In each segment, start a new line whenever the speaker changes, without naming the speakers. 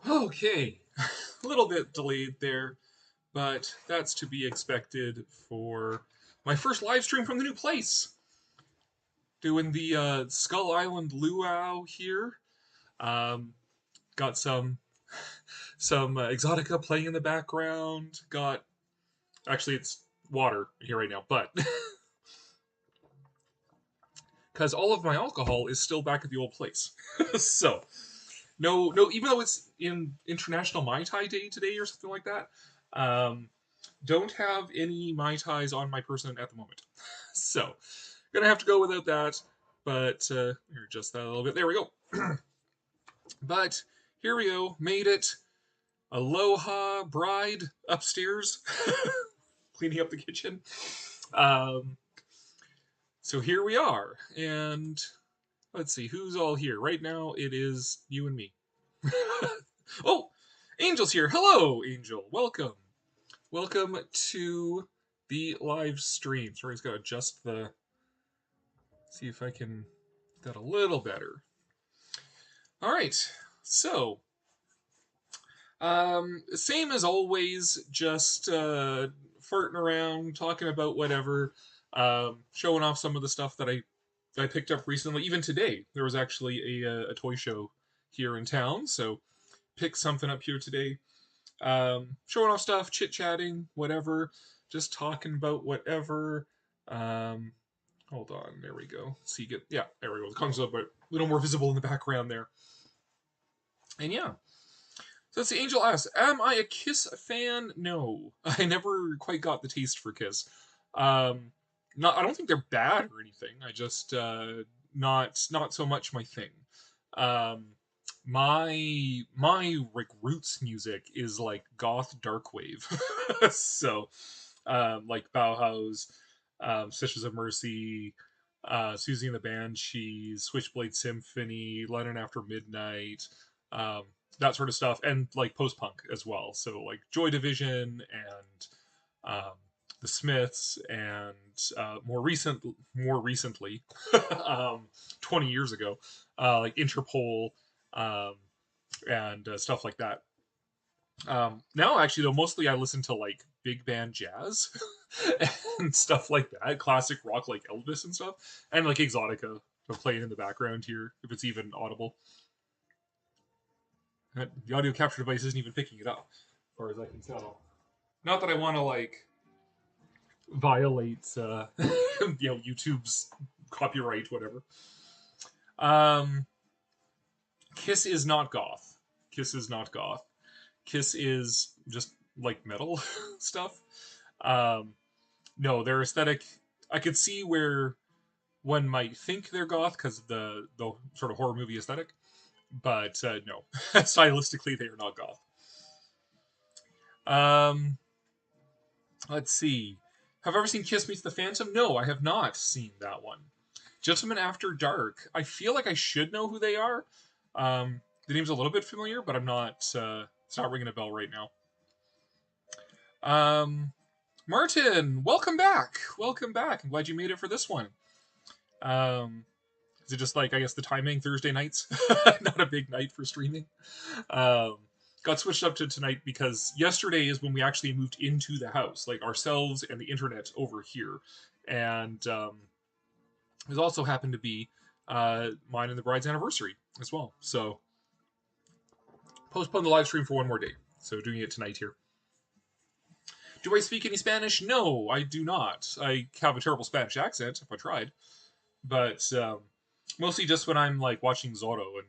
Okay, a little bit delayed there, but that's to be expected for my first live stream from the new place. Doing the Skull Island Luau here. Um, got some Exotica playing in the background. Got actually it's water here right now, but because all of my alcohol is still back at the old place, so no, even though it's in International Mai Tai Day today or something like that. Um, don't have any Mai Tais on my person at the moment. So, gonna have to go without that. But, adjust that a little bit. There we go. But, here we go. Made it. Aloha bride upstairs. Cleaning up the kitchen. Um, so here we are. And, let's see, who's all here? Right now, it is you and me. Oh, Angel's here. Hello, Angel. Welcome. Welcome to the live stream. Sorry, he's got to adjust the. See if I can get that a little better. All right, so same as always, just farting around, talking about whatever, showing off some of the stuff that I picked up recently. Even today, there was actually a toy show here in town, so picked something up here today. Showing off stuff, chit chatting, whatever, just talking about whatever. Hold on, there we go. See, there we go. The comes up, but a little more visible in the background there. And yeah, so that's the Angel asks, "Am I a Kiss fan?" No, I never quite got the taste for Kiss. Not, I don't think they're bad or anything. I just not so much my thing. Um, my like roots music is like goth darkwave, so like Bauhaus, Sisters of Mercy, Susie and the Banshees, Switchblade Symphony, London After Midnight, um, that sort of stuff, and like post punk as well. So like Joy Division and the Smiths, and more recently, 20 years ago, like Interpol, um, and stuff like that. Now, actually, though, mostly I listen to like big band jazz and stuff like that, classic rock like Elvis and stuff, and like Exotica playing in the background here, if it's even audible. The audio capture device isn't even picking it up, as far as I can tell. Not that I want to like violate, YouTube's copyright, whatever. Um, Kiss is not goth. Kiss is not goth. Kiss is just like metal stuff. Um, no, their aesthetic. I could see where one might think they're goth because of the sort of horror movie aesthetic, but no, stylistically they are not goth. Um, let's see. Have I ever seen Kiss Meets the Phantom? No, I have not seen that one. Gentlemen After Dark. I feel like I should know who they are. The name's a little bit familiar, but I'm not. It's not ringing a bell right now. Martin, welcome back. Welcome back. I'm glad you made it for this one. Is it just like, I guess, the timing, Thursday nights? Not a big night for streaming. Got switched up to tonight because yesterday is when we actually moved into the house, like ourselves and the internet over here. And it also happened to be mine and the bride's anniversary as well. So postpone the live stream for one more day. So doing it tonight here. Do I speak any Spanish? No, I do not. I have a terrible Spanish accent if I tried. But mostly just when I'm like watching Zorro and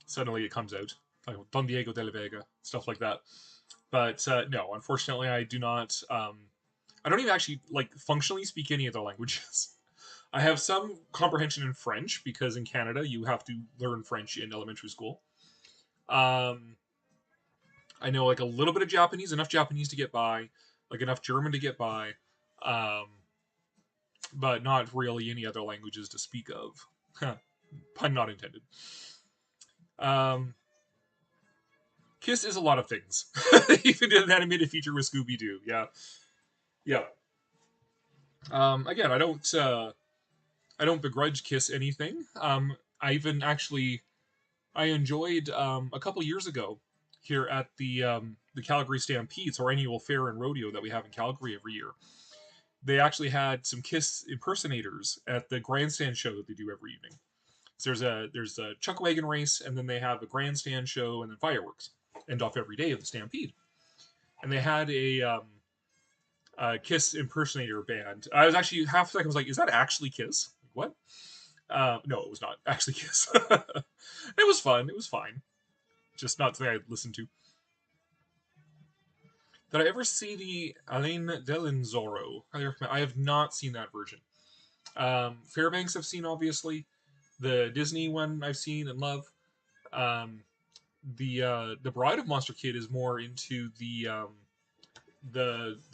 suddenly it comes out. Like Don Diego de la Vega, stuff like that. But no, unfortunately I do not. I don't even actually like functionally speak any other languages. I have some comprehension in French because in Canada you have to learn French in elementary school. Um, I know like a little bit of Japanese, enough Japanese to get by, like enough German to get by, um, but not really any other languages to speak of. Pun not intended. Um, Kiss is a lot of things. Even did an animated feature with Scooby Doo. Yeah, yeah. Again, I don't begrudge Kiss anything. I even actually I enjoyed a couple years ago here at the Calgary Stampede, our annual fair and rodeo that we have in Calgary every year. They actually had some Kiss impersonators at the grandstand show that they do every evening. So there's a chuck wagon race, and then they have a grandstand show, and then fireworks end off every day of the Stampede. And they had Kiss impersonator band. I was actually half a second I was like, is that actually Kiss? What? No, it was not actually Kiss. It was fun. It was fine. Just not something I'd listen to. Did I ever see the Alain Delon Zorro? I have not seen that version. Fairbanks I've seen, obviously. The Disney one I've seen and love. The Bride of Monster Kid is more into the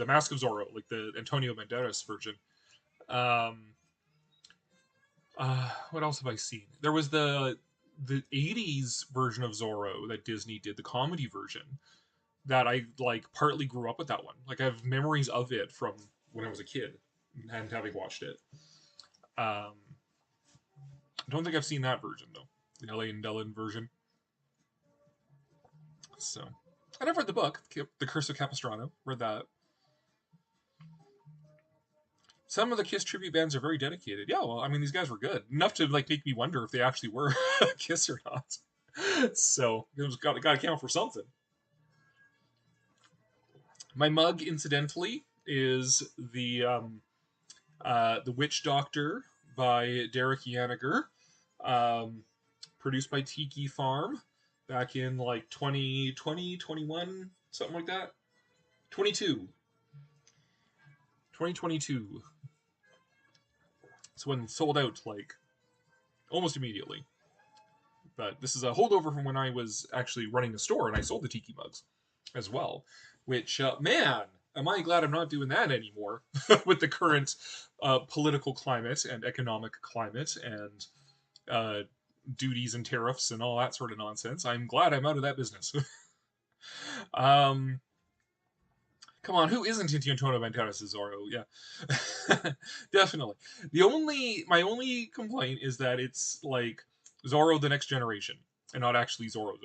Mask of Zorro, like the Antonio Banderas version. What else have I seen? There was the 80s version of Zorro that Disney did, the comedy version, that I like partly grew up with that one. Like I have memories of it from when I was a kid and having watched it. I don't think I've seen that version though, the Alain Delon version. So I never read the book, The Curse of Capistrano. Read that. Some of the Kiss tribute bands are very dedicated. Yeah, well, I mean, these guys were good enough to like make me wonder if they actually were Kiss or not. So it got to count for something. My mug, incidentally, is the Witch Doctor by Derek Yaniger, produced by Tiki Farm back in like 2020, 21, something like that. 2022. So when sold out like almost immediately. But this is a holdover from when I was actually running the store and I sold the Tiki mugs as well. Which, man, am I glad I'm not doing that anymore with the current political climate and economic climate and duties and tariffs and all that sort of nonsense. I'm glad I'm out of that business. Come on, who isn't into Antonio Banderas' Zorro? Yeah, definitely. My only complaint is that it's like Zorro: The Next Generation and not actually Zorro,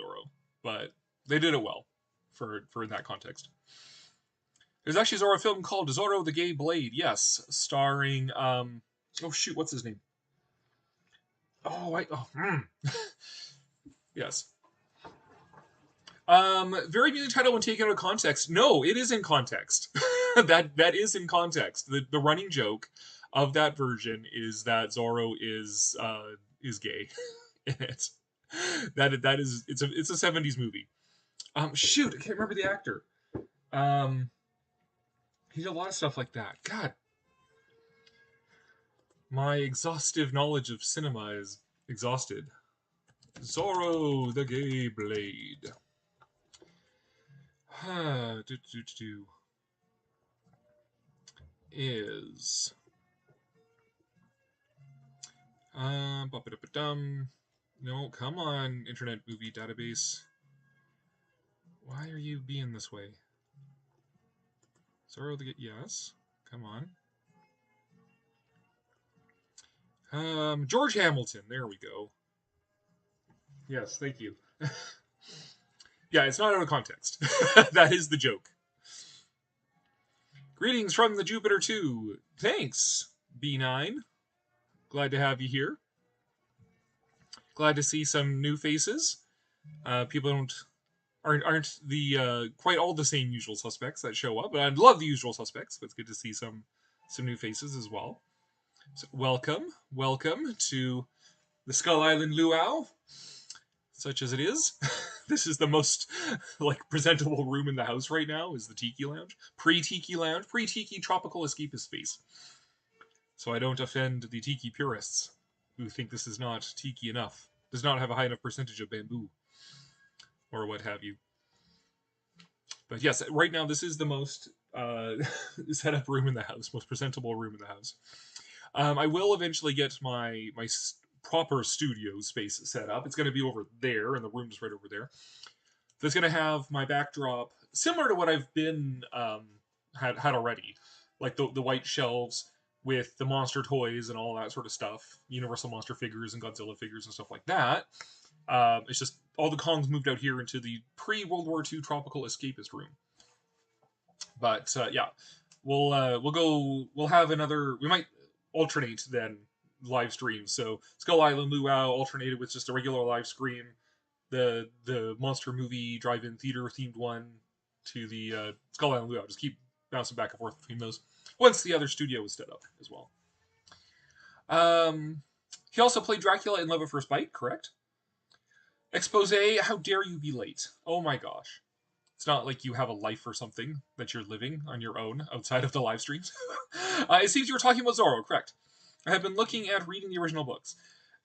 but they did it well for that context. There's actually a Zorro film called Zorro the Gay Blade. Yes, starring oh shoot, what's his name? Yes. Very amusing title when taken out of context. No, it is in context. that is in context. The running joke of that version is that Zorro is gay in it. That is it's a 70s movie. Shoot, I can't remember the actor. He did a lot of stuff like that. God, my exhaustive knowledge of cinema is exhausted. Zorro the Gay Blade. Is no, come on, Internet Movie Database. Why are you being this way? Zorro the yes, come on. George Hamilton. There we go. Yes, thank you. Yeah, it's not out of context. That is the joke. Greetings from the Jupiter 2. Thanks, B9. Glad to have you here. Glad to see some new faces. People aren't the quite all the same usual suspects that show up, but I love the usual suspects. But it's good to see some new faces as well. So welcome to the Skull Island Luau, such as it is. This is the most like presentable room in the house right now. Is the Tiki Lounge, pre-Tiki tropical escapist space. So I don't offend the Tiki purists who think this is not Tiki enough. Does not have a high enough percentage of bamboo or what have you. But yes, right now this is the most set up room in the house, most presentable room in the house. I will eventually get my proper studio space set up. It's going to be over there, and the room's right over there. That's going to have my backdrop similar to what I've been had already, like the white shelves with the monster toys and all that sort of stuff, Universal monster figures and Godzilla figures and stuff like that. It's just all the Kongs moved out here into the pre-World War II tropical escapist room. But yeah, we'll have another. We might alternate then live streams. So Skull Island Luau alternated with just a regular live stream. The monster movie drive-in theater themed one to the Skull Island Luau. Just keep bouncing back and forth between those. Once the other studio was set up as well. He also played Dracula in Love at First Bite, correct? Expose, how dare you be late? Oh my gosh. It's not like you have a life or something that you're living on your own outside of the live streams. It seems you were talking about Zorro, correct? I have been looking at reading the original books.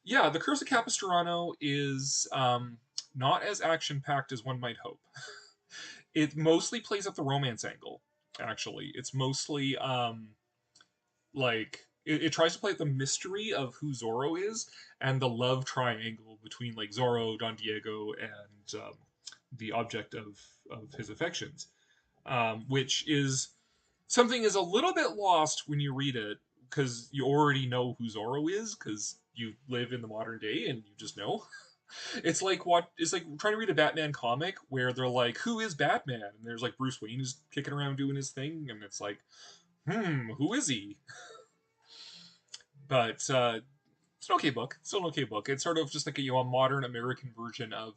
Yeah, The Curse of Capistrano is not as action-packed as one might hope. It mostly plays up the romance angle, actually. It's mostly like it tries to play the mystery of who Zorro is and the love triangle between like Zorro, Don Diego, and the object of his affections, which is something is a little bit lost when you read it because you already know who Zorro is because you live in the modern day and you just know. It's like trying to read a Batman comic where they're like, who is Batman? And there's like Bruce Wayne is kicking around doing his thing, and it's like, who is he? But it's an okay book. It's still an okay book. It's sort of just like a modern American version of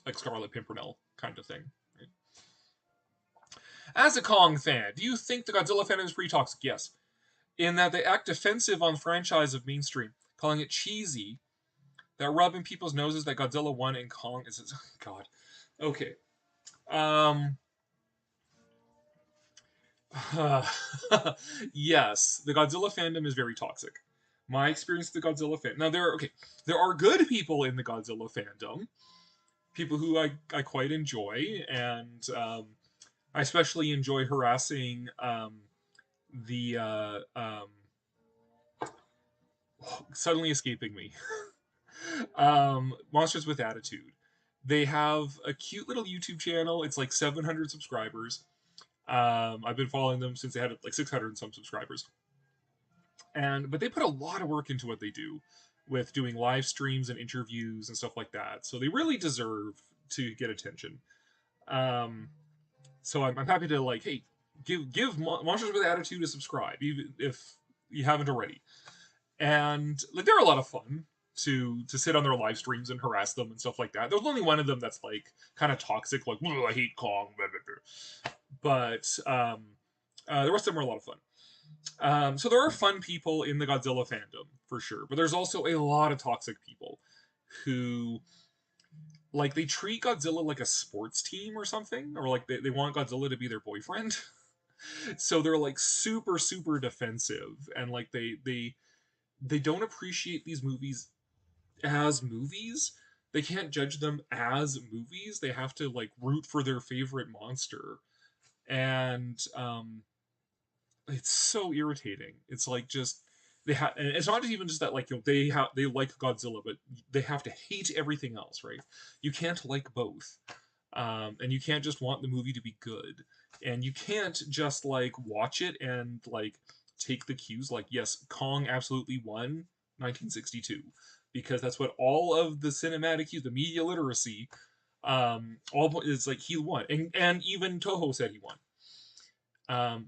like Scarlet Pimpernel kind of thing. Right? As a Kong fan, do you think the Godzilla fandom is pretty toxic? Yes. In that they act defensive on franchise of mainstream, calling it cheesy, that rubbing people's noses that Godzilla 1 and Kong is... God. Okay. Yes, the Godzilla fandom is very toxic. My experience with the Godzilla fan. Now there are good people in the Godzilla fandom, people who I quite enjoy, and I especially enjoy harassing the suddenly escaping me Monsters with Attitude. They have a cute little YouTube channel. It's like 700 subscribers. I've been following them since they had like 600 and some subscribers. But they put a lot of work into what they do with doing live streams and interviews and stuff like that. So they really deserve to get attention. So I'm happy to like, hey, give Monsters with Attitude a subscribe, even if you haven't already. And like they're a lot of fun to sit on their live streams and harass them and stuff like that. There's only one of them that's like kind of toxic, like I hate Kong, blah, blah, blah. But the rest of them are a lot of fun. So there are fun people in the Godzilla fandom for sure, but there's also a lot of toxic people who like they treat Godzilla like a sports team or something, or like they want Godzilla to be their boyfriend. So they're like super super defensive, and like they don't appreciate these movies as movies. They can't judge them as movies. They have to like root for their favorite monster, and it's so irritating. It's like just and it's not even just that like they like Godzilla, but they have to hate everything else, right? You can't like both, and you can't just want the movie to be good, and you can't just like watch it and like take the cues like yes, Kong absolutely won 1962 because that's what all of the cinematic cues, the media literacy, all it's like he won, and even Toho said he won.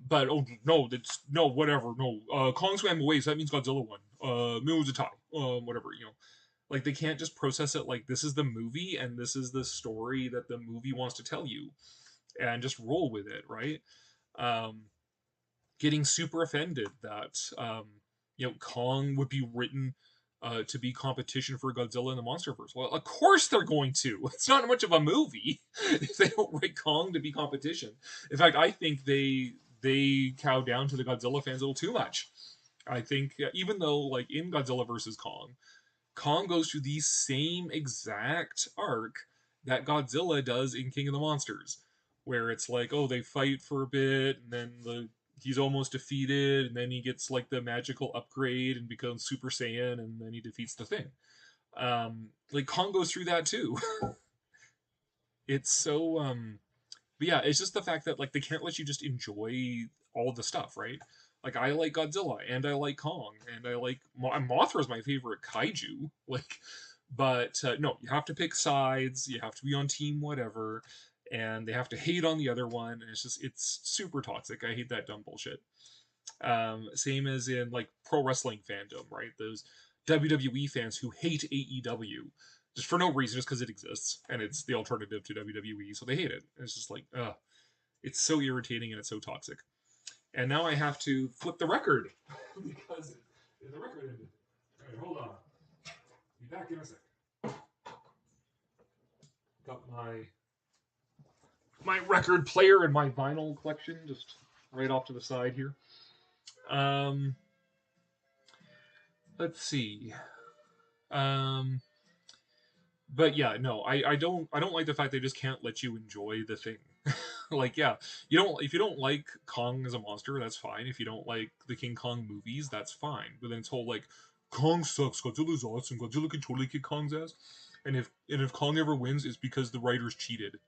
But oh no, that's no whatever. No, Kong swam away, so that means Godzilla won. It was a tie. Whatever, like they can't just process it like this is the movie and this is the story that the movie wants to tell you, and just roll with it, right? Getting super offended that Kong would be written to be competition for Godzilla in the MonsterVerse. Well, of course they're going to. It's not much of a movie if they don't write Kong to be competition. In fact, I think they cow down to the Godzilla fans a little too much. I think even though like in Godzilla versus Kong goes through the same exact arc that Godzilla does in King of the Monsters, where it's like, oh, they fight for a bit, and then he's almost defeated, and then he gets like the magical upgrade and becomes Super Saiyan, and then he defeats the thing. Like Kong goes through that too. It's so but yeah, it's just the fact that like they can't let you just enjoy all the stuff, right? Like I like Godzilla and I like Kong and I like Mothra is my favorite kaiju. Like, But no, you have to pick sides. You have to be on team whatever, and they have to hate on the other one. And it's super toxic. I hate that dumb bullshit. Same as in like pro wrestling fandom, right? Those WWE fans who hate AEW just for no reason, just because it exists and it's the alternative to WWE, so they hate it. And it's just like, ugh, it's so irritating and it's so toxic. And now I have to flip the record because the record ended. All right, hold on. Be back in a sec. Got my record player and my vinyl collection just right off to the side here. Let's see. But yeah, no, I don't like the fact they just can't let you enjoy the thing. Like, yeah, if you don't like Kong as a monster, that's fine. If you don't like the King Kong movies, that's fine. But then it's whole like Kong sucks, Godzilla's awesome, Godzilla can totally kick Kong's ass. And if Kong ever wins, it's because the writers cheated.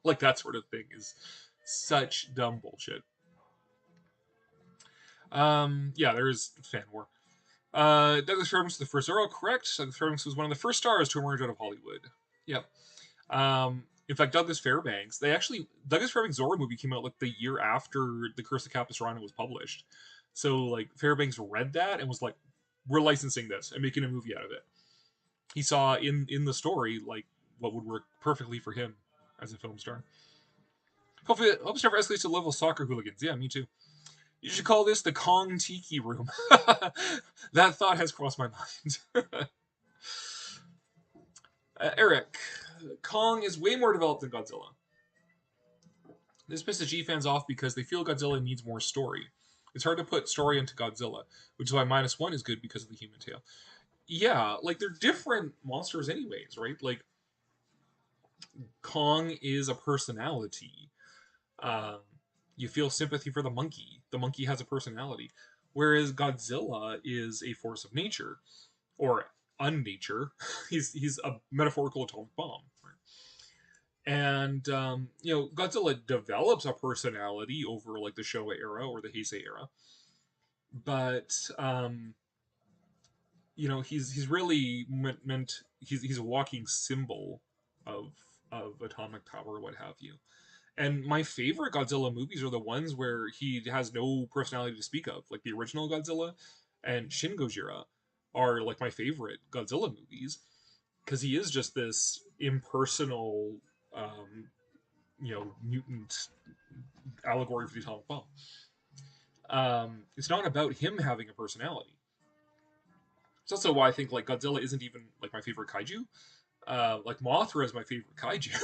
Like that sort of thing is such dumb bullshit. Yeah, there's fan war. Douglas Fairbanks was the first Zorro, correct. Douglas Fairbanks was one of the first stars to emerge out of Hollywood. Yep. In fact, Douglas Fairbanks Zorro movie came out like the year after The Curse of Capistrano was published. So like Fairbanks read that and was like, "We're licensing this and making a movie out of it." He saw in the story like what would work perfectly for him as a film star. Hopefully, hope it never escalates to the level of soccer hooligans. Yeah, me too. You should call this the Kong Tiki Room. That thought has crossed my mind. Eric, Kong is way more developed than Godzilla. This pisses G fans off because they feel Godzilla needs more story. It's hard to put story into Godzilla, which is why -1 is good because of the human tail. Yeah, like they're different monsters anyways, right? Like Kong is a personality. Um, you feel sympathy for the monkey. The monkey has a personality. Whereas Godzilla is a force of nature, or unnature. He's a metaphorical atomic bomb. And Godzilla develops a personality over like the Showa era or the Heisei era, but he's really meant he's a walking symbol of atomic power, what have you. And my favorite Godzilla movies are the ones where he has no personality to speak of, like the original Godzilla and Shin Gojira are like my favorite Godzilla movies because he is just this impersonal, mutant allegory for the atomic bomb. It's not about him having a personality. It's also why I think like Godzilla isn't even like my favorite kaiju. Like Mothra is my favorite kaiju.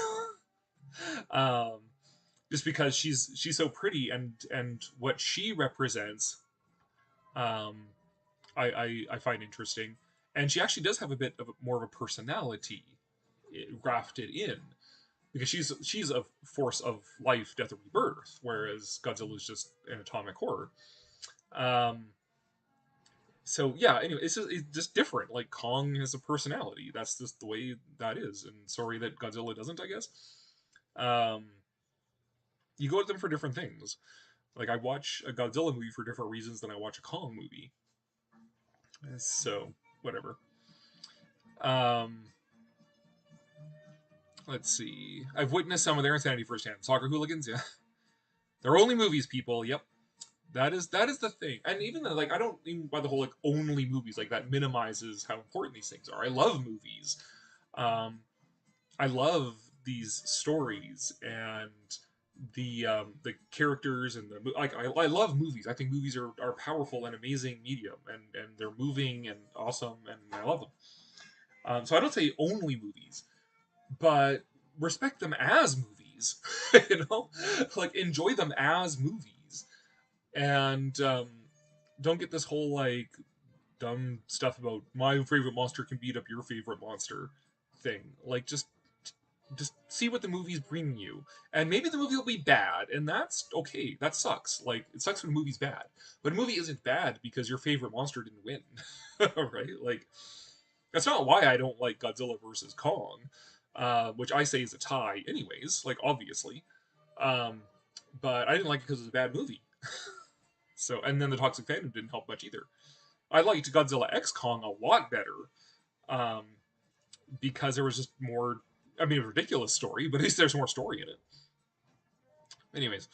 Just because she's so pretty and what she represents, I find interesting, and she actually does have a bit of more of a personality grafted in because she's a force of life, death, and rebirth, whereas Godzilla is just an atomic horror. So yeah, anyway, it's just different. Like Kong has a personality. That's just the way that is, and sorry that Godzilla doesn't, I guess. You go at them for different things. Like I watch a Godzilla movie for different reasons than I watch a Kong movie. So whatever. Let's see. I've witnessed some of their insanity firsthand. Soccer hooligans, yeah. They're only movies, people. Yep. That is the thing. And even though, like, I don't even by the whole like only movies, like that minimizes how important these things are. I love movies. I love these stories and the characters and the like. I love movies. I think movies are powerful and amazing medium, and they're moving and awesome, and I love them. So I don't say only movies, but respect them as movies. Like enjoy them as movies, and don't get this whole like dumb stuff about my favorite monster can beat up your favorite monster thing. Like just see what the movie's bringing you, and maybe the movie will be bad, and that's okay. That sucks. Like it sucks when a movie's bad, but a movie isn't bad because your favorite monster didn't win. Right? Like that's not why I don't like Godzilla versus Kong, which I say is a tie anyways, like obviously. But I didn't like it because it was a bad movie. So, and then the toxic fandom didn't help much either. I liked Godzilla X Kong a lot better, because there was just more. I mean, a ridiculous story, but at least there's more story in it. Anyways,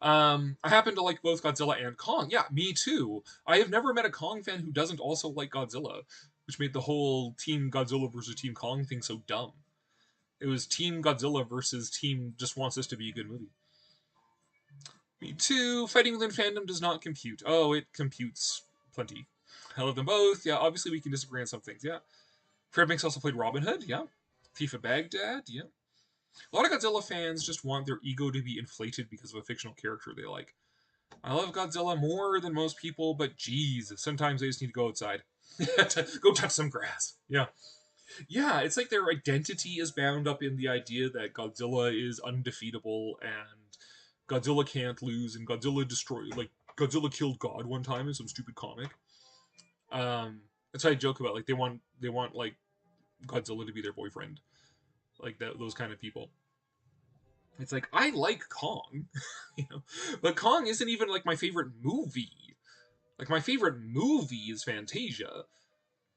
I happen to like both Godzilla and Kong. Yeah, me too. I have never met a Kong fan who doesn't also like Godzilla, which made the whole Team Godzilla versus Team Kong thing so dumb. It was Team Godzilla versus Team just wants this to be a good movie. Me too. Fighting within fandom does not compute. Oh, it computes plenty. I love them both. Yeah, obviously we can disagree on some things. Yeah. Fred Banks also played Robin Hood. Yeah. Thief of Baghdad. Yeah. A lot of Godzilla fans just want their ego to be inflated because of a fictional character they like. I love Godzilla more than most people, but geez, sometimes they just need to go outside. Go touch some grass. Yeah. Yeah, it's like their identity is bound up in the idea that Godzilla is undefeatable and Godzilla can't lose and Godzilla destroyed like Godzilla killed God one time in some stupid comic. That's what I joke about. Like they want like Godzilla to be their boyfriend. Like that those kind of people. It's like I like Kong, you know, but Kong isn't even like my favorite movie. Like my favorite movie is Fantasia,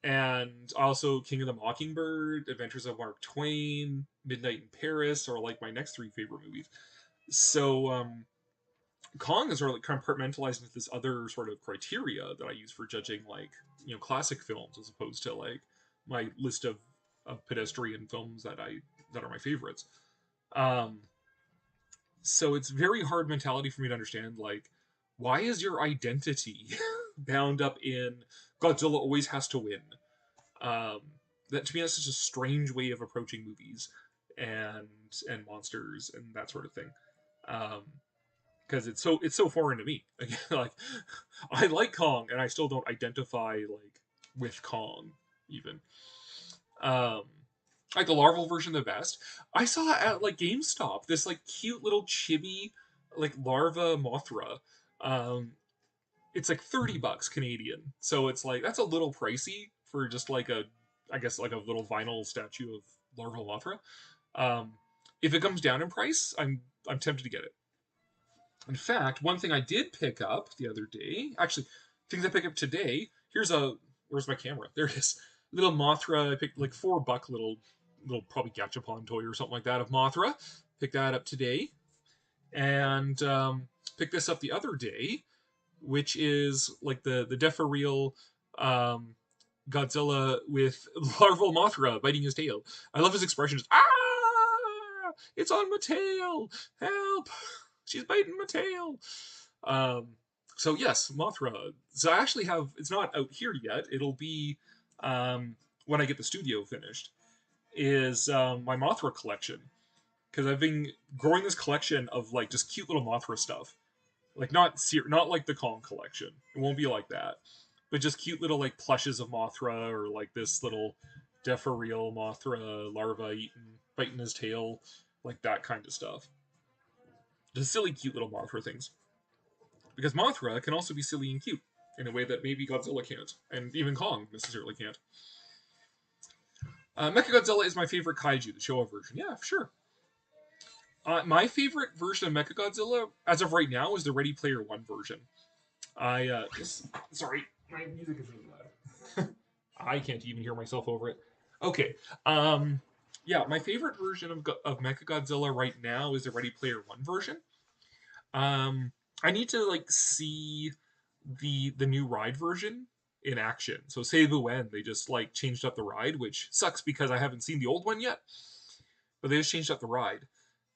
and also King of the Mockingbird, Adventures of Mark Twain, Midnight in Paris, are like my next three favorite movies. So Kong is sort of like compartmentalized into this other sort of criteria that I use for judging like classic films as opposed to like my list of pedestrian films that are my favorites. Um, so it's very hard mentality for me to understand like why is your identity bound up in Godzilla always has to win. Um, that to me that's such a strange way of approaching movies and monsters and that sort of thing. Because it's so foreign to me. Like I like Kong and I still don't identify like with Kong even. Um, like the larval version the best. I saw at like GameStop this like cute little chibi like larva Mothra. Um, it's like $30 Canadian. So it's like that's a little pricey for just like a I guess like a little vinyl statue of larval Mothra. Um, if it comes down in price, I'm tempted to get it. In fact, one thing I did pick up the other day, actually, things I picked up today. Where's my camera? There it is. Little Mothra. I picked like $4 little probably Gachapon toy or something like that of Mothra. Picked that up today, and picked this up the other day, which is like the Defa um, Godzilla with larval Mothra biting his tail. I love his expressions. Ah! It's on my tail! Help! She's biting my tail. Um, so yes, Mothra. So I actually have. It's not out here yet. It'll be when I get the studio finished. Is my Mothra collection because I've been growing this collection of like just cute little Mothra stuff. Like not like the Kong collection. It won't be like that, but just cute little like plushes of Mothra or like this little Defa Mothra larva biting his tail, like that kind of stuff. Just silly, cute little Mothra things. Because Mothra can also be silly and cute in a way that maybe Godzilla can't, and even Kong necessarily can't. Mechagodzilla is my favorite kaiju, the Showa version. Yeah, sure. My favorite version of Mechagodzilla, as of right now, is the Ready Player One version. Sorry, my music is really loud. I can't even hear myself over it. Okay. Yeah, my favorite version of Mechagodzilla right now is the Ready Player One version. I need to like see the new ride version in action. So say the when they just like changed up the ride, which sucks because I haven't seen the old one yet. But they just changed up the ride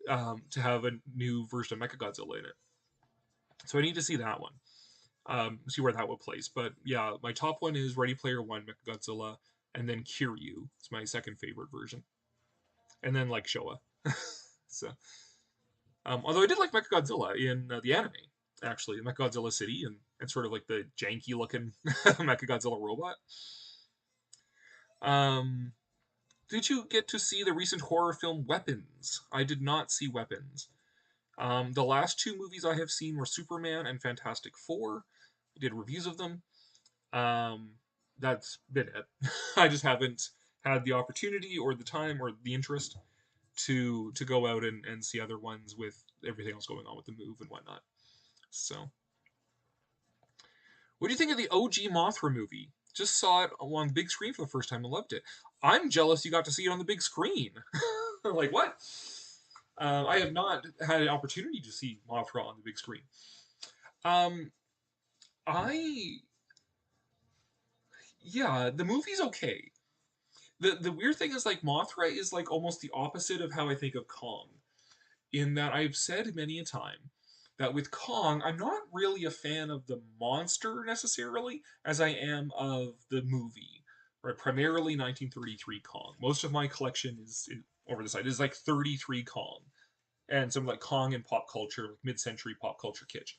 to have a new version of Mechagodzilla in it. So I need to see that one. See where that would place. But yeah, my top one is Ready Player One Mechagodzilla, and then Kiryu. It's my second favorite version, and then like Showa. So, although I did like Mechagodzilla in the anime, actually, Mechagodzilla City, and sort of like the janky looking Mechagodzilla robot. Did you get to see the recent horror film Weapons? I did not see Weapons. The last two movies I have seen were Superman and Fantastic Four. I did reviews of them. That's been it. I just haven't had the opportunity or the time or the interest to go out and see other ones with everything else going on with the move and whatnot. So, what do you think of the OG Mothra movie? just saw it on the big screen for the first time and loved it. I'm jealous you got to see it on the big screen. Like, what? I have not had an opportunity to see Mothra on the big screen. Um, I yeah, the movie's okay. The weird thing is like Mothra is like almost the opposite of how I think of Kong. In that I've said many a time that with Kong, I'm not really a fan of the monster necessarily, as I am of the movie. Right, primarily 1933 Kong. Most of my collection is over the side is like 33 Kong, and some like Kong and pop culture, like mid-century pop culture kitsch.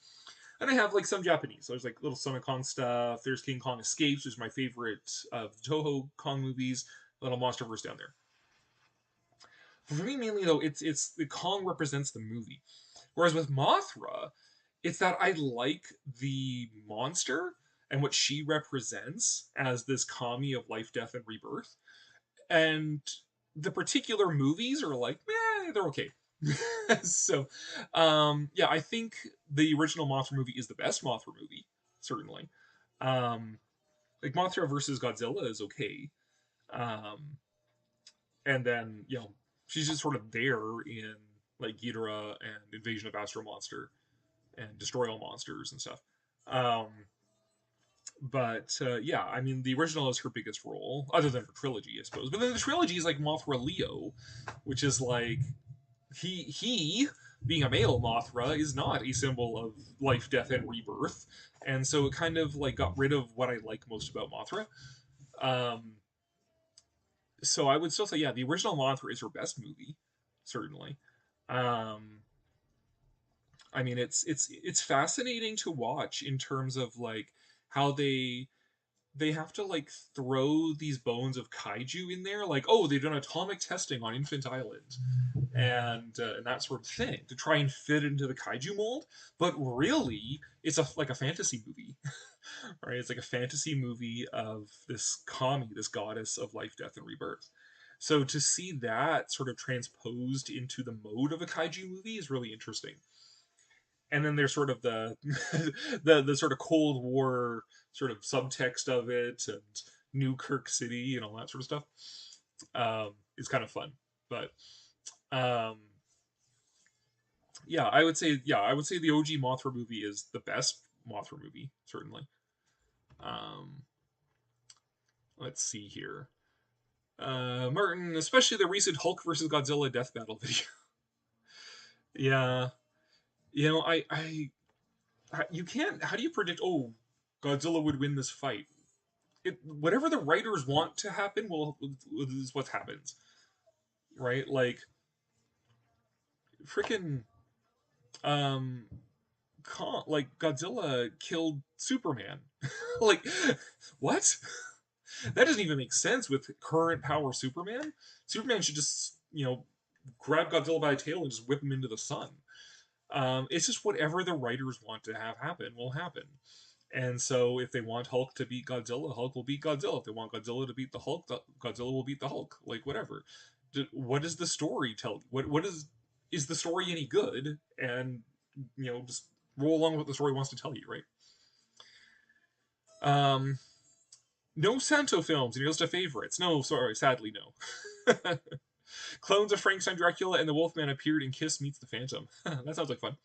And I have like some Japanese. So there's like little Son of Kong stuff. There's King Kong Escapes, which is my favorite of the Toho Kong movies. Little Monsterverse down there. For me, mainly though, it's the Kong represents the movie. Whereas with Mothra, it's that I like the monster and what she represents as this kami of life, death, and rebirth. And the particular movies are like, they're okay. So, yeah, I think the original Mothra movie is the best Mothra movie, certainly. Um, like Mothra versus Godzilla is okay. Um, and then, she's just sort of there in like Ghidorah and Invasion of Astro Monster and Destroy All Monsters and stuff. Um, but yeah, I mean, the original is her biggest role, other than her trilogy, I suppose. But then the trilogy is like Mothra Leo, which is like he being a male Mothra is not a symbol of life, death, and rebirth, and so it kind of like got rid of what I like most about Mothra. Um, so I would still say, yeah, the original Mothra is her best movie, certainly. Um, I mean, it's fascinating to watch in terms of like how they have to like throw these bones of kaiju in there, like, oh, they've done atomic testing on Infant Island, and that sort of thing to try and fit into the kaiju mold. But really, it's like a fantasy movie, right? It's like a fantasy movie of this kami, this goddess of life, death, and rebirth. So to see that sort of transposed into the mode of a kaiju movie is really interesting. And then there's sort of the the sort of Cold War sort of subtext of it and New Kirk City and all that sort of stuff. Is kind of fun, but um, yeah, I would say the OG Mothra movie is the best Mothra movie, certainly. Um, let's see here. Martin, especially the recent Hulk versus Godzilla death battle video. Yeah, you can't. How do you predict? Oh, Godzilla would win this fight. Whatever the writers want to happen will is what happens, right? Like freaking um, like Godzilla killed Superman. Like what? That doesn't even make sense with current power Superman. Superman should just grab Godzilla by the tail and just whip him into the sun. It's just whatever the writers want to have happen will happen. And so, if they want Hulk to beat Godzilla, Hulk will beat Godzilla. If they want Godzilla to beat the Hulk, Godzilla will beat the Hulk. Like whatever. What does the story tell? What is the story any good? And just roll along with what the story wants to tell you, right? No Santo films in your list of favorites. No, sorry, sadly no. Clones of Frankenstein Dracula and the Wolfman appeared in Kiss Meets the Phantom. That sounds like fun.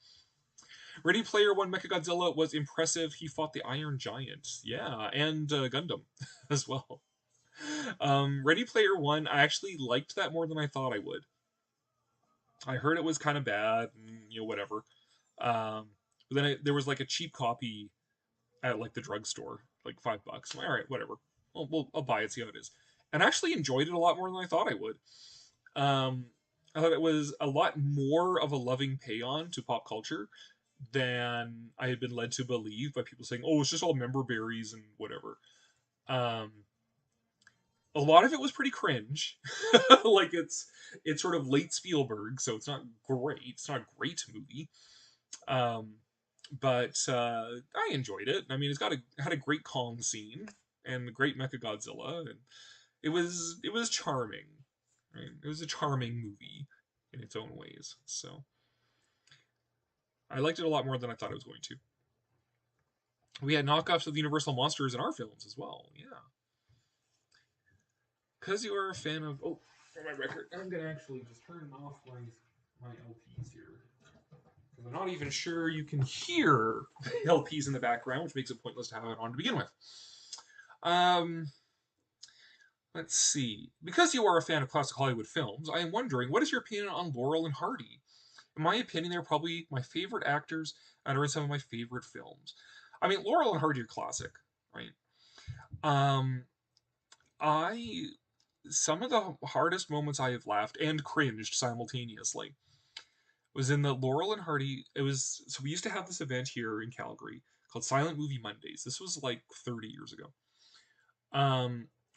Ready Player One Mechagodzilla was impressive. He fought the Iron Giant. Yeah, and Gundam as well. Ready Player One, I actually liked that more than I thought I would. I heard it was kind of bad, and, whatever. But then there was like a cheap copy at like the drugstore, like $5. I'm like, all right, whatever. I'll buy it, see how it is. And I actually enjoyed it a lot more than I thought I would. I thought it was a lot more of a loving paean to pop culture than I had been led to believe by people saying, "Oh, it's just all member berries and whatever." Um, a lot of it was pretty cringe. Like it's sort of late Spielberg, so it's not great. It's not a great movie. Um, but I enjoyed it. I mean, had a great Kong scene and a great Mecha Godzilla, and it was charming. Right? It was a charming movie in its own ways. So I liked it a lot more than I thought it was going to. We had knockoffs of the Universal monsters in our films as well. Yeah. Because you are a fan of. Oh, for my record, I'm going to actually just turn off my LPs here. Because I'm not even sure you can hear the LPs in the background, which makes it pointless to have it on to begin with. Um, let's see. Because you are a fan of classic Hollywood films, I am wondering, what is your opinion on Laurel and Hardy? In my opinion, they're probably my favorite actors and are in some of my favorite films. I mean, Laurel and Hardy are classic, right? Um, I some of the hardest moments I have laughed and cringed simultaneously was in the Laurel and Hardy. It was so we used to have this event here in Calgary called Silent Movie Mondays. This was like 30 years ago.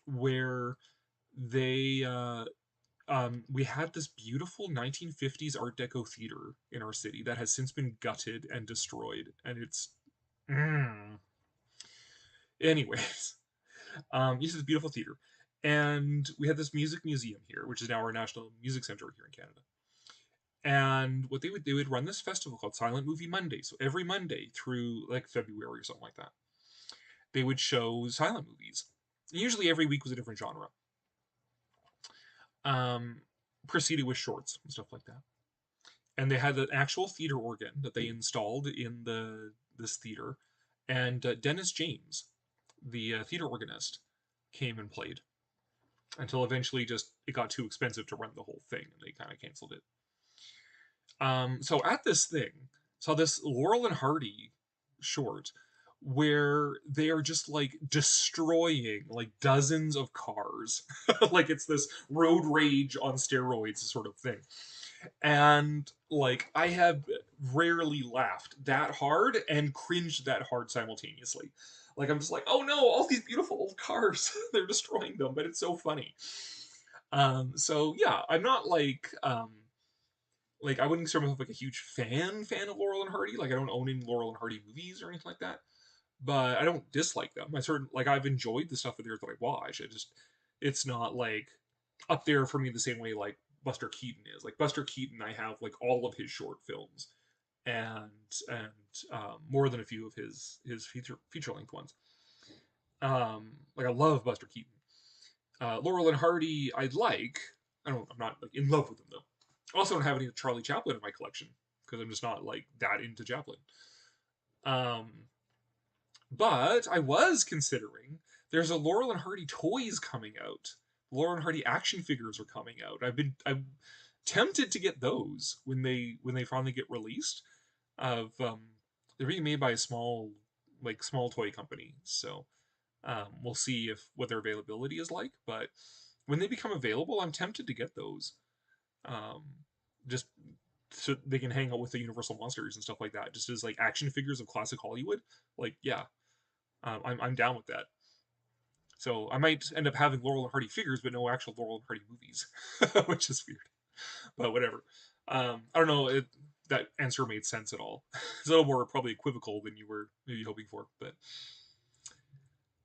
Where they we had this beautiful 1950s Art Deco theater in our city that has since been gutted and destroyed, and it's anyways. This is a beautiful theater, and we had this music museum here, which is now our National Music Center here in Canada. And what they would run this festival called Silent Movie Monday. So every Monday through like February or something like that, they would show silent movies. Usually every week was a different genre. Um, Proceeded with shorts and stuff like that. And they had an actual theater organ that they installed in the this theater, and Dennis James, the theater organist, came and played until eventually just it got too expensive to run the whole thing and they kind of canceled it. So at this thing, saw this Laurel and Hardy short where they are just like destroying like dozens of cars. Like it's this road rage on steroids sort of thing. And like I have rarely laughed that hard and cringed that hard simultaneously. Like I'm just like, oh no, all these beautiful old cars, they're destroying them, but it's so funny. So yeah, I'm not like I wouldn't consider myself like a huge fan of Laurel and Hardy. Like I don't own any Laurel and Hardy movies or anything like that. But I don't dislike them. I certain like I've enjoyed the stuff of theirs that I watch. It's not like up there for me the same way like Buster Keaton is. Like Buster Keaton, I have like all of his short films and more than a few of his feature length ones. Like I love Buster Keaton. Laurel and Hardy, I'd like. I'm not like in love with them though. I also don't have any Charlie Chaplin in my collection because I'm just not like that into Chaplin. Um, but I was considering there's a Laurel and Hardy toys coming out. Laurel and Hardy action figures are coming out. I'm tempted to get those when they finally get released. Of they're being made by a small toy company, so we'll see if what their availability is like. But when they become available, I'm tempted to get those. Um, just so they can hang out with the Universal monsters and stuff like that, just as like action figures of classic Hollywood. Like, yeah, I'm down with that. So I might end up having Laurel and Hardy figures, but no actual Laurel and Hardy movies, which is weird. But whatever. I don't know if that answer made sense at all. It's a little more probably equivocal than you were maybe hoping for, but.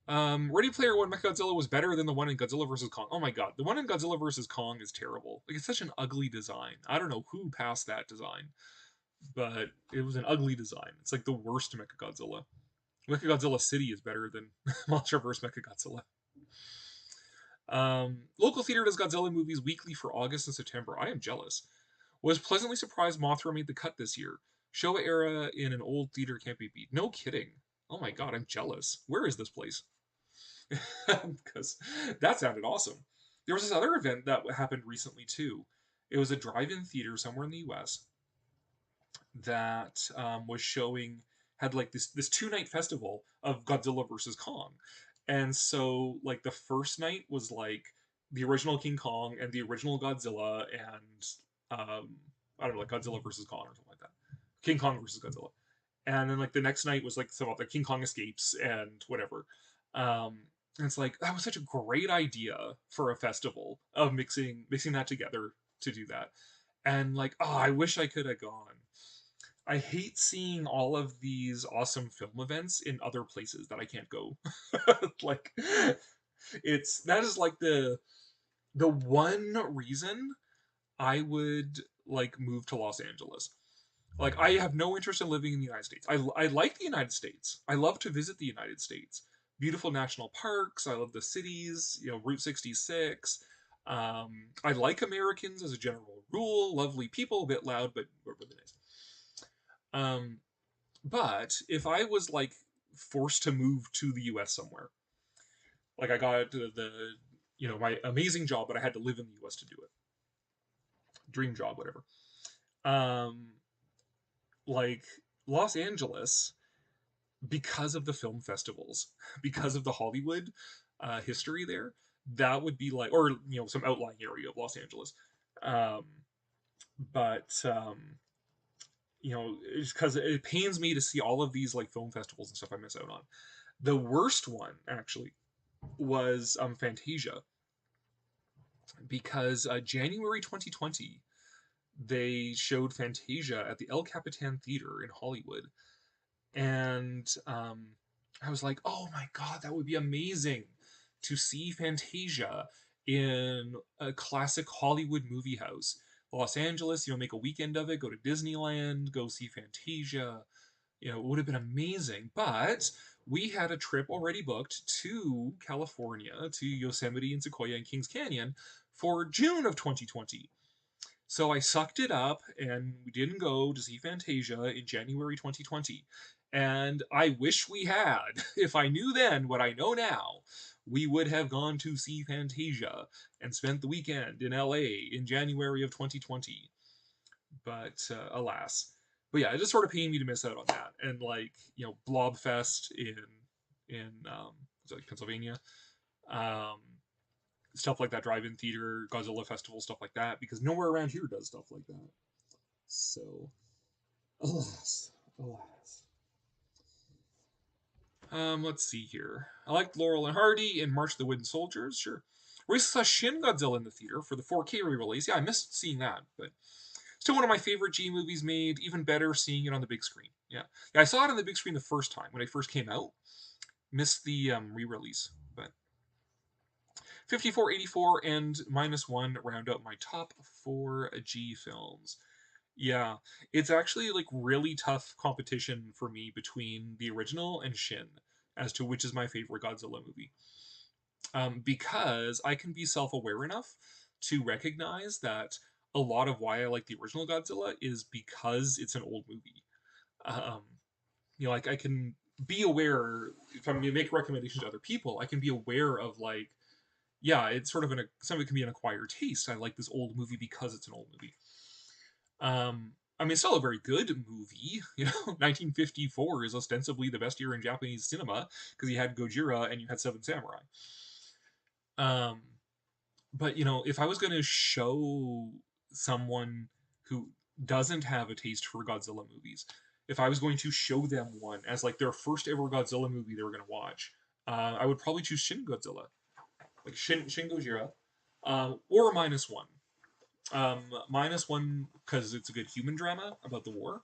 Ready Player One Mechagodzilla was better than the one in Godzilla vs Kong. Oh my god, the one in Godzilla vs Kong is terrible. Like it's such an ugly design. I don't know who passed that design, but it was an ugly design. It's like the worst Mechagodzilla. Mechagodzilla City is better than Monster vs Mechagodzilla. Local theater does Godzilla movies weekly for August and September. I am jealous. Was pleasantly surprised Mothra made the cut this year. Showa era in an old theater can't be beat. No kidding. Oh my god, I'm jealous. Where is this place? Because that sounded awesome. There was this other event that happened recently too. It was a drive-in theater somewhere in the U.S. that was showing had like this 2 night festival of Godzilla versus Kong, and so like the first night was like the original King Kong and the original Godzilla and I don't know like Godzilla versus Kong or something like that, King Kong versus Godzilla, and then like the next night was like some other King Kong escapes and whatever. And it's like that was such a great idea for a festival of mixing that together to do that. And like, oh, I wish I could have gone. I hate seeing all of these awesome film events in other places that I can't go. Like it's that is like the one reason I would like move to Los Angeles Like, I have no interest in living in the United States. I like the United States. I love to visit the United States. Beautiful national parks. I love the cities. You know, Route 66. I like Americans as a general rule. Lovely people, a bit loud, but really nice. Um, but if I was like forced to move to the U.S. somewhere, like I got the you know, my amazing job, but I had to live in the U.S. to do it. Dream job, whatever. Um, like Los Angeles, because of the film festivals, because of the Hollywood history there, that would be like, or you know, some outlying area of Los Angeles. Um, but you know, it's because it pains me to see all of these like film festivals and stuff I miss out on. The worst one actually was Fantasia, because January 2020 they showed Fantasia at the El Capitan Theater in Hollywood, and I was like, oh my god, that would be amazing to see Fantasia in a classic Hollywood movie house. Los Angeles, you know, make a weekend of it, go to Disneyland, go see Fantasia. You know, it would have been amazing. But we had a trip already booked to California, to Yosemite and Sequoia and Kings Canyon for June of 2020. So I sucked it up and we didn't go to see Fantasia in January 2020. And I wish we had. If I knew then what I know now, we would have gone to see Fantasia and spent the weekend in LA in January of 2020. But alas. But yeah, it just sort of pained me to miss out on that. And like, you know, Blobfest in like Pennsylvania. Um, Stuff like that, drive-in theater, Godzilla festival, stuff like that, because nowhere around here does stuff like that. So, alas, alas. Let's see here. I liked Laurel and Hardy in March of the Wooden Soldiers, sure. We saw Shin Godzilla in the theater for the 4K re-release. Yeah, I missed seeing that, but still one of my favorite G movies made. Even better seeing it on the big screen. Yeah, I saw it on the big screen the first time when it first came out. Missed the re-release, but 54, 84, and -1 round out my top 4 G films. Yeah, it's actually like really tough competition for me between the original and Shin as to which is my favorite Godzilla movie. Because I can be self aware enough to recognize that a lot of why I like the original Godzilla is because it's an old movie. Um, you know, like I can be aware if I'm going to make recommendations to other people, I can be aware of like, yeah, it's sort of some of it can be an acquired taste. I like this old movie because it's an old movie. I mean, it's still a very good movie. You know, 1954 is ostensibly the best year in Japanese cinema because you had Gojira and you had Seven Samurai. Um, but you know, if I was going to show someone who doesn't have a taste for Godzilla movies, if I was going to show them one as like their first ever Godzilla movie they were going to watch, I would probably choose Shin Godzilla, like Shin Gojira, or -1. -1 because it's a good human drama about the war.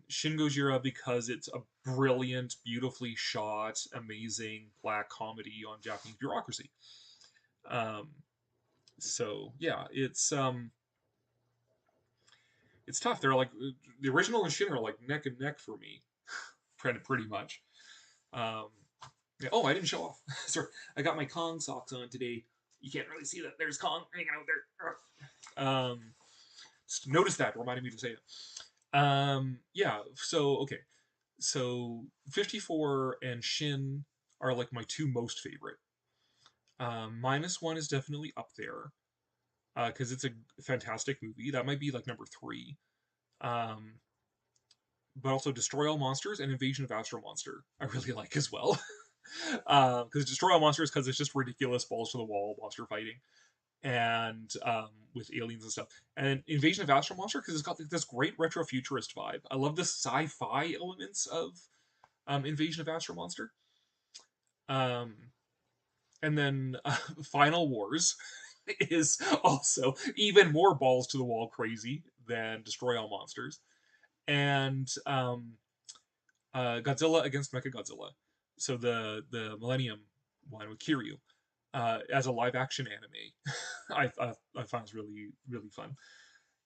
Shin Gojira because it's a brilliant, beautifully shot, amazing black comedy on Japanese bureaucracy. Um, so yeah, it's tough. They're like the original and Shin are like neck and neck for me, pretty much. Um, yeah, oh, I didn't show off. Sorry, I got my Kong socks on today. You can't really see that. There's Kong hanging out there. Notice that. Reminded me to say it. Yeah. So okay. So 54 and Shin are like my 2 most favorite. -1 is definitely up there because it's a fantastic movie. That might be like number 3. Um, but also Destroy All Monsters and Invasion of Astro Monster I really like as well. Because Destroy All Monsters because it's just ridiculous balls to the wall monster fighting and with aliens and stuff. And Invasion of Astro Monster because it's got like, this great retro futurist vibe. I love the sci-fi elements of Invasion of Astro Monster. Um, and then Final Wars is also even more balls to the wall crazy than Destroy All Monsters. And Godzilla against Mechagodzilla. So the Millennium one with Kiryu as a live action anime. I found it's really really fun.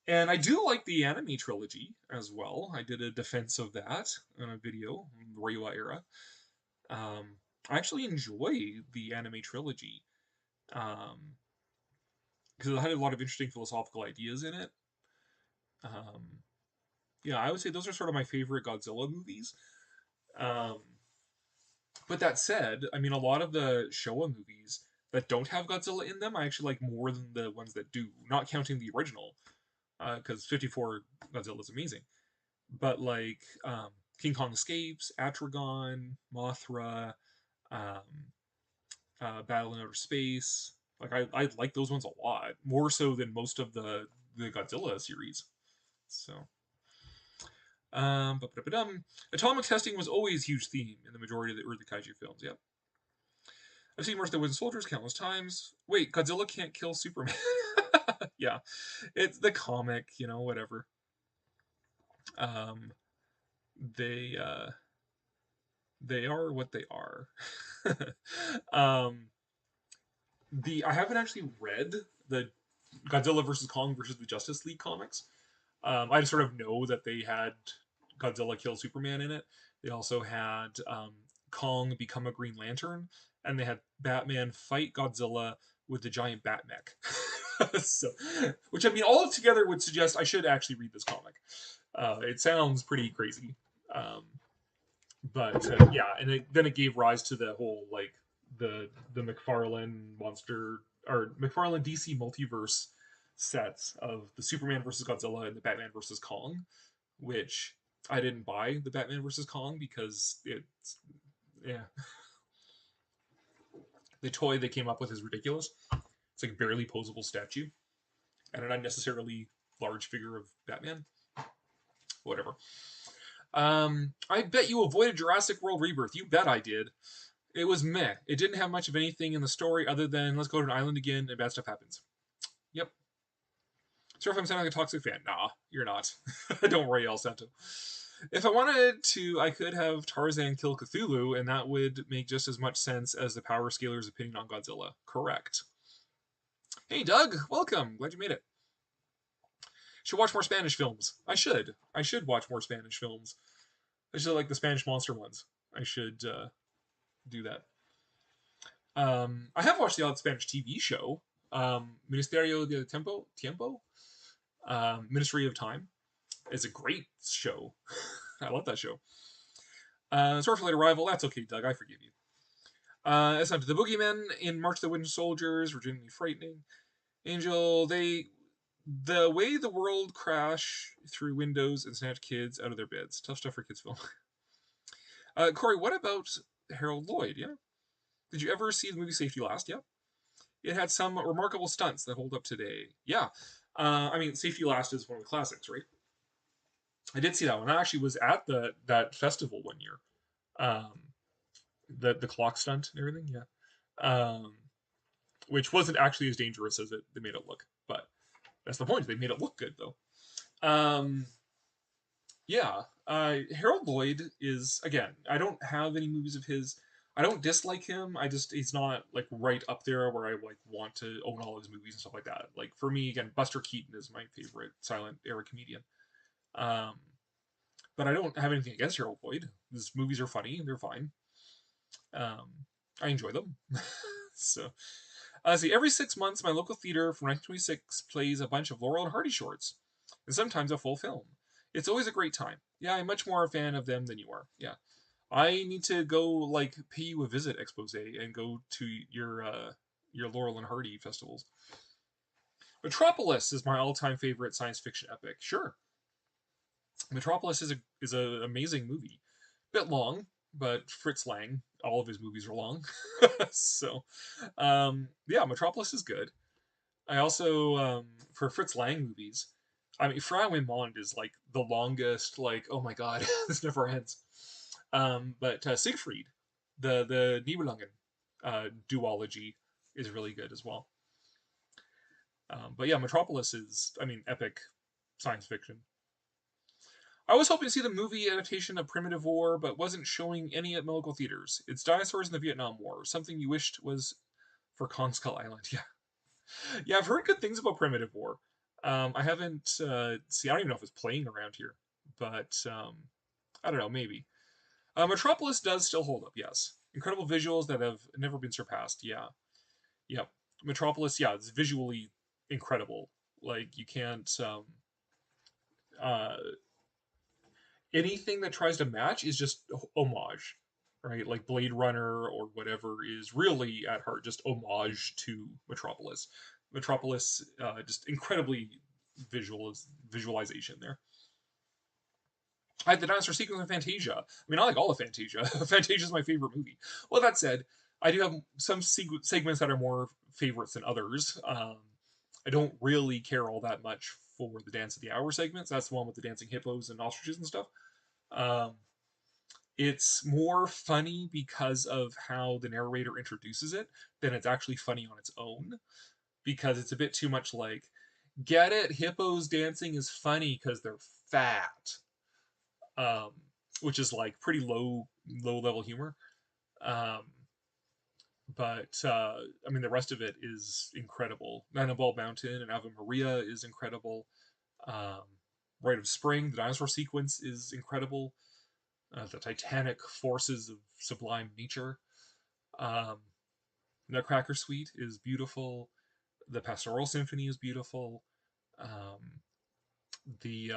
And I do like the anime trilogy as well. I did a defense of that in a video in the Reiwa era. Um, I actually enjoy the anime trilogy because it had a lot of interesting philosophical ideas in it. Um, yeah, I would say those are sort of my favorite Godzilla movies. Um, but that said, I mean, a lot of the Showa movies that don't have Godzilla in them, I actually like more than the ones that do. Not counting the original, because 54 Godzilla is amazing. But like King Kong Escapes, Atragon, Mothra, um, Battle in Outer Space. Like I like those ones a lot more so than most of the Godzilla series. So atomic testing was always a huge theme in the majority of the early kaiju films. Yep. I've seen Mercy the Wooden Soldiers countless times. Wait, Godzilla can't kill Superman. Yeah, it's the comic, whatever. Um, they they are what they are. um, I haven't actually read the Godzilla versus Kong versus the Justice League comics. I just sort of know that they had Godzilla kill Superman in it. They also had Kong become a Green Lantern, and they had Batman fight Godzilla with the giant bat mech. So, which I mean, all together would suggest I should actually read this comic. It sounds pretty crazy, um, but yeah, and then it gave rise to the whole like the McFarlane monster or McFarlane DC multiverse sets of the Superman versus Godzilla and the Batman versus Kong, which I didn't buy the Batman versus Kong because it's yeah the toy they came up with is ridiculous. It's like a barely posable statue and an unnecessarily large figure of Batman. Whatever. I bet you avoided Jurassic World Rebirth. You bet I did. It was meh. It didn't have much of anything in the story other than let's go to an island again and bad stuff happens. Yep. Sorry if I'm sounding like a toxic fan. Nah, you're not. Don't worry, El Santo. If I wanted to, I could have Tarzan kill Cthulhu, and that would make just as much sense as the power scalar's opinion on Godzilla. Correct. Hey, Doug, welcome. Glad you made it. Should watch more Spanish films. I should. I should watch more Spanish films. I should like the Spanish monster ones. I should do that. I have watched the odd Spanish TV show, Ministerio de Tiempo, Ministry of Time. It's a great show. I love that show. Sorry for late arrival. That's okay, Doug. I forgive you. It's not the Boogeymen in March of the Wooden Soldiers. Virginity frightening. Angel, the way the world crash through windows and snatch kids out of their beds. Tough stuff for kids film. Cory, what about Harold Lloyd? Yeah. Did you ever see the movie Safety Last? Yeah. It had some remarkable stunts that hold up today. Yeah. I mean, Safety Last is one of the classics, right? I did see that one. I actually was at that festival one year. Um, the clock stunt and everything. Yeah. Um, which wasn't actually as dangerous as they made it look, but that's the point. They made it look good though. Um, yeah. Harold Lloyd is again. I don't have any movies of his. I don't dislike him. He's not like right up there where I like want to own all his movies and stuff like that. Like for me, again, Buster Keaton is my favorite silent era comedian. Um, but I don't have anything against Harold Lloyd. His movies are funny. They're fine. Um, I enjoy them. So, see, every 6 months, my local theater from 1926 plays a bunch of Laurel and Hardy shorts, and sometimes a full film. It's always a great time. Yeah, I'm much more a fan of them than you are. Yeah, I need to go like pay you a visit, expose, and go to your Laurel and Hardy festivals. Metropolis is my all-time favorite science fiction epic. Sure, Metropolis is a amazing movie. Bit long, but Fritz Lang, all of his movies are long. So, yeah, Metropolis is good. I also for Fritz Lang movies, I mean, Frau Mond is like the longest. Like, oh my god, this never ends. But Siegfried, the Nibelungen duology is really good as well. But yeah, Metropolis is, I mean, epic science fiction. I was hoping to see the movie adaptation of Primitive War, but wasn't showing any at local theaters. It's dinosaurs in the Vietnam War, something you wished was for Kong Skull Island. Yeah, yeah, I've heard good things about Primitive War. I haven't see. I don't even know if it's playing around here, but I don't know. Maybe Metropolis does still hold up. Yes, incredible visuals that have never been surpassed. Yeah, yeah. Metropolis. Yeah, it's visually incredible. Like you can't. Uh, Anything that tries to match is just homage, right? Like Blade Runner or whatever is really at heart just homage to Metropolis. Metropolis, just incredibly visualization there. I had the dinosaur sequence of Fantasia. I mean, I like all of Fantasia. Fantasia is my favorite movie. Well, that said, I do have some segments that are more favorites than others. I don't really care all that much for the Dance of the Hour segments. That's the one with the dancing hippos and ostriches and stuff. Um, it's more funny because of how the narrator introduces it than it's actually funny on its own. Because it's a bit too much like, get it? Hippos dancing is funny because they're fat, um, which is like pretty low level humor. Um, but I mean, the rest of it is incredible. Nine of Bald Mountain and Ave Maria is incredible. Um, Rite of Spring, the dinosaur sequence is incredible. The titanic forces of sublime nature. Um, Nutcracker Suite is beautiful. The Pastoral Symphony is beautiful. Um, the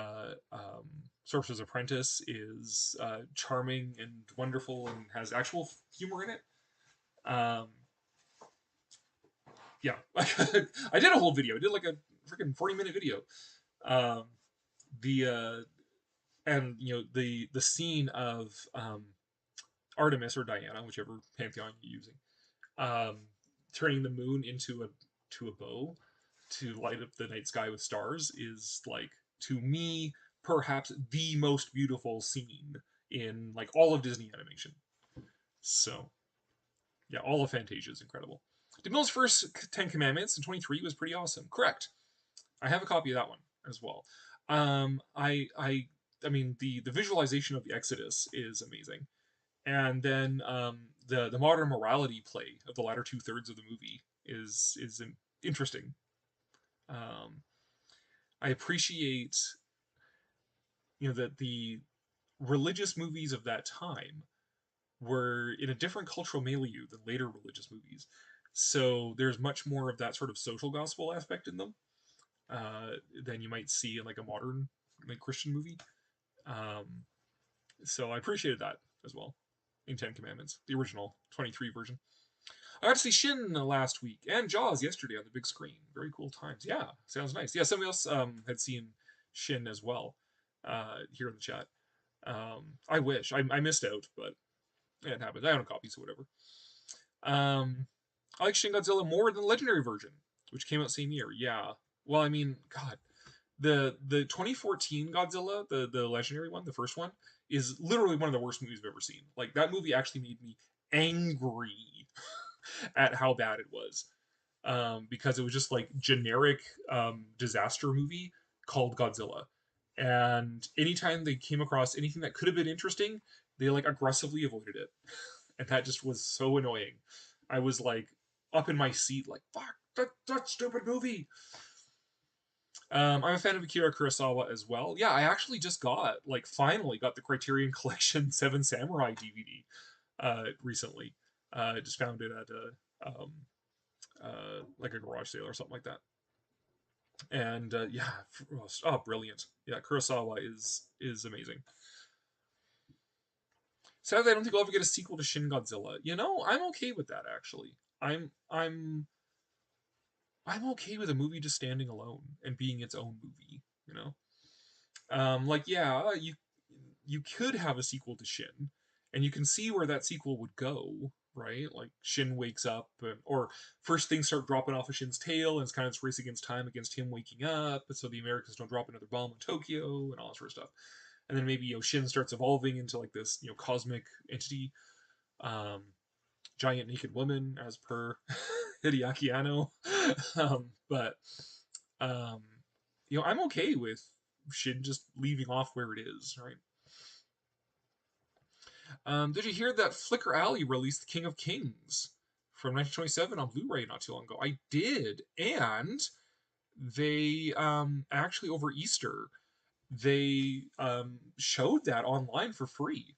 Sorcerer's Apprentice is charming and wonderful and has actual humor in it. Um, yeah, I did a whole video. I did like a freaking 40-minute video. Um, the and you know the scene of Artemis or Diana, whichever pantheon you're using, um, turning the moon into a bow to light up the night sky with stars is like, to me, perhaps the most beautiful scene in like all of Disney animation. So yeah, all of Fantasia is incredible. DeMille's first Ten Commandments in 23 was pretty awesome. Correct. I have a copy of that one as well. I mean the visualization of the Exodus is amazing, and then the modern morality play of the latter 2/3 of the movie is interesting. Um, I appreciate that the religious movies of that time were in a different cultural milieu than later religious movies, so there's much more of that sort of social gospel aspect in them uh, than you might see in like a modern like Christian movie. Um, so I appreciated that as well in Ten Commandments, the original 23 version. I got to see Shin last week and Jaws yesterday on the big screen. Very cool times. Yeah, sounds nice. Yeah, somebody else had seen Shin as well here in the chat. I wish. I missed out, but it happens. I own a copy, so whatever. I like Shin Godzilla more than the Legendary version, which came out same year. Yeah. Well, I mean, God, the 2014 Godzilla, the Legendary one, the first one, is literally one of the worst movies I've ever seen. Like that movie actually made me angry at how bad it was, because it was just like generic disaster movie called Godzilla, and anytime they came across anything that could have been interesting, they like aggressively avoided it, and that just was so annoying. I was like up in my seat, like fuck that stupid movie. I'm a fan of Akira Kurosawa as well. Yeah, I actually just finally got the Criterion Collection Seven Samurai DVD recently. I just found it at like a garage sale or something like that. And yeah, oh, brilliant. Yeah, Kurosawa is amazing. Sadly, I don't think we'll ever get a sequel to Shin Godzilla. I'm okay with that actually. I'm okay with a movie just standing alone and being its own movie. Like yeah, you could have a sequel to Shin, and you can see where that sequel would go, right? Like Shin wakes up, or first things start dropping off of Shin's tail, and it's kind of this race against time against him waking up, so the Americans don't drop another bomb on Tokyo and all that sort of stuff. And then maybe Shin starts evolving into like this cosmic entity, um, giant naked woman as per Hideaki Anno. But um, I'm okay with Shin just leaving off where it is, right? Did you hear that Flicker Alley released The King of Kings from 1927 on Blu-ray not too long ago? I did, and they actually over Easter they showed that online for free.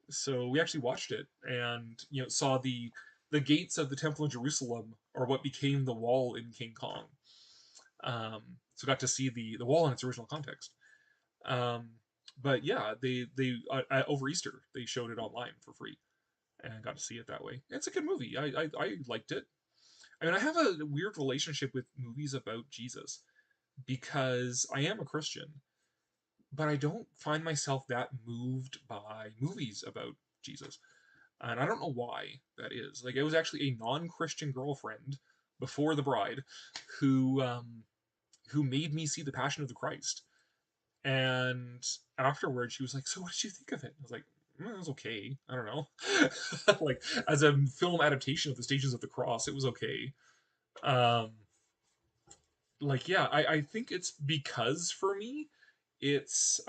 So we actually watched it and saw the gates of the Temple in Jerusalem are what became the wall in King Kong. So got to see the wall in its original context. Um, but yeah, they over Easter they showed it online for free and got to see it that way. It's a good movie. I liked it. I mean, I have a weird relationship with movies about Jesus because I am a Christian, but I don't find myself that moved by movies about Jesus. And I don't know why that is. Like, it was actually a non-Christian girlfriend before the bride who made me see the Passion of the Christ. And afterwards, she was like, "So, what did you think of it?" I was like, "It was okay. I don't know." Like, as a film adaptation of the Stations of the Cross, it was okay. Um, like, yeah, I think it's because for me, it's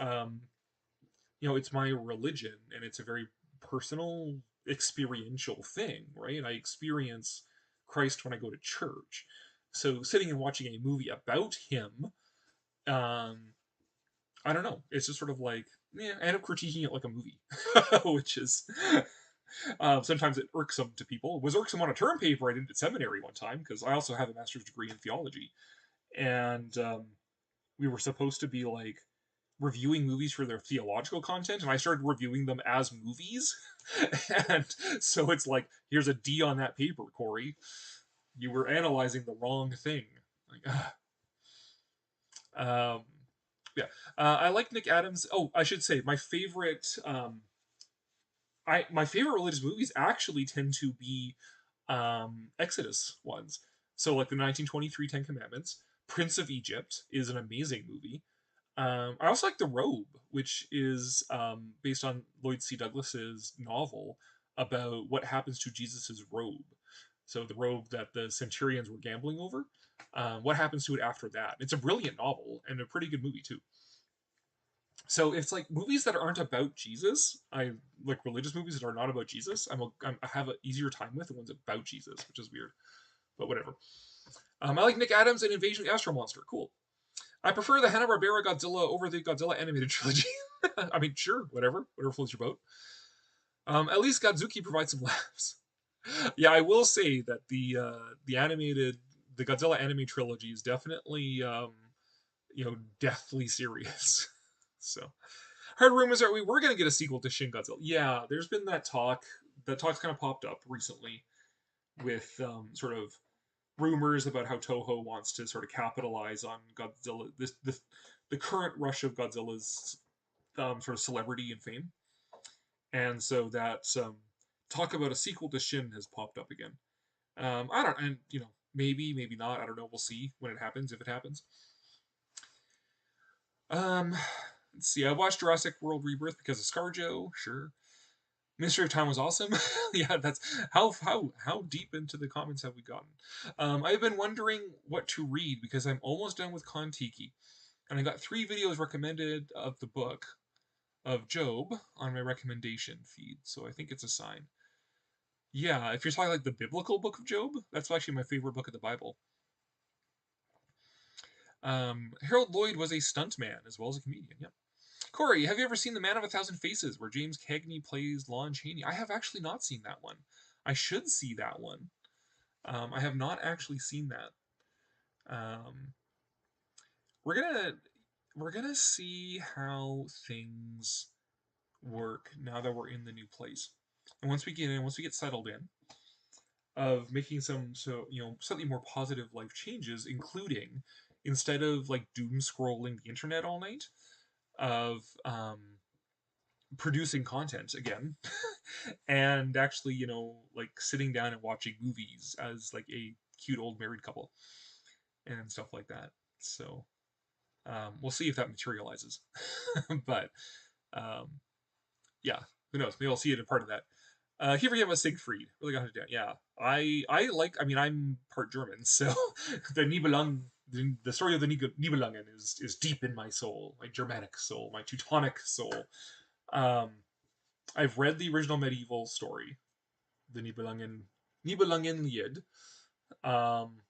it's my religion and it's a very personal experiential thing, right? I experience Christ when I go to church. So sitting and watching a movie about him, um, I don't know. It's just sort of like, yeah, I end up critiquing it like a movie, which is sometimes it irksome to people. It was irksome on a term paper I did at seminary one time because I also have a master's degree in theology, and we were supposed to be like reviewing movies for their theological content, and I started reviewing them as movies. And so it's like, here's a D on that paper, Cory. You were analyzing the wrong thing. Like, um, yeah, I like Nick Adams. Oh, I should say my favorite religious movies actually tend to be Exodus ones. So like the 1923 Ten Commandments. Prince of Egypt is an amazing movie. I also like The Robe, which is based on Lloyd C. Douglas's novel about what happens to Jesus's robe. So the robe that the centurions were gambling over. What happens to it after that? It's a brilliant novel and a pretty good movie too. So it's like movies that aren't about Jesus. I like religious movies that are not about Jesus. I have an easier time with the ones about Jesus, which is weird, but whatever. I like Nick Adams and Invasion of the Astro Monster. Cool. I prefer the Hanna-Barbera Godzilla over the Godzilla animated trilogy. I mean, sure, whatever floats your boat. At least Godzuki provides some laughs. Yeah, I will say that the Godzilla anime trilogy is definitely deathly serious. So, heard rumors that we were going to get a sequel to Shin Godzilla. Yeah, there's been that talk. That talk's kind of popped up recently with sort of rumors about how Toho wants to sort of capitalize on Godzilla, the current rush of Godzilla's sort of celebrity and fame, and so that talk about a sequel to Shin has popped up again. I don't, and maybe not. I don't know. We'll see when it happens, if it happens. Um, let's see. I watched Jurassic World Rebirth because of ScarJo. Sure. Mystery of Time was awesome. Yeah, that's how deep into the comments have we gotten? I've been wondering what to read because I'm almost done with Kon-Tiki, and I got 3 videos recommended of the book of Job on my recommendation feed, so I think it's a sign. Yeah, if you're talking like the biblical book of Job, that's actually my favorite book of the Bible. Harold Lloyd was a stuntman as well as a comedian. Yep. Cory, have you ever seen The Man of a Thousand Faces, where James Cagney plays Lon Chaney? I have actually not seen that one. I should see that one. I have not actually seen that. Um, we're gonna we're gonna see how things work now that we're in the new place, and once we get settled in, of making some slightly more positive life changes, including instead of like doom scrolling the internet all night, of producing content again and actually like sitting down and watching movies as like a cute old married couple and stuff like that. So we'll see if that materializes. But um, yeah, who knows? Maybe I'll see it in part of that. Here we have a Siegfried. Really got it down. Yeah, I like. I mean, I'm part German, so the Nibelung, the story of the Nibelungen is deep in my soul, my Germanic soul, my Teutonic soul. Um, I've read the original medieval story, the Nibelungen Lied. Um,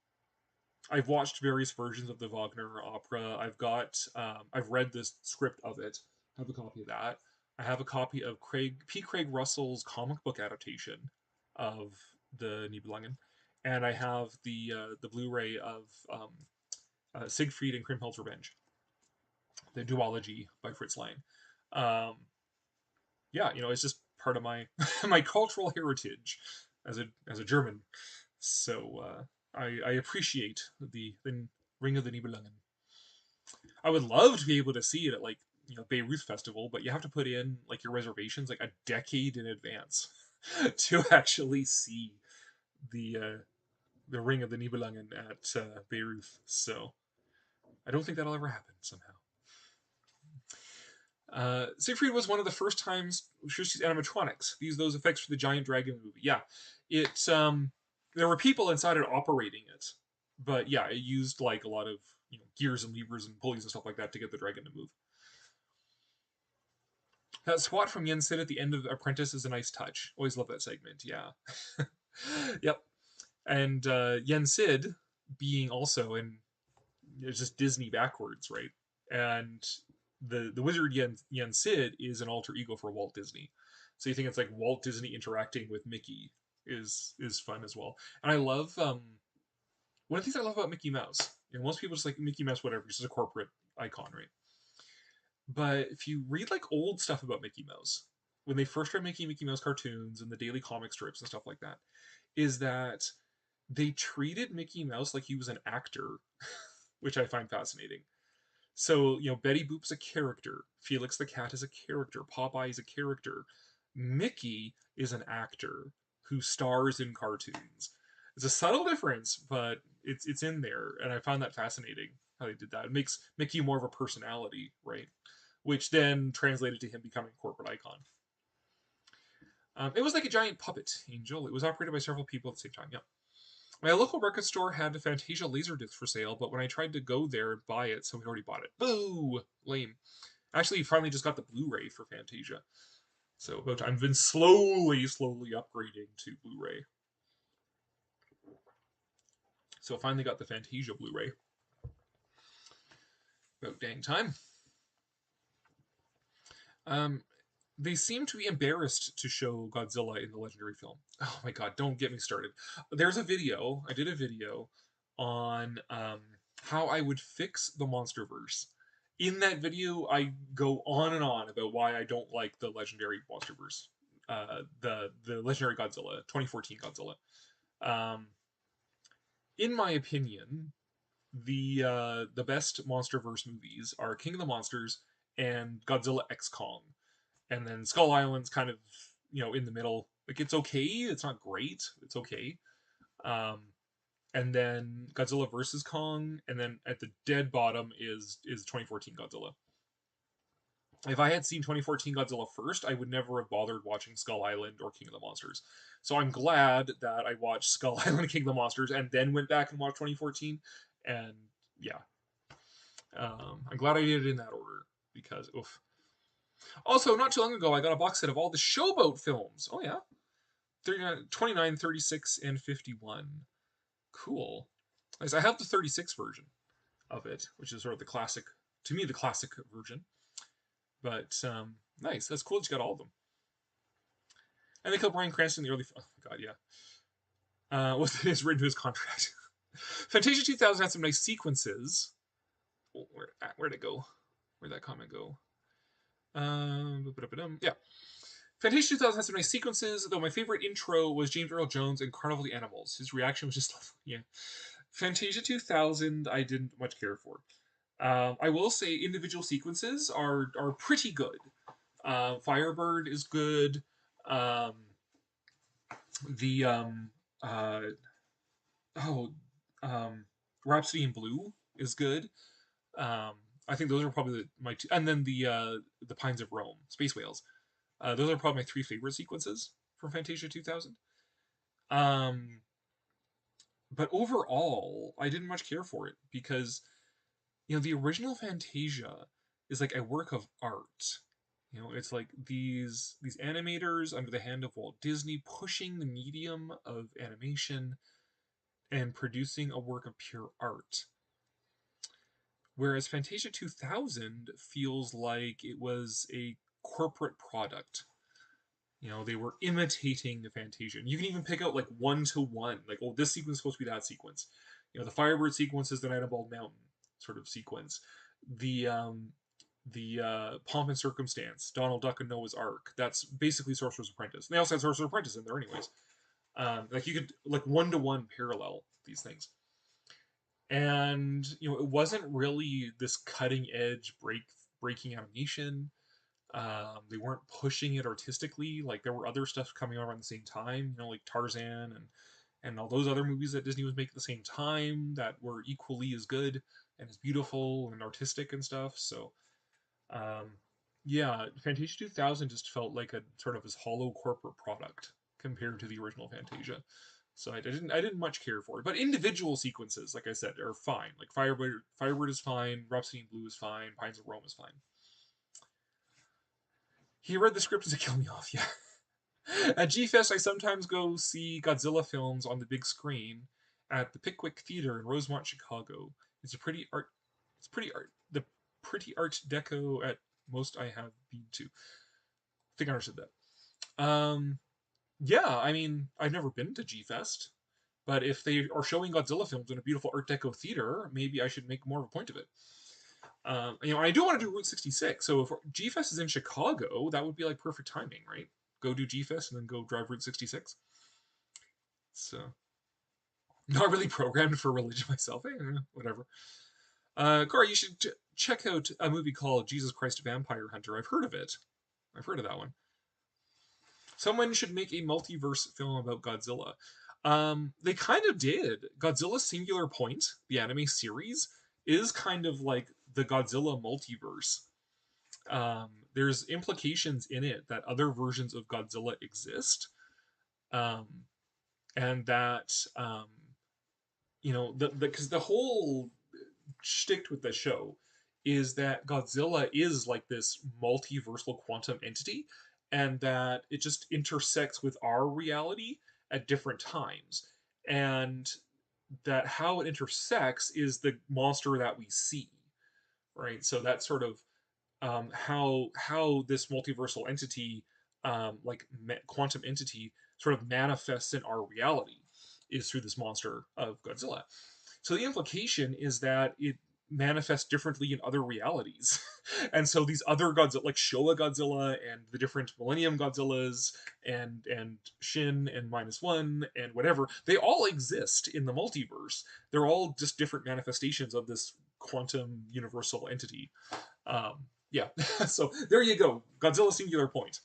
I've watched various versions of the Wagner opera. I've read the script of it. I have a copy of that. I have a copy of Craig Russell's comic book adaptation of the Nibelungen, and I have the Blu-ray of Siegfried and Kriemhild's Revenge, the duology by Fritz Lang. Um, yeah, it's just part of my my cultural heritage as a German. So I appreciate the Ring of the Nibelungen. I would love to be able to see it at like Bayreuth Festival, but you have to put in like your reservations like a decade in advance to actually see the Ring of the Nibelungen at Bayreuth. So I don't think that'll ever happen somehow. Siegfried was one of the first times Schuster's animatronics. Those effects for the giant dragon movie. Yeah, it there were people inside it operating it, but yeah, it used like a lot of gears and levers and pulleys and stuff like that to get the dragon to move. That squat from Yen Sid at the end of Apprentice is a nice touch. Always love that segment. Yeah. Yep. And Yen Sid being also in it's just Disney backwards, right? And the wizard Yen Sid is an alter ego for Walt Disney. So you think it's like Walt Disney interacting with Mickey is fun as well. And I love one of the things I love about Mickey Mouse. Most people just like Mickey Mouse, whatever, just a corporate icon, right? But if you read like old stuff about Mickey Mouse, when they first started making Mickey Mouse cartoons and the daily comic strips and stuff like that, is that they treated Mickey Mouse like he was an actor, which I find fascinating. So, Betty Boop's a character. Felix the Cat is a character. Popeye is a character. Mickey is an actor who stars in cartoons. It's a subtle difference, but it's in there, and I found that fascinating how they did that. It makes Mickey more of a personality, right? Which then translated to him becoming a corporate icon. It was like a giant puppet angel. It was operated by several people at the same time. Yeah. My local record store had the Fantasia Laserdisc for sale, but when I tried to go there and buy it, someone already bought it. Boo! Lame. Actually, finally just got the Blu-ray for Fantasia. So I've been slowly upgrading to Blu-ray. So I finally got the Fantasia Blu-ray. About dang time. They seem to be embarrassed to show Godzilla in the Legendary film. Oh my god, don't get me started. There's a video, I did a video on how I would fix the Monsterverse. In that video, I go on and on about why I don't like the Legendary Monsterverse. The Legendary Godzilla, 2014 Godzilla. In my opinion, the best Monsterverse movies are King of the Monsters and Godzilla X Kong, and then Skull Island's kind of in the middle. Like it's okay, it's not great, it's okay. Um, and then Godzilla versus Kong, and then at the dead bottom is 2014 Godzilla. If I had seen 2014 Godzilla first, I would never have bothered watching Skull Island or King of the Monsters. So I'm glad that I watched Skull Island and King of the Monsters and then went back and watched 2014. And yeah, I'm glad I did it in that order because oof. Also, not too long ago, I got a box set of all the Showboat films. Oh yeah, 29, 36, and 51. Cool. Nice. I have the 36 version of it, which is sort of the classic, to me, the classic version. But nice. That's cool that you got all of them. And they killed Bryan Cranston in the early. Oh my god, yeah. What is written to his contract? Fantasia 2000 had some nice sequences. Oh, where'd it go? Where'd that comment go? Yeah. Fantasia 2000 had some nice sequences, though my favorite intro was James Earl Jones and Carnival of the Animals. His reaction was just, yeah. Fantasia 2000, I didn't much care for. I will say individual sequences are pretty good. Firebird is good. The uh, oh, Rhapsody in Blue is good. I think those are probably my two, and then the Pines of Rome, Space Whales. Those are probably my three favorite sequences from Fantasia 2000. Um, but overall, I didn't much care for it because the original Fantasia is like a work of art. It's like these animators under the hand of Walt Disney pushing the medium of animation and producing a work of pure art. Whereas Fantasia 2000 feels like it was a corporate product. You know, they were imitating the Fantasia. And you can even pick out like one to one, like, oh, this sequence is supposed to be that sequence. You know, the Firebird sequence is the Night on Bald Mountain sort of sequence. The Pomp and Circumstance, Donald Duck and Noah's Ark. That's basically Sorcerer's Apprentice. And they also had Sorcerer's Apprentice in there, anyways. Like you could like one to one parallel these things. And you know, it wasn't really this cutting edge breaking animation. They weren't pushing it artistically. Like there were other stuff coming out around the same time, you know, like Tarzan and all those other movies that Disney was making at the same time that were equally as good and as beautiful and artistic and stuff. So, um, yeah, Fantasia 2000 just felt like a sort of this hollow corporate product compared to the original Fantasia. So I didn't much care for it. But individual sequences, like I said, are fine. Like Firebird is fine, Rhapsody in Blue is fine, Pines of Rome is fine. He read the script to kill me off, yeah. At G-Fest, I sometimes go see Godzilla films on the big screen at the Pickwick Theater in Rosemont, Chicago. It's a pretty art. It's pretty art. The pretty art deco at most I have been to. I think I understood that. Yeah, I mean, I've never been to G-Fest, but if they are showing Godzilla films in a beautiful art deco theater, maybe I should make more of a point of it. You know, I do want to do Route 66. So if G-Fest is in Chicago, that would be like perfect timing, right? Go do G-Fest and then go drive Route 66. So, not really programmed for religion myself. Whatever. Cory, you should check out a movie called Jesus Christ Vampire Hunter. I've heard of it. I've heard of that one. Someone should make a multiverse film about Godzilla. They kind of did. Godzilla Singular Point, the anime series, is kind of like the Godzilla multiverse. There's implications in it that other versions of Godzilla exist, um, and that you know because the whole shtick with the show is that Godzilla is like this multiversal quantum entity, and that it just intersects with our reality at different times, and that how it intersects is the monster that we see, right? So that's sort of how this multiversal entity, quantum entity, sort of manifests in our reality is through this monster of Godzilla. So the implication is that it manifests differently in other realities. And so these other Godzilla, like Showa Godzilla and the different Millennium Godzillas and Shin and Minus One and whatever, they all exist in the multiverse. They're all just different manifestations of this quantum universal entity. Yeah, so there you go. Godzilla Singular Point.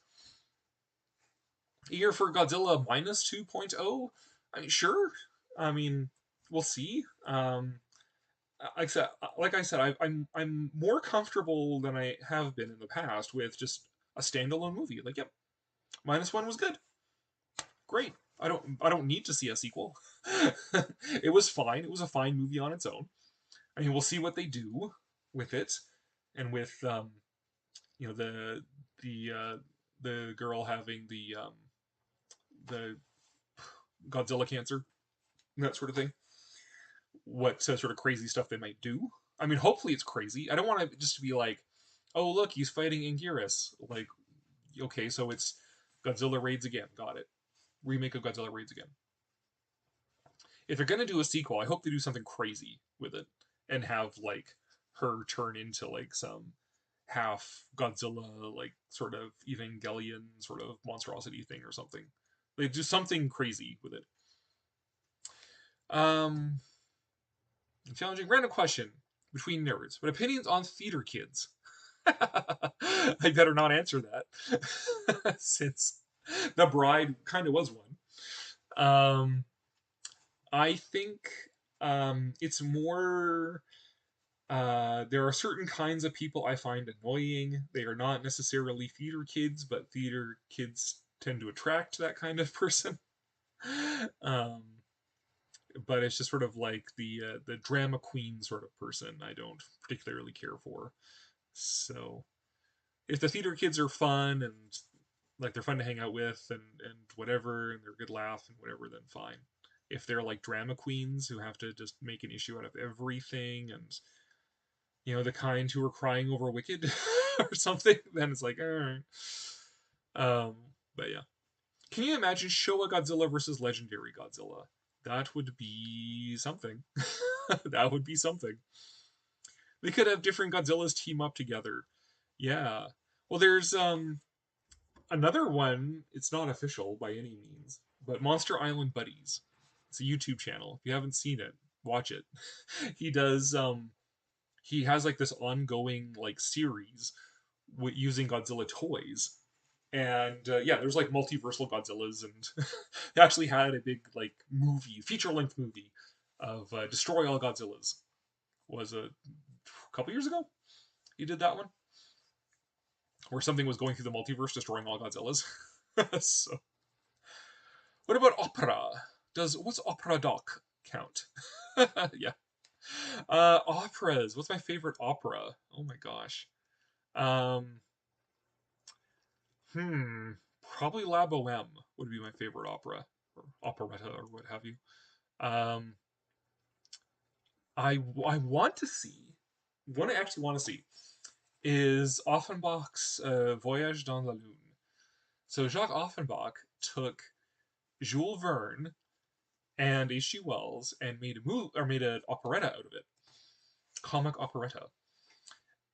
Eager for Godzilla minus 2.0? I mean, sure. I mean, we'll see. Like I said, I'm more comfortable than I have been in the past with just a standalone movie. Like, yep, minus one was good, great. I don't need to see a sequel. It was fine. It was a fine movie on its own. I mean, we'll see what they do with it, and with you know the girl having the Godzilla cancer, that sort of thing. What sort of crazy stuff they might do. I mean, hopefully it's crazy. I don't want it just to be like, oh look, he's fighting Anguirus. Like, okay, so it's Godzilla raids again. Got it. Remake of Godzilla raids again. If they're gonna do a sequel, I hope they do something crazy with it and have like her turn into like some half Godzilla, like sort of Evangelion sort of monstrosity thing or something. They do something crazy with it. Um, Challenging random question between nerds, but opinions on theater kids. I better not answer that since the bride kind of was one. I think it's more. There are certain kinds of people I find annoying. They are not necessarily theater kids, but theater kids tend to attract that kind of person. um, but it's just sort of like the drama queen sort of person I don't particularly care for. So if the theater kids are fun and like they're fun to hang out with and whatever and they're a good laugh and whatever, then fine. if they're like drama queens who have to just make an issue out of everything, and the kind who are crying over Wicked or something, then it's like, all right. But yeah, can you imagine Showa Godzilla versus Legendary Godzilla? That would be something. That would be something. They could have different Godzillas team up together. Yeah. Well, there's another one. It's not official by any means, but Monster Island Buddies. It's a YouTube channel. If you haven't seen it, watch it. He does he has like this ongoing like series using Godzilla toys. And yeah, there's like multiversal Godzillas, and they actually had a big like movie, feature-length movie of Destroy All Godzillas. Was a couple years ago. He did that one where something was going through the multiverse, destroying all Godzillas. So, what about opera? What's opera doc count? Yeah. Operas. What's my favorite opera? Oh my gosh. Um, Probably La Boheme would be my favorite opera or operetta or what have you. Um, I want to see. What I actually want to see is Offenbach's Voyage dans la Lune. So Jacques Offenbach took Jules Verne and H.G. Wells and made an operetta out of it, comic operetta.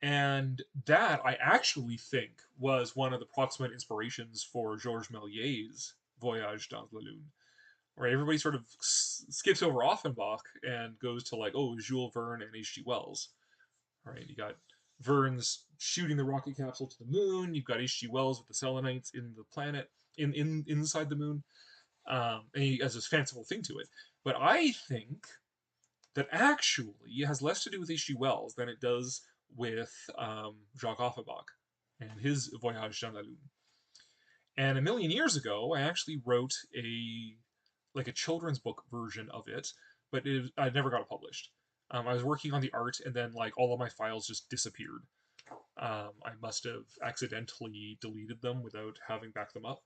And that I actually think was one of the proximate inspirations for Georges Méliès's Voyage dans la Lune, where everybody sort of skips over Offenbach and goes to like, oh, Jules Verne and H.G. Wells. All right, you got Verne's shooting the rocket capsule to the moon. You've got H.G. Wells with the Selenites in the planet, inside the moon. And he has this fanciful thing to it. But I think that actually it has less to do with H.G. Wells than it does with Jacques Offenbach and his Voyage dans la Lune. And a million years ago, I actually wrote a children's book version of it, but I never got it published. I was working on the art, and then like all of my files just disappeared. I must have accidentally deleted them without having backed them up,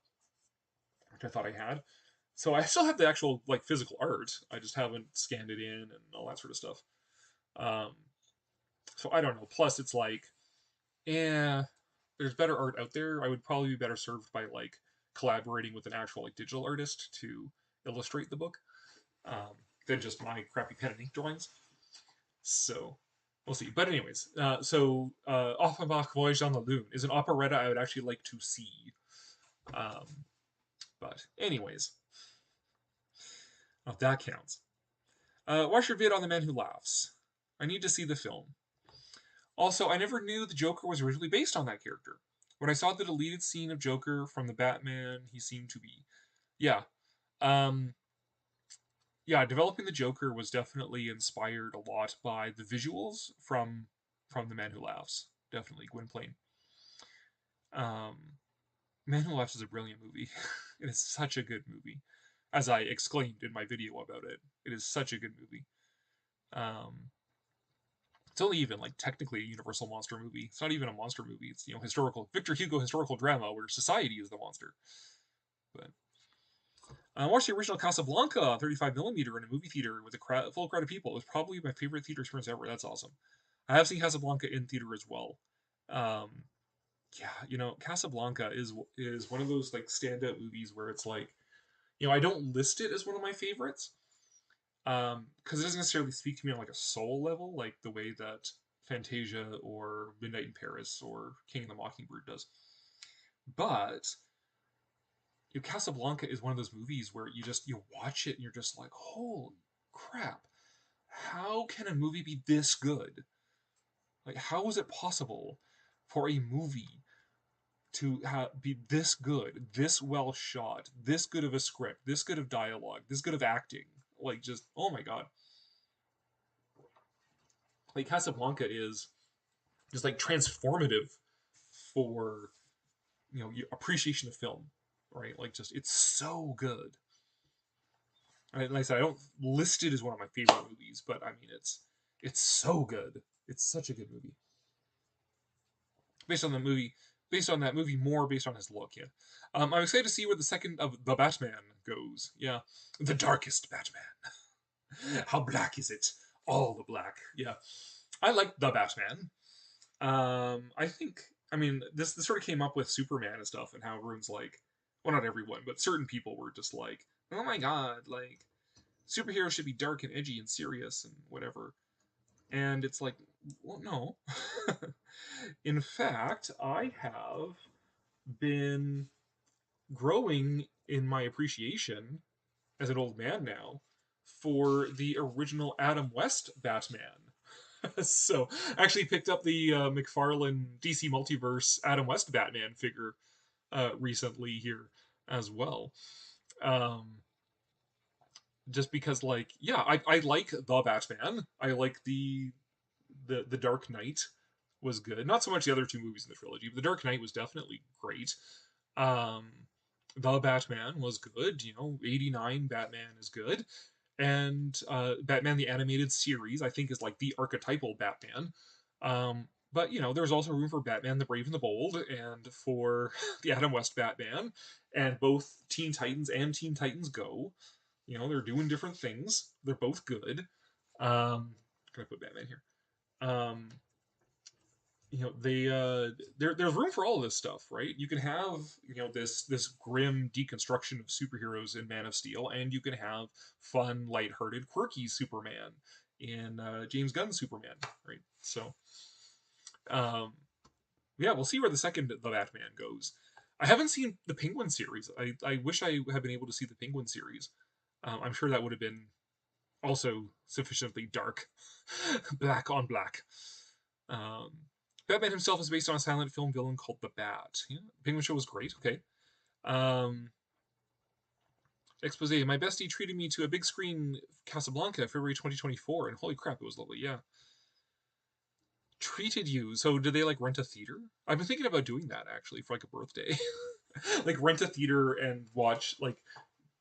which I thought I had. So I still have the actual like physical art. I just haven't scanned it in and all that sort of stuff. Um, so I don't know. Plus, it's like, there's better art out there. I would probably be better served by like collaborating with an actual like digital artist to illustrate the book than just my crappy pen and ink drawings. So we'll see. But anyways, Offenbach Voyage dans la Lune is an operetta I would actually like to see. But anyways, oh, that counts. Watch your vid on The Man Who Laughs. I need to see the film. Also, I never knew the Joker was originally based on that character. When I saw the deleted scene of Joker from the Batman, he seemed to be. Yeah. Yeah, developing the Joker was definitely inspired a lot by the visuals from The Man Who Laughs. Definitely, Gwynplaine. Man Who Laughs is a brilliant movie. It is such a good movie. As I exclaimed in my video about it, it is such a good movie. It's only even like technically a Universal monster movie. It's not even a monster movie. It's historical Victor Hugo historical drama where society is the monster. But I watched the original Casablanca on 35mm in a movie theater with a full crowd of people. It was probably my favorite theater experience ever. That's awesome. I have seen Casablanca in theater as well. Yeah, Casablanca is one of those like standout movies where it's like, I don't list it as one of my favorites, because it doesn't necessarily speak to me on like a soul level, like the way that Fantasia or Midnight in Paris or King of the Mockingbird does. But Casablanca is one of those movies where you watch it and you're just like, holy crap, how can a movie be this good? Like, how is it possible for a movie to be this good, this well shot, this good of a script, this good of dialogue, this good of acting? Like, just, oh my god. Like, Casablanca is just like transformative for your appreciation of film, right? Like, just it's so good. And like I said, I don't list it as one of my favorite movies, but I mean it's so good. It's such a good movie. Based on the movie based on that movie, more based on his look. Yeah, I'm excited to see where the second of the Batman goes. Yeah, the darkest Batman. How black is it? All the black. Yeah, I like the Batman. I think. I mean, this sort of came up with Superman and stuff, and how everyone's like, well, not everyone, but certain people were just like, oh my god, like superheroes should be dark and edgy and serious and whatever. And it's like, well, no. In fact, I have been growing in my appreciation as an old man now for the original Adam West Batman. So I actually picked up the McFarlane DC Multiverse Adam West Batman figure recently here as well. Um, just because, like, yeah, I like the Batman. I like the Dark Knight was good. Not so much the other two movies in the trilogy, but the Dark Knight was definitely great. Um, the Batman was good. You know, '89 Batman is good, and Batman the Animated Series I think is like the archetypal Batman. But you know, there's also room for Batman the Brave and the Bold, and for the Adam West Batman, and both Teen Titans and Teen Titans Go. You know, they're doing different things. They're both good. Can I put Batman here? Um, you know, there's room for all of this stuff, right? You can have, you know, this grim deconstruction of superheroes in Man of Steel, and you can have fun, lighthearted, quirky Superman in James Gunn's Superman, right? So, um, yeah, we'll see where the second the Batman goes. I haven't seen the Penguin series. I wish I had been able to see the Penguin series. I'm sure that would have been also sufficiently dark, black on black. Um, Batman himself is based on a silent film villain called the Bat. Yeah, Penguin Show was great. Okay. Um, Expose. My bestie treated me to a big screen Casablanca February 2024, and holy crap, it was lovely. Yeah. Treated you. So did they like rent a theater? I've been thinking about doing that actually for like a birthday. Like rent a theater and watch, like,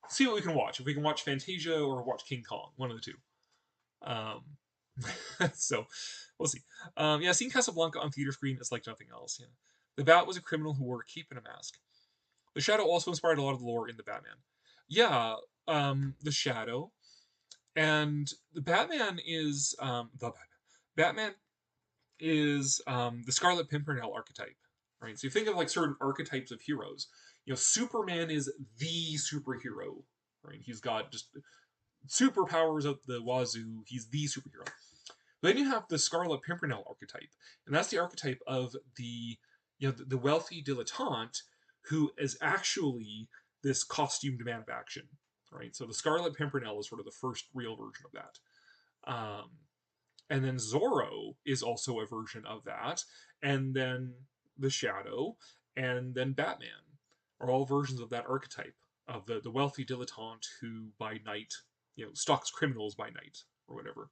see what we can watch. If we can watch Fantasia or watch King Kong, one of the two. Um, so we'll see. Yeah, seeing Casablanca on theater screen is like nothing else. Yeah, the Bat was a criminal who wore a cape and a mask. The Shadow also inspired a lot of the lore in the Batman. Yeah, the Shadow and the Batman is the Batman is the Scarlet Pimpernel archetype, right? So you think of like certain archetypes of heroes. You know, Superman is the superhero, right? He's got just superpowers of the wazoo. He's the superhero. Then you have the Scarlet Pimpernel archetype, and that's the archetype of the, you know, the wealthy dilettante who is actually this costumed man of action, right? So the Scarlet Pimpernel is sort of the first real version of that. Um, and then Zorro is also a version of that, and then the Shadow, and then Batman are all versions of that archetype of the wealthy dilettante who by night, you know, stalks criminals by night or whatever.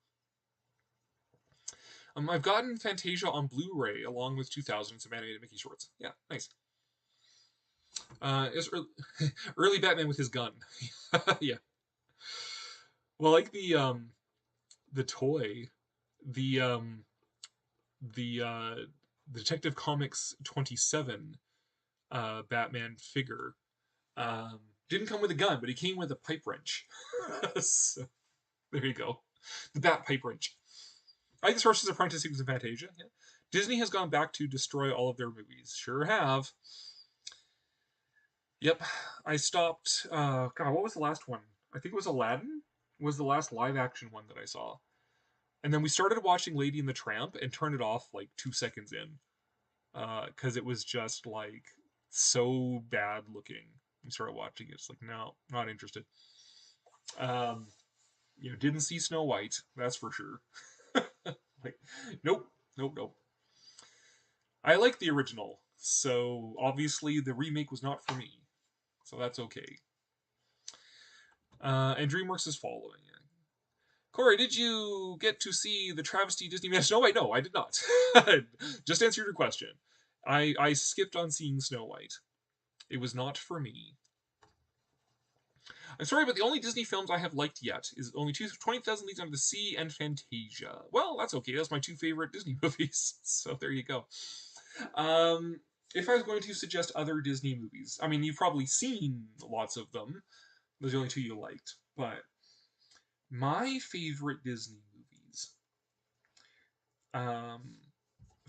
I've gotten Fantasia on Blu-ray along with 2000 and some animated Mickey shorts. Yeah, nice. It's early Batman with his gun. Yeah. Well, like the toy, the the Detective Comics 27 Batman figure didn't come with a gun, but he came with a pipe wrench. So, there you go. The Bat pipe wrench. I like the Sorcerer's Apprentice sequence in Fantasia. Yeah. Disney has gone back to destroy all of their movies. Sure have. Yep. I stopped. God, what was the last one? I think it was Aladdin. Was the last live action one that I saw. And then we started watching Lady and the Tramp and turned it off like 2 seconds in, because it was just like so bad looking. We started watching it. It's like, no, not interested. Um, you know, didn't see Snow White. That's for sure. Like, nope, nope, nope. I like the original, so obviously the remake was not for me. So that's okay. And DreamWorks is following. Cory, did you get to see the travesty Disney man? Snow White? No, I did not. Just answered your question. I skipped on seeing Snow White. It was not for me. I'm sorry, but the only Disney films I have liked yet is only 20,000 Leagues Under the Sea and Fantasia. Well, that's okay. That's my two favorite Disney movies. So there you go. if I was going to suggest other Disney movies, I mean, you've probably seen lots of them. Those are the only two you liked. But my favorite Disney movies, um,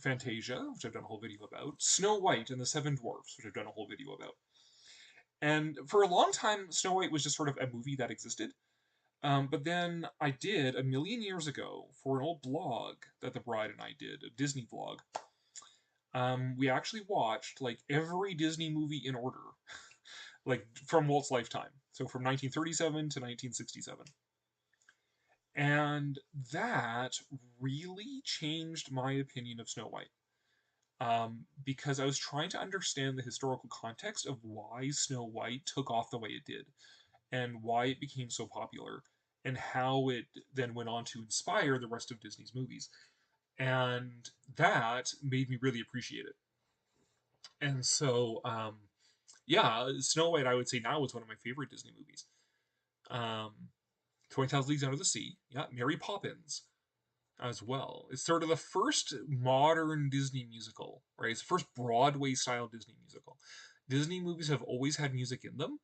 Fantasia, which I've done a whole video about, Snow White and the Seven Dwarfs, which I've done a whole video about. And for a long time, Snow White was just sort of a movie that existed. But then I did, a million years ago, for an old blog that the bride and I did, a Disney vlog, we actually watched like every Disney movie in order, like from Walt's lifetime. So from 1937 to 1967. And that really changed my opinion of Snow White. Because I was trying to understand the historical context of why Snow White took off the way it did, and why it became so popular, and how it then went on to inspire the rest of Disney's movies. And that made me really appreciate it. And so, yeah, Snow White, I would say now is one of my favorite Disney movies. Um, 20,000 Leagues Under the Sea, yeah, Mary Poppins as well. It's sort of the first modern Disney musical, right? It's the first Broadway style Disney musical. Disney movies have always had music in them,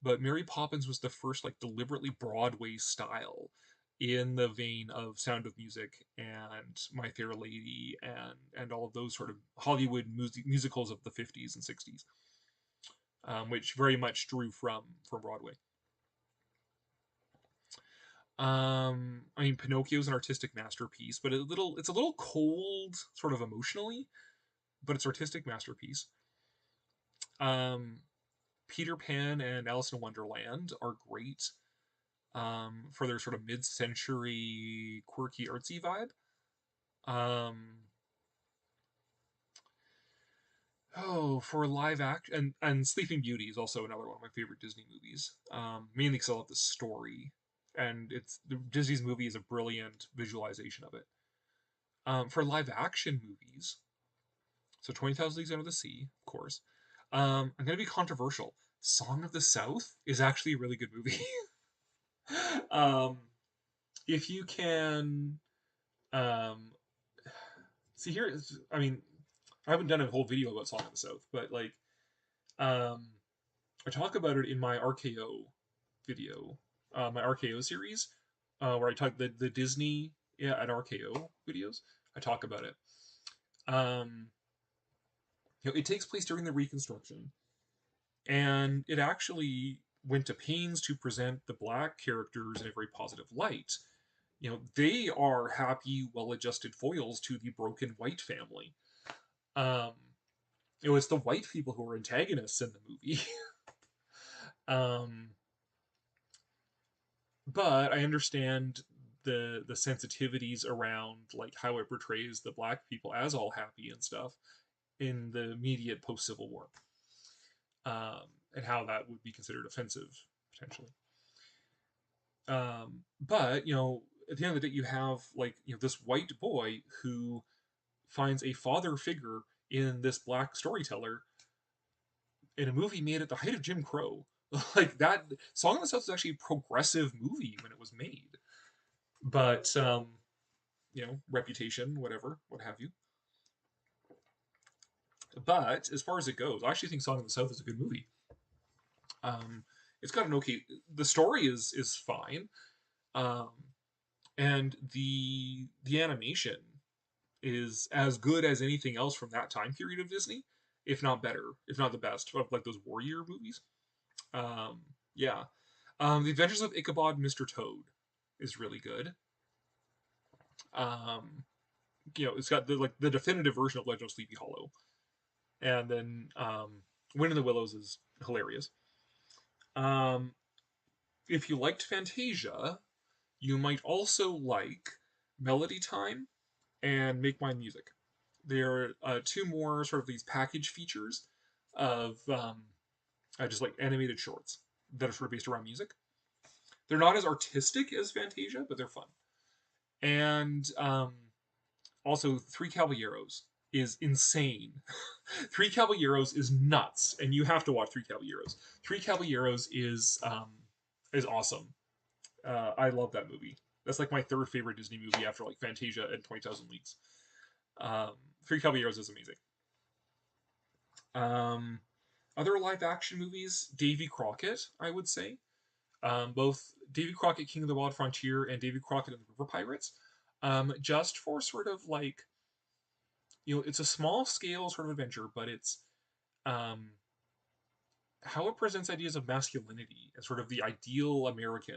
but Mary Poppins was the first like deliberately Broadway style in the vein of Sound of Music and My Fair Lady and all of those sort of Hollywood musicals of the 50s and 60s, which very much drew from Broadway. I mean, Pinocchio is an artistic masterpiece, but it's a little cold, sort of emotionally, but it's artistic masterpiece. Um, Peter Pan and Alice in Wonderland are great, for their sort of mid-century quirky artsy vibe. Um, for live act and Sleeping Beauty is also another one of my favorite Disney movies. Mainly because I love the story, and it's Disney's movie is a brilliant visualization of it. For live action movies, so 20,000 Leagues Under the Sea, of course. I'm going to be controversial. Song of the South is actually a really good movie. um, if you can, um, see here, I mean, I haven't done a whole video about Song of the South, but like, um, I talk about it in my RKO video, my RKO series, where I talk the Disney, yeah, at RKO videos. I talk about it. Um, it takes place during the Reconstruction, and it actually went to pains to present the black characters in a very positive light. They are happy, well-adjusted foils to the broken white family. Um, it's the white people who are antagonists in the movie. um, but I understand the sensitivities around like how it portrays the black people as all happy and stuff in the immediate post Civil War, and how that would be considered offensive potentially. But at the end of the day, you have like this white boy who finds a father figure in this black storyteller in a movie made at the height of Jim Crow. Like that, Song of the South is actually a progressive movie when it was made, but reputation, whatever, what have you. But as far as it goes, I actually think Song of the South is a good movie. Um, it's got an okay. The story is fine, um, and the animation is as good as anything else from that time period of Disney, if not better, if not the best, of like those warrior movies. Um, yeah. The Adventures of Ichabod and Mr. Toad is really good. Um, it's got the definitive version of Legend of Sleepy Hollow, and then Wind in the Willows is hilarious. Um, if you liked Fantasia, you might also like Melody Time and Make My Music. They're two more sort of these package features of just like animated shorts that are sort of based around music. They're not as artistic as Fantasia, but they're fun. And also, Three Caballeros is insane. Three Caballeros is nuts, and you have to watch Three Caballeros. Three Caballeros is awesome. I love that movie. That's like my third favorite Disney movie after like Fantasia and 20,000 Leagues. Um, Three Caballeros is amazing. Um, Other live action movies, Davy Crockett, I would say. Both Davy Crockett, King of the Wild Frontier, and Davy Crockett and the River Pirates. Just for sort of like, it's a small scale sort of adventure, but it's um, how it presents ideas of masculinity and sort of the idealized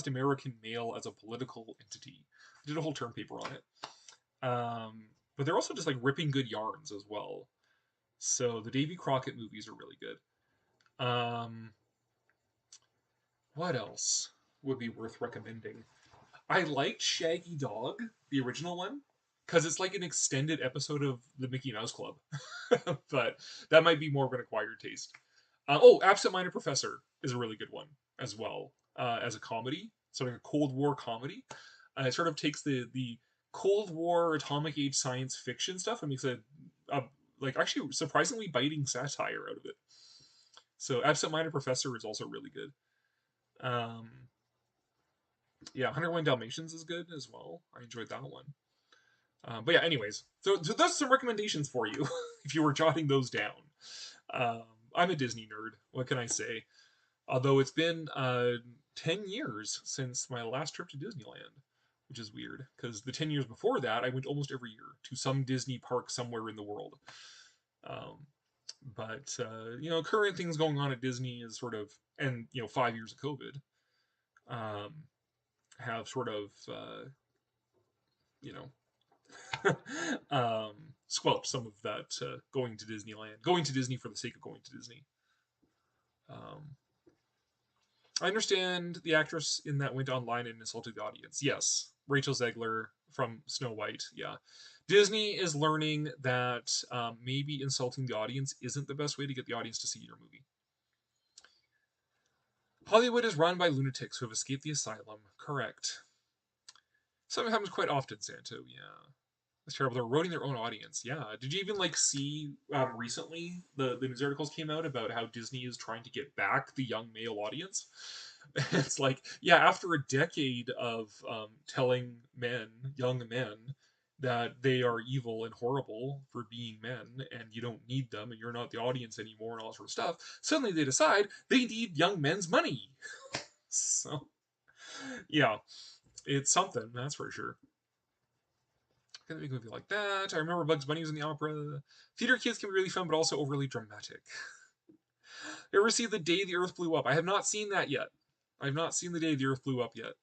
American male as a political entity. I did a whole term paper on it. But they're also just like ripping good yarns as well. So the Davy Crockett movies are really good. What else would be worth recommending? I liked Shaggy Dog, the original one, because it's like an extended episode of the Mickey Mouse Club. But that might be more of an acquired taste. Absent Minded Professor is a really good one as well, as a comedy, sort of a Cold War comedy. It sort of takes the Cold War atomic age science fiction stuff and makes a like actually surprisingly biting satire out of it. So Absent Minded Professor is also really good. Um, yeah, 101 Dalmatians is good as well. I enjoyed that one. But yeah, anyways, so those are some recommendations for you if you were jotting those down. Um, I'm a Disney nerd. What can I say? Although it's been 10 years since my last trip to Disneyland, which is weird because the 10 years before that, I went almost every year to some Disney park somewhere in the world. Um, but current things going on at Disney is sort of, and 5 years of COVID um, have sort of, you know, squelched some of that going to Disneyland, going to Disney for the sake of going to Disney. Um, I understand the actress in that went online and insulted the audience. Yes, Rachel Zegler from Snow White. Yeah. Disney is learning that maybe insulting the audience isn't the best way to get the audience to see your movie. Hollywood is run by lunatics who have escaped the asylum. Correct. Sometimes quite often, Santo. Yeah. It's terrible. They're eroding their own audience. Yeah. Did you even see recently the news articles came out about how Disney is trying to get back the young male audience? It's like, yeah, after a decade of telling young men, that they are evil and horrible for being men and you don't need them and you're not the audience anymore and all that sort of stuff, suddenly they decide they need young men's money. So, yeah, it's something, that's for sure. Gonna make a movie like that. I remember Bugs Bunny was in the opera. Theater kids can be really fun, but also overly dramatic. You ever see The Day the Earth Blew Up? I have not seen that yet. I have not seen The Day the Earth Blew Up yet.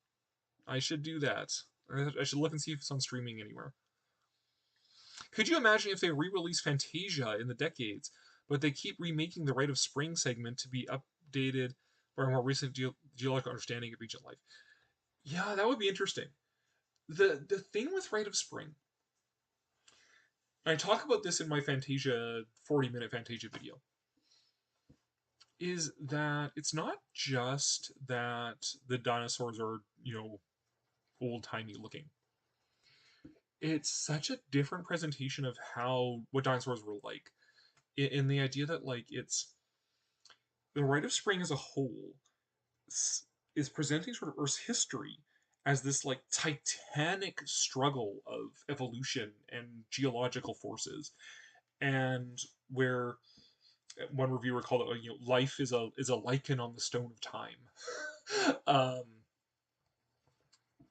I should do that. I should look and see if it's on streaming anywhere. Could you imagine if they re-release Fantasia in the decades, but they keep remaking the Rite of Spring segment to be updated for a more recent geological understanding of ancient life? Yeah, that would be interesting. The thing with Rite of Spring, and I talk about this in my Fantasia 40-minute Fantasia video, is that it's not just that the dinosaurs are, old timey looking. It's such a different presentation of what dinosaurs were like. In the idea that it's the Rite of Spring as a whole is presenting sort of Earth's history as this titanic struggle of evolution and geological forces, and where one reviewer called it, life is a lichen on the stone of time.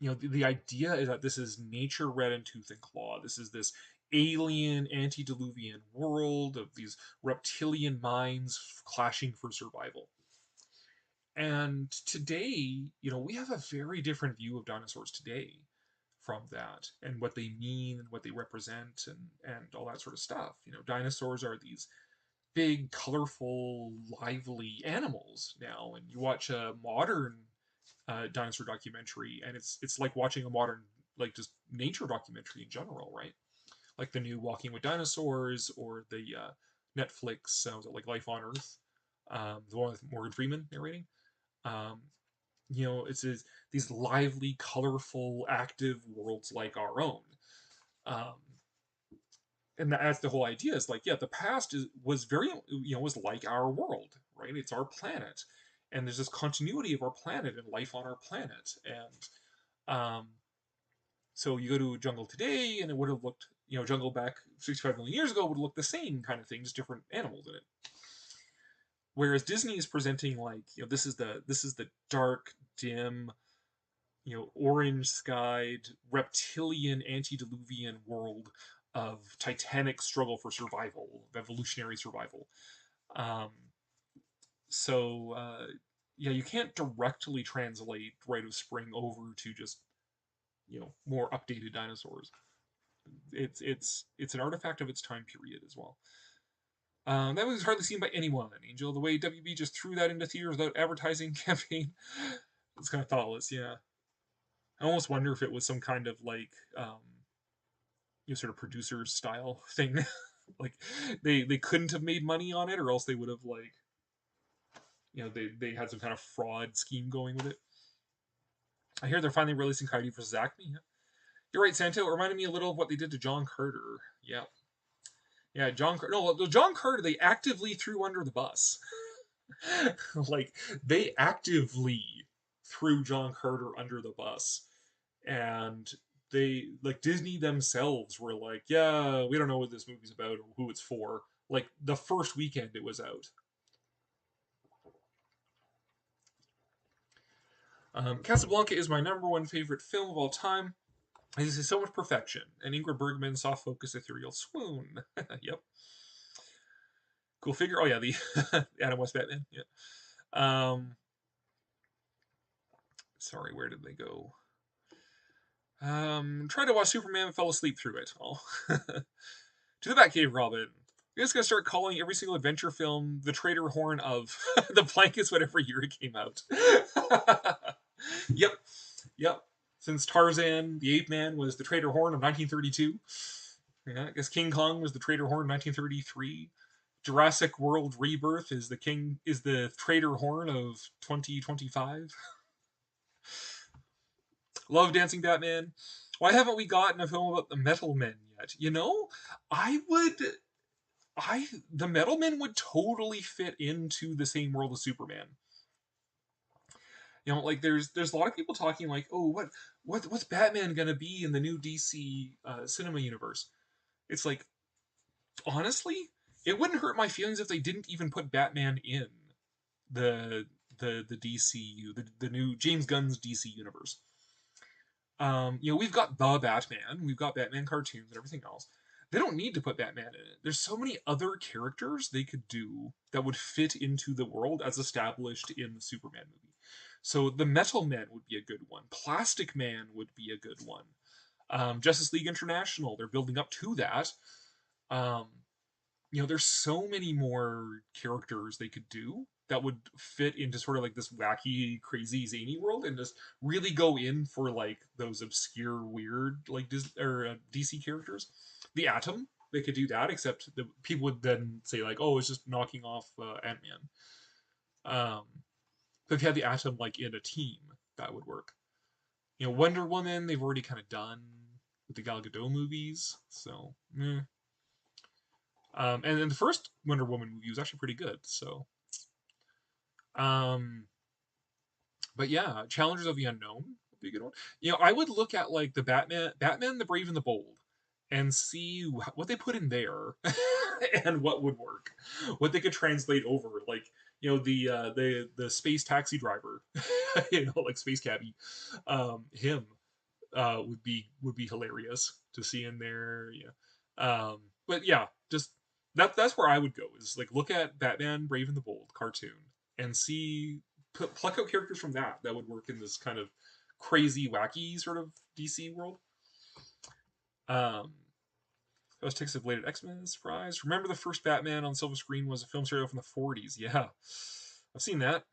The idea is that this is nature red in tooth and claw. This is this alien antediluvian world of these reptilian minds clashing for survival. And today, we have a very different view of dinosaurs today from that, and what they mean and what they represent, and all that sort of stuff. Dinosaurs are these big, colorful, lively animals now, and you watch a modern dinosaur documentary, and it's like watching a modern, just nature documentary in general, right? Like the new Walking with Dinosaurs, or the Netflix Life on Earth, the one with Morgan Freeman narrating. Um, these lively, colorful, active worlds like our own. Um, and that's the whole idea, is the past was very, was like our world, right? It's our planet, and there's this continuity of our planet and life on our planet. And so you go to a jungle today and it would have looked jungle back 65 million years ago would look the same kind of thing, just different animals in it. Whereas Disney is presenting like, this is the dark, dim, orange-skied, reptilian, antediluvian world of titanic struggle for survival, of evolutionary survival. Um, so you can't directly translate Rite of Spring over to just more updated dinosaurs. It's an artifact of its time period as well. That was hardly seen by anyone. Angel, the way WB just threw that into theaters without advertising campaign, it's kind of thoughtless. Yeah, I almost wonder if it was some kind of like sort of producer style thing. Like they couldn't have made money on it, or else they would have like they had some kind of fraud scheme going with it. I hear they're finally releasing Coyote vs. Acme. Yeah. You're right, Santo. It reminded me a little of what they did to John Carter. Yeah. Yeah, John Carter. No, John Carter, they actively threw under the bus. Like, they actively threw John Carter under the bus. And Disney themselves were like, yeah, we don't know what this movie's about or who it's for. Like, the first weekend it was out. Casablanca is my #1 favorite film of all time. This is so much perfection. And Ingrid Bergman's soft focus ethereal swoon. Yep. Cool figure. Oh yeah, the Adam West Batman. Yeah. Sorry, where did they go? Tried to watch Superman and fell asleep through it. Oh. To the Batcave, Robin. You're just gonna start calling every single adventure film the Trader Horn of the Blankets, whatever year it came out. Yep. Since Tarzan, the Ape Man, was the Trader Horn of 1932. Yeah, I guess King Kong was the Trader Horn of 1933. Jurassic World Rebirth is the Trader Horn of 2025. Love Dancing Batman. Why haven't we gotten a film about the Metal Men yet? The Metal Men would totally fit into the same world as Superman. Like there's a lot of people talking like, oh, what's Batman gonna be in the new DC cinema universe? It's like, honestly, it wouldn't hurt my feelings if they didn't even put Batman in the DCU, the new James Gunn's DC universe. We've got the Batman, we've got Batman cartoons and everything else. They don't need to put Batman in it. There's so many other characters they could do that would fit into the world as established in the Superman movie. So the Metal Men would be a good one. Plastic Man would be a good one. Justice League International, they're building up to that. There's so many more characters they could do that would fit into sort of like this wacky, crazy, zany world, and just really go in for like those obscure, weird like DC characters. The Atom, they could do that, except the people would then say like, "Oh, it's just knocking off Ant-Man." But if you had the Atom like in a team, that would work. Wonder Woman, they've already kind of done with the Gal Gadot movies, so. And then the first Wonder Woman movie was actually pretty good. So, but yeah, Challengers of the Unknown would be a good one. I would look at like the Batman, the Brave and the Bold, and see what they put in there, and what would work, what they could translate over. Like the space taxi driver, like space cabbie, him would be hilarious to see in there. Yeah, but yeah, just that's where I would go, is like look at Batman Brave and the Bold cartoon and see pluck out characters from that would work in this kind of crazy wacky sort of DC world. Those takes of latest X-Men surprise. Remember the first Batman on silver screen was a film stereo from the 40s. Yeah, I've seen that.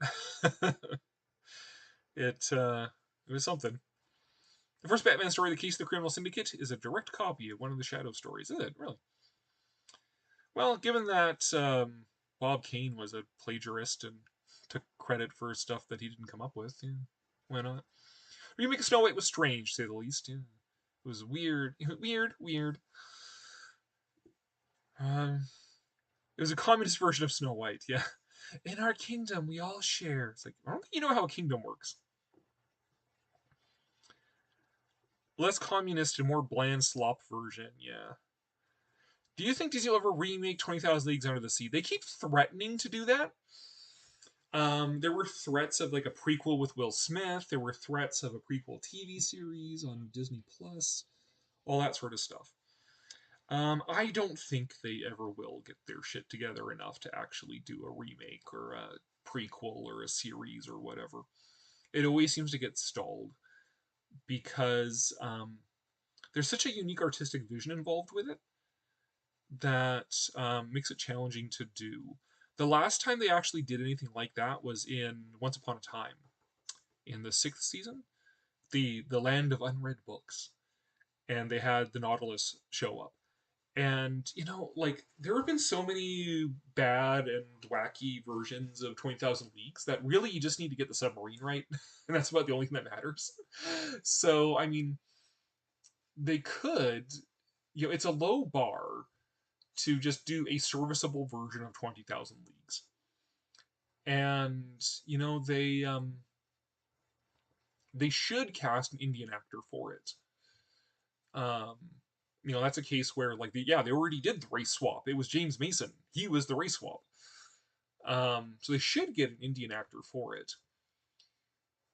It was something. The first Batman story, The Case of the Criminal Syndicate, is a direct copy of one of the Shadow stories. Is it really? Well, given that Bob Kane was a plagiarist and took credit for stuff that he didn't come up with, yeah, why not? Remake of Snow White was strange, to say the least. Yeah. It was weird. Weird. It was a communist version of Snow White, yeah. In our kingdom, we all share. It's like, I don't think you know how a kingdom works. Less communist and more bland slop version, yeah. Do you think Disney will ever remake 20,000 Leagues Under the Sea? They keep threatening to do that. There were threats of like a prequel with Will Smith. There were threats of a prequel TV series on Disney Plus, all that sort of stuff. I don't think they ever will get their shit together enough to actually do a remake or a prequel or a series or whatever. It always seems to get stalled because there's such a unique artistic vision involved with it that makes it challenging to do. The last time they actually did anything like that was in Once Upon a Time in the 6th season, the land of unread books, and they had the Nautilus show up. And like there have been so many bad and wacky versions of 20,000 Leagues that really you just need to get the submarine right, and that's about the only thing that matters. So I mean, they could, it's a low bar to just do a serviceable version of 20,000 Leagues. And they should cast an Indian actor for it. Um, that's a case where like they already did the race swap. It was James Mason. He was the race swap. So they should get an Indian actor for it.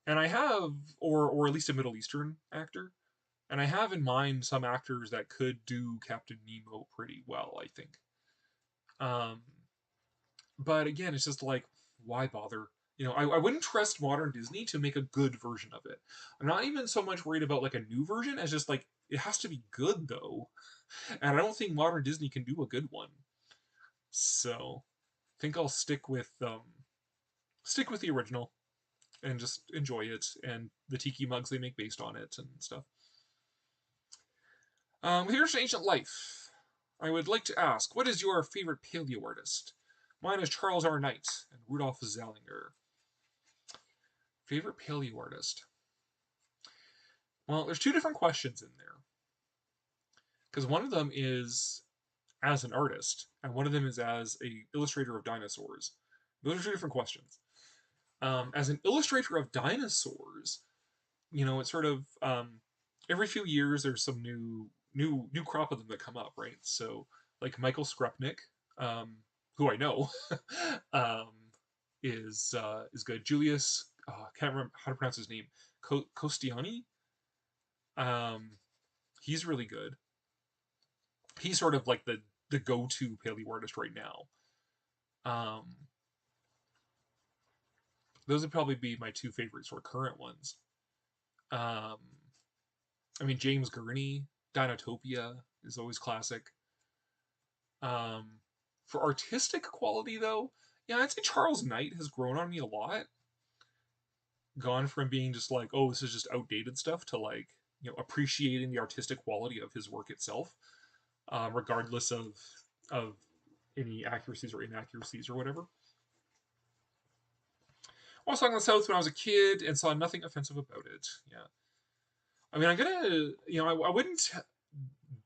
And I have, or at least a Middle Eastern actor, and I have in mind some actors that could do Captain Nemo pretty well, I think. Um, but again, it's just like, why bother? I wouldn't trust modern Disney to make a good version of it. I'm not even so much worried about like a new version as just like it has to be good though, and I don't think modern Disney can do a good one. So, I think I'll stick with the original and just enjoy it and the tiki mugs they make based on it and stuff. Here's an ancient life. I would like to ask, what is your favorite paleo artist? Mine is Charles R. Knight and Rudolf Zallinger. Favorite paleo artist? Well, there's two different questions in there. Because one of them is as an artist, and one of them is as a illustrator of dinosaurs. Those are two different questions. As an illustrator of dinosaurs, it's sort of every few years there's some new crop of them that come up, right? So like Michael Skrupnik, who I know, is good. Julius, can't remember how to pronounce his name. Costiani. He's really good. He's sort of like the go-to paleo artist right now. Those would probably be my two favorite sort of current ones. I mean, James Gurney, Dinotopia is always classic. For artistic quality, though, yeah, I'd say Charles Knight has grown on me a lot. Gone from being just like, oh, this is just outdated stuff to like, appreciating the artistic quality of his work itself, regardless of any accuracies or inaccuracies or whatever. I was talking in the South when I was a kid and saw nothing offensive about it. Yeah. I mean, I'm gonna, I wouldn't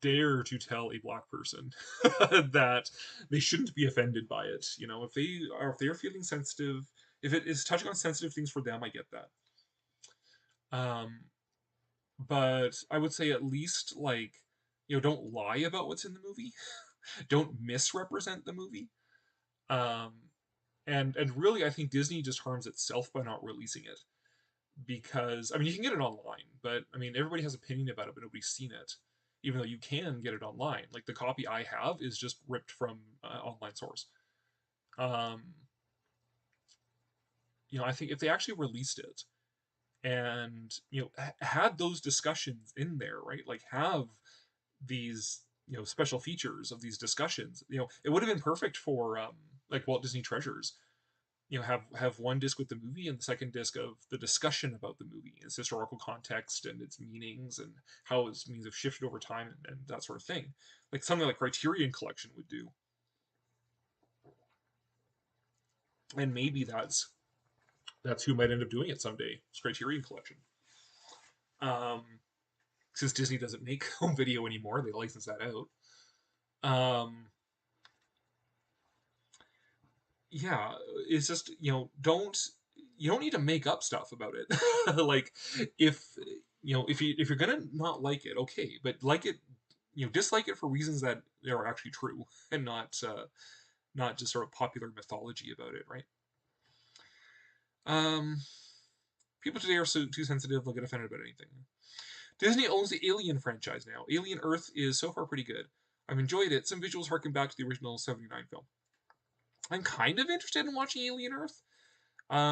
dare to tell a black person that they shouldn't be offended by it. If they are feeling sensitive, if it is touching on sensitive things for them, I get that. But I would say at least like, don't lie about what's in the movie. Don't misrepresent the movie. Um, and really, I think Disney just harms itself by not releasing it. Because I mean, you can get it online, but I mean, everybody has opinion about it, but nobody's seen it. Even though you can get it online, like the copy I have is just ripped from online source. Um, I think if they actually released it and had those discussions in there, right? Like have these special features of these discussions. It would have been perfect for like Walt Disney Treasures. Have one disc with the movie and the second disc of the discussion about the movie, its historical context and its meanings and how its meanings have shifted over time and that sort of thing, like something like Criterion Collection would do. And maybe that's who might end up doing it someday. It's Criterion Collection. Um, since Disney doesn't make home video anymore, they license that out. Yeah, it's just don't need to make up stuff about it. Like if if you're gonna not like it, okay, but like it dislike it for reasons that are actually true and not just sort of popular mythology about it, right? Um, People today are so too sensitive; they'll get offended about anything. Disney owns the Alien franchise now. Alien Earth is so far pretty good. I've enjoyed it. Some visuals harken back to the original '79 film. I'm kind of interested in watching Alien Earth,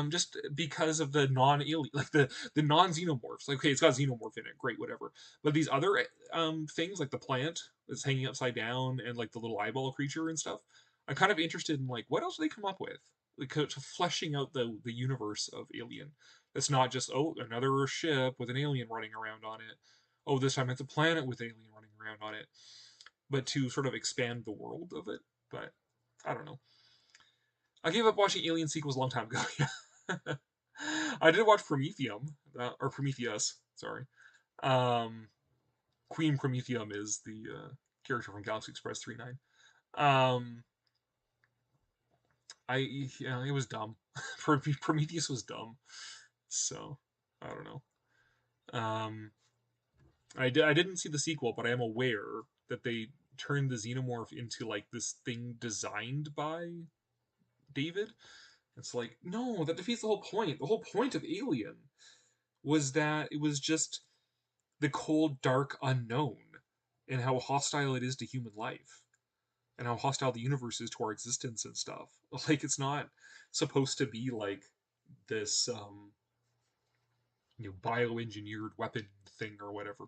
just because of the non-alien, like the non-xenomorphs. Like, okay, it's got xenomorph in it, great, whatever. But these other things, like the plant that's hanging upside down, and like the little eyeball creature and stuff, I'm kind of interested in like what else do they come up with, like to fleshing out the universe of Alien. It's not just, oh, another ship with an alien running around on it. Oh, this time it's a planet with alien running around on it. But to sort of expand the world of it. But I don't know. I gave up watching Alien sequels a long time ago. I did watch Prometheum, or Prometheus, sorry. Um, Queen Prometheum is the character from Galaxy Express 39. It was dumb. Prometheus was dumb. So, I don't know. Um, I didn't see the sequel, but I am aware that they turned the xenomorph into like this thing designed by David. It's like, no, that defeats the whole point. The whole point of Alien was that it was just the cold, dark unknown and how hostile it is to human life and how hostile the universe is to our existence and stuff. Like, it's not supposed to be like this, bioengineered weapon thing or whatever.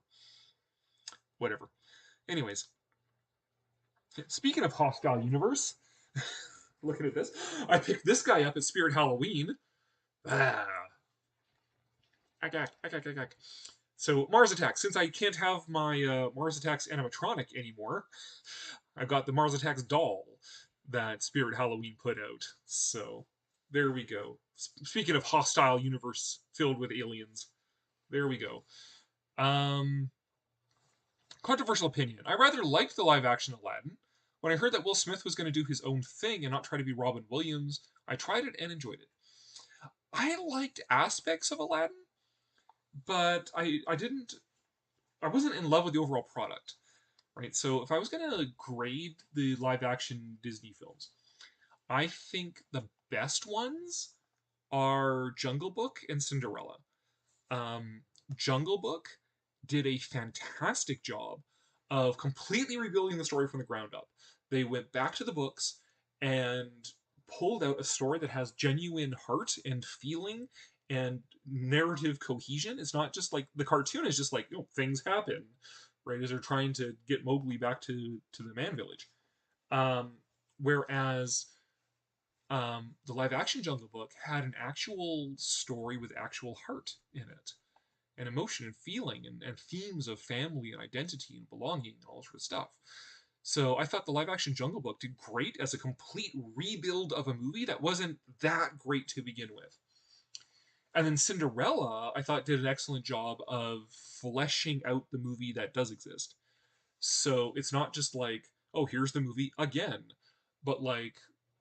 Whatever. Anyways, speaking of hostile universe, looking at this, I picked this guy up at Spirit Halloween. Ah. So Mars Attacks. Since I can't have my Mars Attacks animatronic anymore, I've got the Mars Attacks doll that Spirit Halloween put out. So there we go. Speaking of hostile universe filled with aliens, there we go. Um, Controversial opinion. I rather liked the live action Aladdin. When I heard that Will Smith was going to do his own thing and not try to be Robin Williams, I tried it and enjoyed it. I liked aspects of Aladdin, but I wasn't in love with the overall product. Right? So if I was going to grade the live action Disney films, I think the best ones are Jungle Book and Cinderella. Um, Jungle Book did a fantastic job of completely rebuilding the story from the ground up. They went back to the books and pulled out a story that has genuine heart and feeling and narrative cohesion. It's not just like the cartoon is just like, things happen, right? As they're trying to get Mowgli back to the man village. Whereas the live action Jungle Book had an actual story with actual heart in it, and emotion and feeling, and themes of family and identity and belonging and all sort of stuff. So I thought the live action Jungle Book did great as a complete rebuild of a movie that wasn't that great to begin with. And then Cinderella, I thought, did an excellent job of fleshing out the movie that does exist. So it's not just like, oh, here's the movie again, but like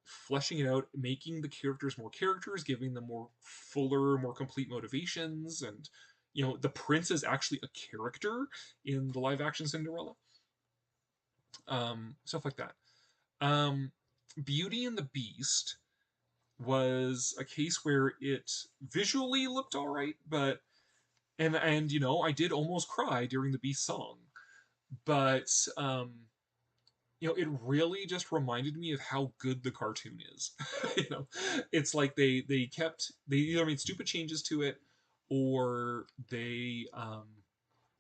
fleshing it out, making the characters more characters, giving them more fuller, more complete motivations, and the prince is actually a character in the live action Cinderella. Stuff like that. Um, Beauty and the Beast was a case where it visually looked all right, but and I did almost cry during the Beast song, but it really just reminded me of how good the cartoon is. It's like they either made stupid changes to it, or they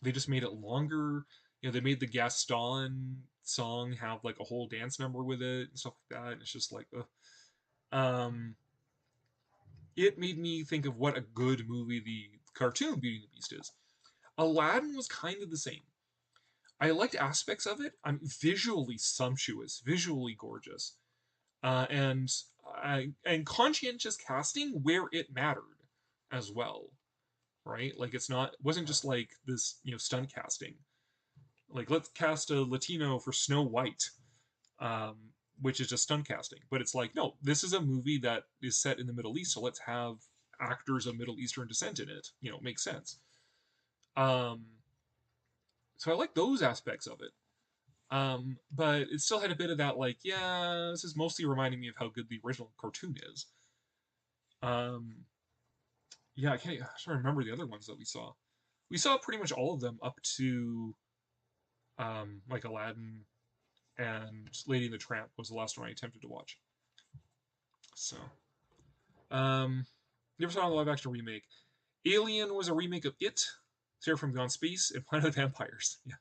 just made it longer. They made the Gaston song have like a whole dance number with it and stuff like that. And it's just like, it made me think of what a good movie the cartoon Beauty and the Beast is. Aladdin was kind of the same. I liked aspects of it. I'm visually sumptuous, visually gorgeous, and conscientious casting where it mattered as well, right? Like wasn't just like this stunt casting. Like, let's cast a Latino for Snow White, which is just stunt casting. But it's like, no, this is a movie that is set in the Middle East, so let's have actors of Middle Eastern descent in it. Makes sense. So I like those aspects of it. But it still had a bit of that, like, yeah, this is mostly reminding me of how good the original cartoon is. Um, yeah, I can't. I'm trying to remember the other ones that we saw. We saw pretty much all of them up to like Aladdin and Lady and the Tramp was the last one I attempted to watch. So, never saw the live action remake. Alien was a remake of It, Terror from Gone Space, and Planet of the Vampires. Yeah.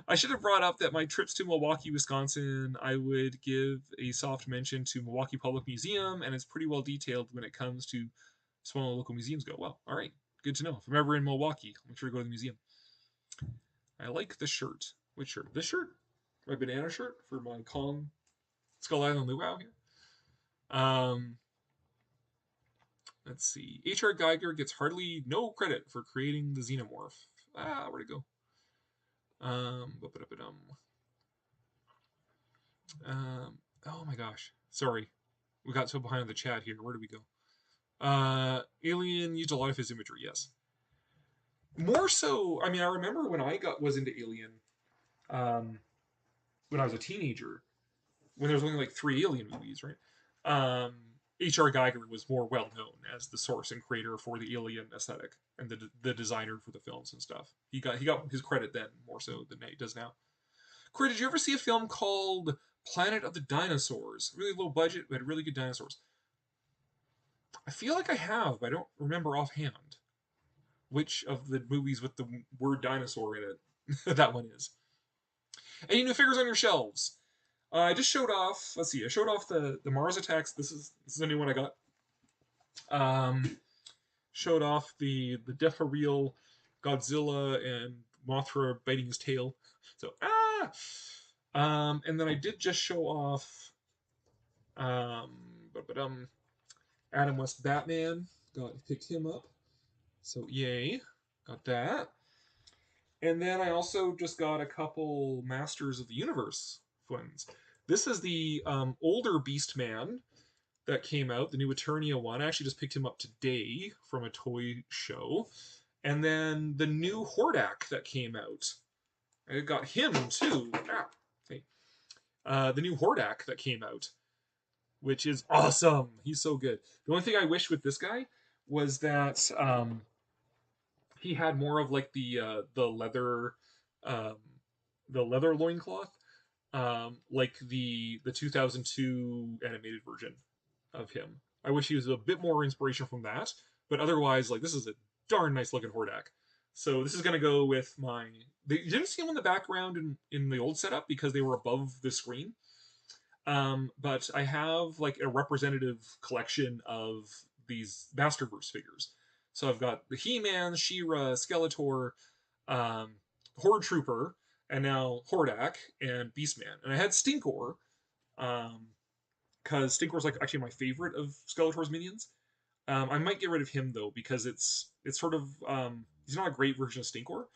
I should have brought up that my trips to Milwaukee, Wisconsin, I would give a soft mention to Milwaukee Public Museum, and it's pretty well detailed when it comes to small local museums go. Well, all right, good to know. If I'm ever in Milwaukee, I'll make sure to go to the museum. I like the shirt. Which shirt? This shirt? My banana shirt for my Kong Skull Island Luau here. Let's see. H.R. Geiger gets hardly no credit for creating the xenomorph. Where'd it go? Oh my gosh. Sorry. We got so behind the chat here. Where did we go? Alien used a lot of his imagery, yes. More so, I mean, I remember when I was into Alien, um, when I was a teenager, when there was only like 3 Alien movies, right? Um, H.R. Geiger was more well known as the source and creator for the Alien aesthetic and the designer for the films and stuff. He got his credit then more so than he does now. Corey, did you ever see a film called Planet of the Dinosaurs? Really low budget, but really good dinosaurs. I feel like I have, but I don't remember offhand which of the movies with the word dinosaur in it that one is. Any new figures on your shelves? I just showed off. Let's see. I showed off the Mars Attacks. This is a new one I got. Showed off the Death for Real Godzilla and Mothra biting his tail. So and then I did just show off um, Adam West Batman. Picked him up. So yay, got that. And then I also just got a couple Masters of the Universe ones. This is the older Beastman that came out, the new Eternia one. I actually just picked him up today from a toy show. And then the new Hordak that came out. I got him too. Hey. The new Hordak that came out, which is awesome. He's so good. The only thing I wish with this guy was that he had more of like um, the leather loincloth, like the 2002 animated version of him. I wish he was a bit more inspiration from that, but otherwise, like this is a darn nice looking Hordak. So this is gonna go with my. You didn't see him in the background in the old setup because they were above the screen. But I have like a representative collection of these Masterverse figures. So I've got the He-Man, She-Ra, Skeletor, um, Horde Trooper, and now Hordak and Beastman. And I had Stinkor, because Stinkor's like actually my favorite of Skeletor's minions. I might get rid of him though because it's sort of he's not a great version of Stinkor,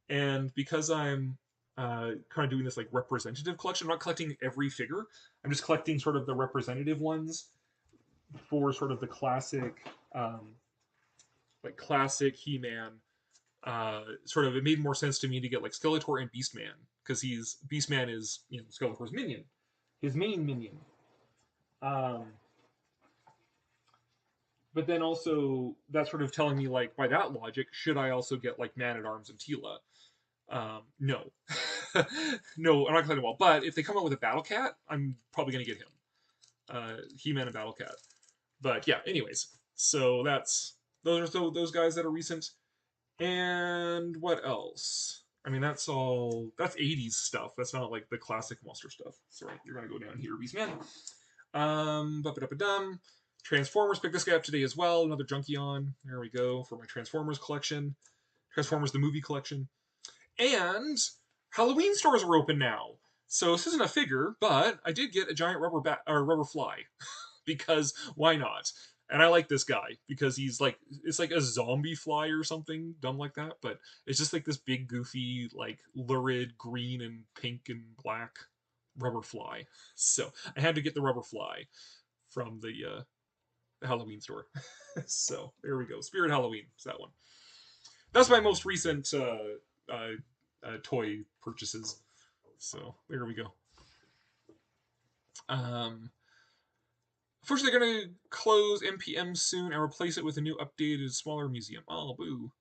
and because I'm kind of doing this like representative collection, I'm not collecting every figure. I'm just collecting sort of the representative ones for sort of the classic, like classic He-Man. Sort of, it made more sense to me to get like Skeletor and Beastman because Beastman is Skeletor's minion, his main minion. Um, but then also that's sort of telling me like by that logic, should I also get like Man at Arms and Tila? No, no, I'm not collecting them all. But if they come out with a Battle Cat, I'm probably gonna get him. He-Man and Battle Cat. But yeah, anyways, so those guys that are recent. And what else? I mean, that's 80s stuff. That's not like the classic monster stuff. Sorry, you're gonna go down here, Beastman. Ba-ba-da-ba-dum. Transformers picked this guy up today as well. Another Junkion. There we go for my Transformers collection. Transformers the movie collection. And Halloween stores are open now. So this isn't a figure, but I did get a giant rubber fly because why not? And I like this guy because it's like a zombie fly or something dumb like that, but it's just like this big goofy like lurid green and pink and black rubber fly. So I had to get the rubber fly from the Halloween store. So there we go. Spirit Halloween is that one. That's my most recent toy purchases. So there we go. Unfortunately, they're going to close MPM soon and replace it with a new updated, smaller museum. Oh, boo.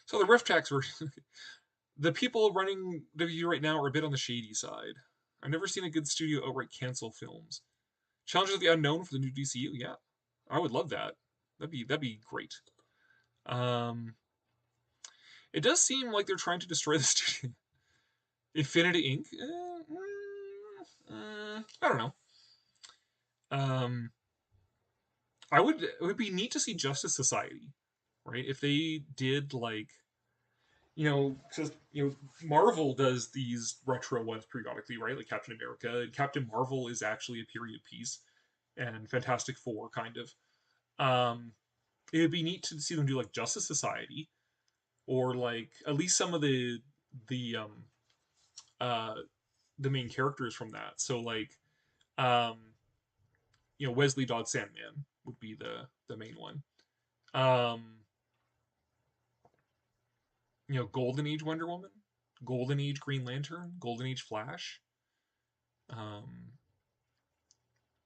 So the Rift Tracks version. The people running WU right now are a bit on the shady side. I've never seen a good studio outright cancel films. Challenge of the Unknown for the new DCU. Yeah, I would love that. That'd be great. It does seem like they're trying to destroy the studio. Infinity Inc. I don't know. It would be neat to see Justice Society, right? If they did like, because Marvel does these retro ones periodically, right? Like Captain America. Captain Marvel is actually a period piece, and Fantastic Four kind of. It would be neat to see them do like Justice Society, or like at least some of the uh the main characters from that. So like um Wesley Dodds Sandman would be the main one. Um Golden Age Wonder Woman, Golden Age Green Lantern, Golden Age Flash. Um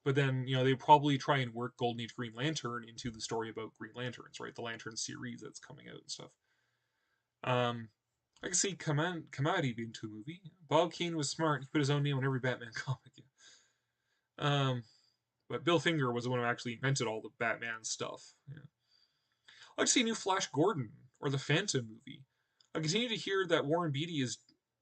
but then they probably try and work Golden Age Green Lantern into the story about Green Lanterns, right? The Lantern series that's coming out and stuff. I can see Kamadi being to a movie. Bob Kane was smart. He put his own name on every Batman comic. Um, but Bill Finger was the one who actually invented all the Batman stuff. Yeah. I'd like to see a new Flash Gordon or the Phantom movie. I continue to hear that Warren Beatty is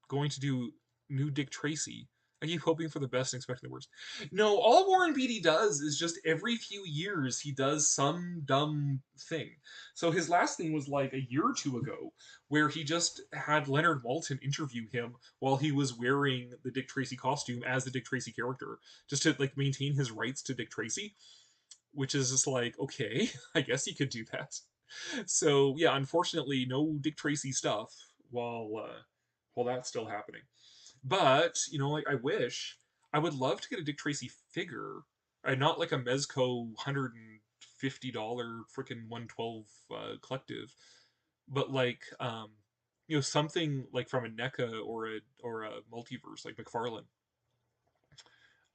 going to do new Dick Tracy. I keep hoping for the best and expecting the worst. No, all Warren Beatty does is just every few years he does some dumb thing. So his last thing was like a year or two ago, where he just had Leonard Maltin interview him while he was wearing the Dick Tracy costume as the Dick Tracy character, just to like maintain his rights to Dick Tracy, which is just like, okay, I guess he could do that. So yeah, unfortunately, no Dick Tracy stuff while that's still happening. But like I would love to get a Dick Tracy figure, not like a Mezco $150 freaking 112 collective, but like something like from a NECA or a multiverse like McFarlane.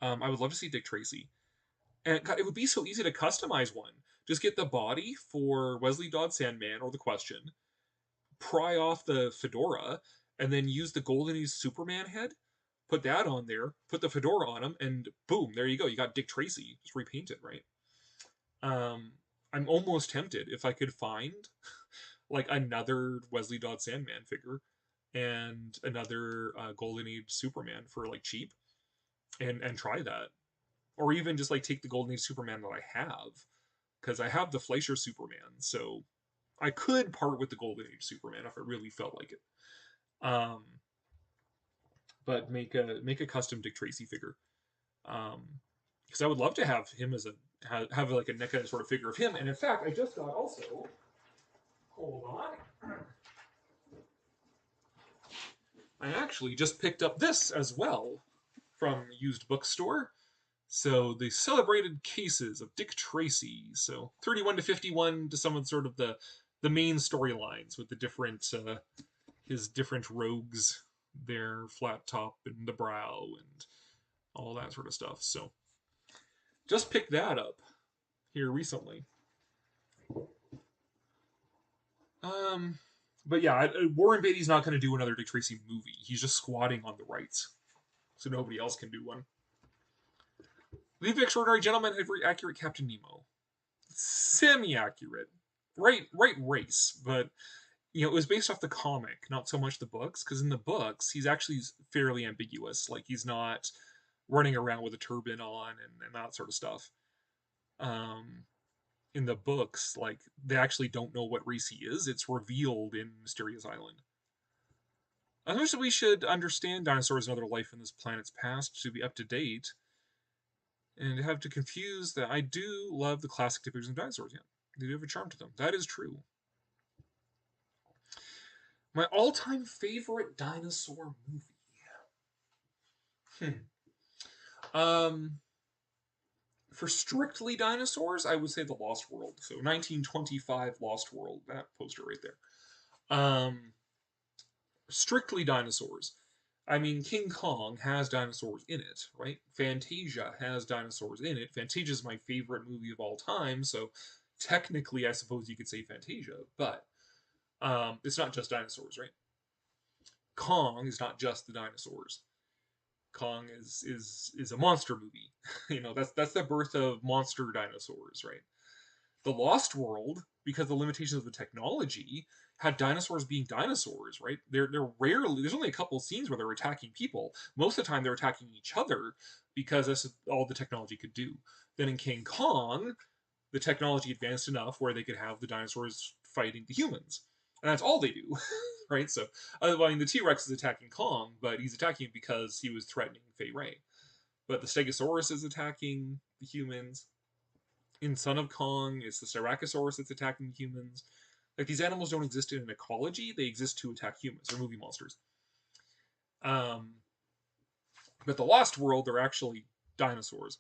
I would love to see Dick Tracy, and God, it would be so easy to customize one. Just get the body for Wesley Dodds Sandman or the Question, pry off the fedora, and then use the Golden Age Superman head, put that on there, put the fedora on him, and boom, there you go. You got Dick Tracy. Just repaint it, right? I'm almost tempted if I could find like another Wesley Dodds Sandman figure and another Golden Age Superman for like cheap, and try that, or even just like take the Golden Age Superman that I have, because I have the Fleischer Superman, so I could part with the Golden Age Superman if I really felt like it. Um, but make a custom Dick Tracy figure. Because I would love to have him as have like a NECA sort of figure of him. And in fact, I just got also. Hold on. I actually just picked up this as well from Used Bookstore. So the celebrated cases of Dick Tracy. So 31 to 51 to some of sort of the main storylines with the different his different rogues, their flat top and the brow and all that sort of stuff. So just picked that up here recently. But yeah, Warren Beatty's not going to do another Dick Tracy movie. He's just squatting on the rights, so nobody else can do one. The Extraordinary Gentleman had very accurate Captain Nemo, semi-accurate, right race, but it was based off the comic, not so much the books, because in the books he's actually fairly ambiguous. Like he's not running around with a turban on and that sort of stuff. In the books, like they actually don't know what race he is. It's revealed in Mysterious Island. I wish that we should understand dinosaurs and other life in this planet's past to be up to date, and have to confuse that. I do love the classic depictions of dinosaurs. Yeah, they do have a charm to them. That is true. My all-time favorite dinosaur movie. For strictly dinosaurs, I would say The Lost World. So 1925 Lost World, that poster right there. Strictly dinosaurs. I mean, King Kong has dinosaurs in it, right? Fantasia has dinosaurs in it. Fantasia is my favorite movie of all time, so technically, I suppose you could say Fantasia, but it's not just dinosaurs, right? Kong is not just the dinosaurs. Kong is a monster movie. That's the birth of monster dinosaurs, right? The Lost World, because of the limitations of the technology, had dinosaurs being dinosaurs, right? They're rarely, there's only a couple of scenes where they're attacking people. Most of the time they're attacking each other because that's all the technology could do. Then in King Kong, the technology advanced enough where they could have the dinosaurs fighting the humans. And that's all they do, right? So, I mean, the T Rex is attacking Kong, but he's attacking because he was threatening Fei Ray. But the Stegosaurus is attacking the humans. In Son of Kong, it's the Styracosaurus that's attacking humans. Like, these animals don't exist in an ecology, they exist to attack humans. They're movie monsters. Um, but the Lost World, they're actually dinosaurs.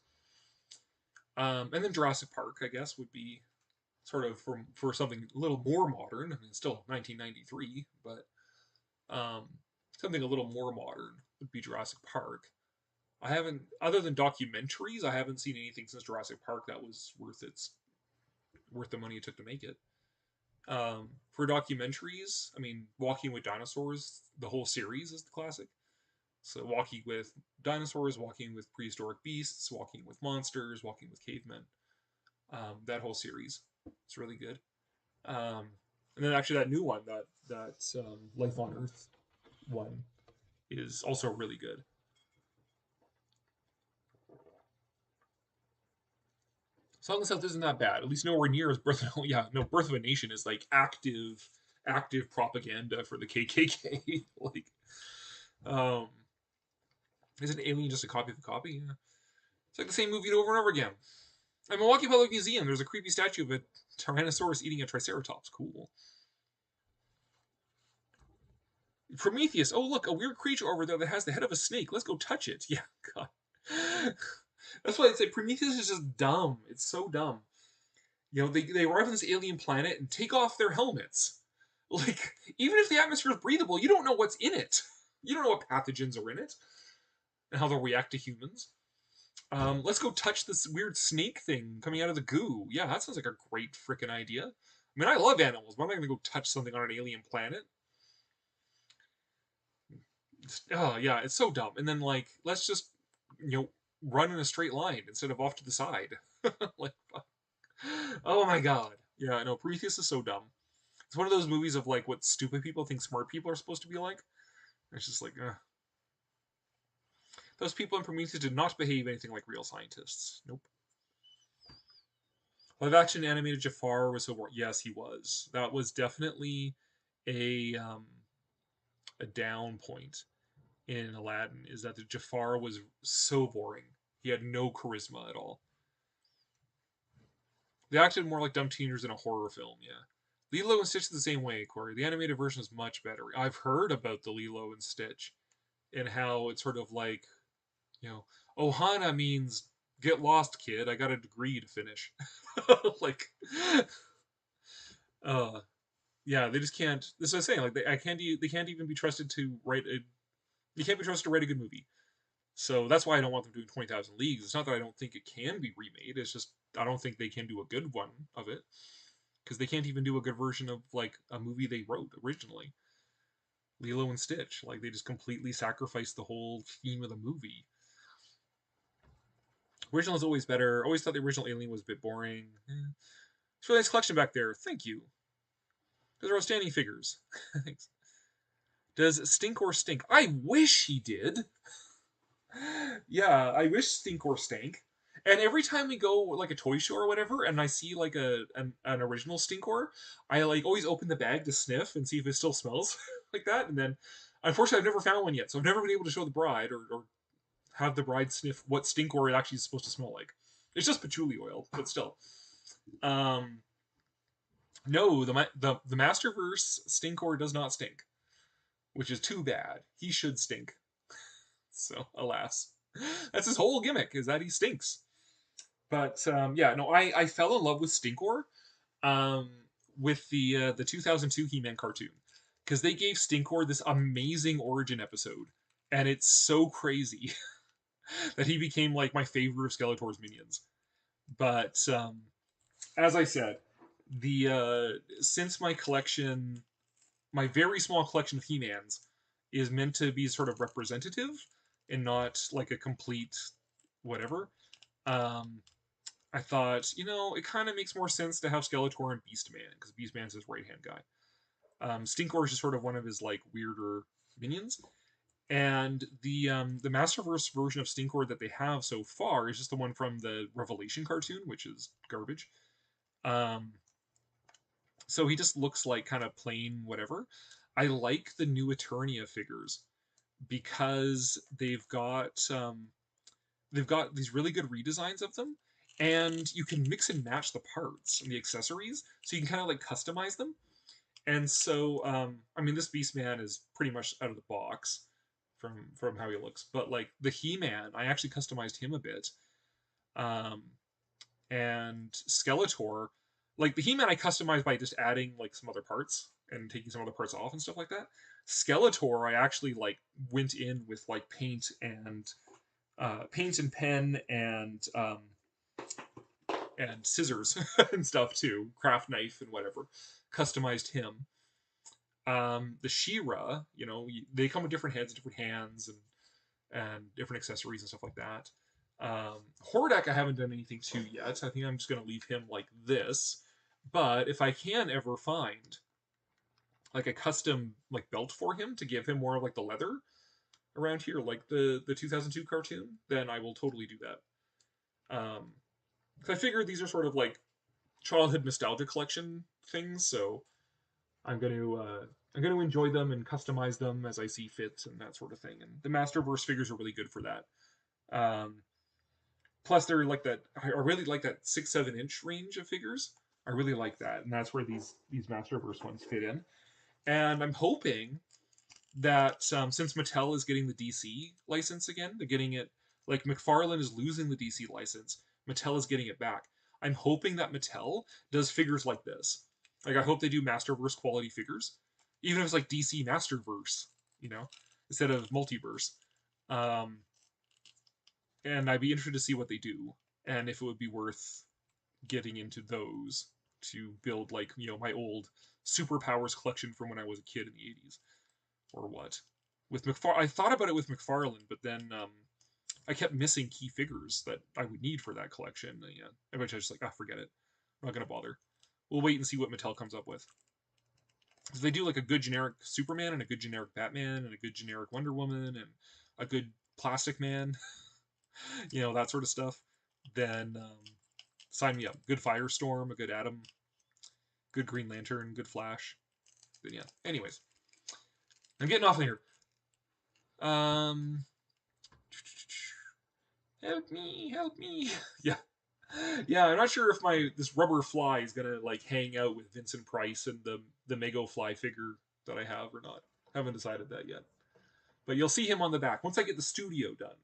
And then Jurassic Park, I guess, would be sort of for something a little more modern. I mean, it's still 1993, but um, something a little more modern would be Jurassic Park. I haven't, other than documentaries, I haven't seen anything since Jurassic Park that was worth the money it took to make it. For documentaries, I mean, Walking with Dinosaurs, the whole series is the classic. So, walking with dinosaurs, walking with prehistoric beasts, walking with monsters, walking with cavemen. That whole series, it's really good. Um, and then actually that new one, that Life on Earth one, is also really good. Song of the South isn't that bad. At least nowhere near as Birth. Of, yeah, no, Birth of a Nation is like active propaganda for the KKK. Like, um, isn't Alien just a copy of a copy? Yeah. It's like the same movie over and over again. At Milwaukee Public Museum, there's a creepy statue of a Tyrannosaurus eating a Triceratops. Cool. Prometheus. Oh, look, a weird creature over there that has the head of a snake. Let's go touch it. Yeah, God. That's why I'd say Prometheus is just dumb. It's so dumb. They arrive on this alien planet and take off their helmets. Like, even if the atmosphere is breathable, you don't know what's in it. You don't know what pathogens are in it and how they'll react to humans. Let's go touch this weird snake thing coming out of the goo. Yeah, that sounds like a great freaking idea. I mean, I love animals, but I'm not going to go touch something on an alien planet. Oh, yeah, it's so dumb. And then, like, let's just, run in a straight line instead of off to the side. Like, oh my god. Yeah, no, Prometheus is so dumb. It's one of those movies of, like, what stupid people think smart people are supposed to be like. It's just like, those people in Prometheus did not behave anything like real scientists. Nope. Live action animated Jafar was so. Yes, he was. That was definitely a down point in Aladdin, is that the Jafar was so boring. He had no charisma at all. They acted more like dumb teenagers in a horror film, yeah. Lilo and Stitch is the same way, Cory. The animated version is much better. I've heard about the Lilo and Stitch and how it's sort of like, you know, Ohana means get lost, kid. I got a degree to finish. Like, uh, yeah, they just can't. This is what I'm saying. Like, they can't even be trusted to write a. They can't be trusted to write a good movie. So that's why I don't want them doing 20,000 Leagues. It's not that I don't think it can be remade. It's just I don't think they can do a good one of it because they can't even do a good version of like a movie they wrote originally. Lilo and Stitch, like they just completely sacrificed the whole theme of the movie. Original is always better. Always thought the original Alien was a bit boring. It's a really nice collection back there. Thank you. Those are outstanding figures. Thanks. Does Stinkor stink? I wish he did. Yeah, I wish Stinkor stank. And every time we go like a toy show or whatever, and I see like an original Stinkor, I like always open the bag to sniff and see if it still smells like that. And then, unfortunately, I've never found one yet, so I've never been able to show the bride or have the bride sniff what Stinkor actually is supposed to smell like. It's just patchouli oil, but still. Um, no, the Masterverse Stinkor does not stink, which is too bad. He should stink. So, alas, that's his whole gimmick is that he stinks. But yeah, no, I fell in love with Stinkor um, with the 2002 He-Man cartoon because they gave Stinkor this amazing origin episode and it's so crazy that he became like my favorite of Skeletor's minions. But as I said, the since my collection, my very small collection of He-Mans, is meant to be sort of representative and not like a complete whatever. Um, I thought, it kind of makes more sense to have Skeletor and Beastman because Beastman's his right hand guy. Stinkor is just sort of one of his like weirder minions, and the Masterverse version of Stinkor that they have so far is just the one from the Revelation cartoon, which is garbage. Um, so he just looks like kind of plain whatever. I like the new Eternia figures because they've got these really good redesigns of them, and you can mix and match the parts and the accessories, so you can kind of like customize them. And so, I mean, this Beastman is pretty much out of the box from how he looks, but like the He-Man, I actually customized him a bit. Um, and Skeletor, like the He-Man, I customized by just adding like some other parts and taking some other parts off and stuff like that. Skeletor, I actually like went in with like paint and pen and scissors and stuff too, craft knife and whatever. Customized him. The She-Ra, they come with different heads, different hands, and different accessories and stuff like that. Hordak, I haven't done anything to yet. I think I'm just gonna leave him like this. But if I can ever find like a custom like belt for him to give him more of like the leather around here, like the 2002 cartoon, then I will totally do that. Because I figure these are sort of like childhood nostalgia collection things, so I'm going to enjoy them and customize them as I see fit and that sort of thing. And the Masterverse figures are really good for that. Um, Plus, they're like that. I really like that 6-7 inch range of figures. I really like that, and that's where these Masterverse ones fit in. And I'm hoping that since Mattel is getting the DC license again, they're getting it like McFarlane is losing the DC license. Mattel is getting it back. I'm hoping that Mattel does figures like this. Like I hope they do Masterverse quality figures, even if it's like DC Masterverse, instead of multiverse. Um, and I'd be interested to see what they do and if it would be worth getting into those to build like my old superpowers collection from when I was a kid in the 80s or what. With I thought about it with McFarlane, but then I kept missing key figures that I would need for that collection. And, yeah, eventually I was just like, forget it. I'm not gonna bother. We'll wait and see what Mattel comes up with. So they do like a good generic Superman and a good generic Batman and a good generic Wonder Woman and a good Plastic Man, that sort of stuff. Then sign me up. Good Firestorm, a good Atom, good Green Lantern, good Flash. But yeah. Anyways, I'm getting off here. Um, help me, help me. Yeah. Yeah, I'm not sure if this rubber fly is gonna like hang out with Vincent Price and the Mego Fly figure that I have or not. Haven't decided that yet. But you'll see him on the back once I get the studio done.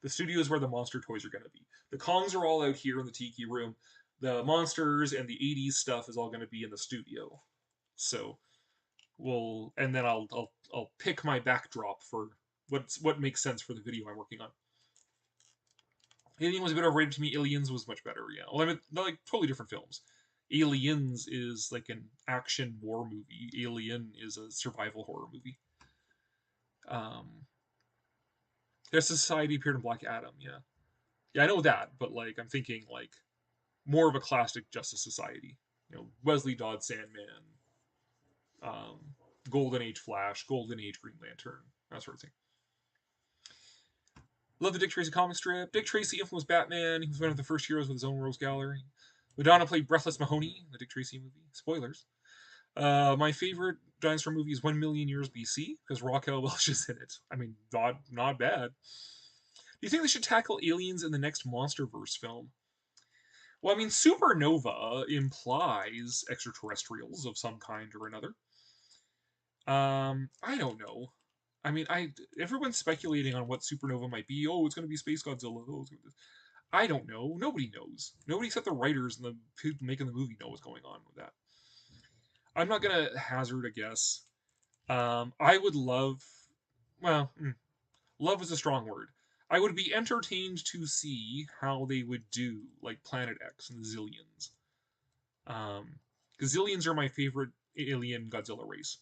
The studio is where the monster toys are gonna be. The Kongs are all out here in the Tiki Room. The monsters and the '80s stuff is all gonna be in the studio. So and then I'll pick my backdrop for what makes sense for the video I'm working on. Alien was a bit overrated to me. Aliens was much better. Yeah, well, I mean, they're like totally different films. Aliens is like an action war movie. Alien is a survival horror movie. There's Society appeared in Black Adam. Yeah, yeah, I know that, but like I'm thinking like more of a classic Justice Society. Wesley Dodd Sandman, um, Golden Age Flash, Golden Age Green Lantern, that sort of thing. Love the Dick Tracy comic strip. Dick Tracy influenced Batman. He was one of the first heroes with his own Rose Gallery. Madonna played Breathless Mahoney, the Dick Tracy movie. Spoilers. My favorite dinosaur movie is 1 Million Years BC because Raquel Welch is in it. I mean, not bad. Do you think they should tackle aliens in the next MonsterVerse film? Well, I mean, supernova implies extraterrestrials of some kind or another. I don't know. I mean, everyone's speculating on what supernova might be. Oh, it's going to be Space Godzilla. Oh, I don't know. Nobody knows. Nobody except the writers and the people making the movie know what's going on with that. I'm not going to hazard a guess. I would love. Well, Love is a strong word. I would be entertained to see how they would do like Planet X and the Zillions. Um, Gazillions are my favorite alien Godzilla race.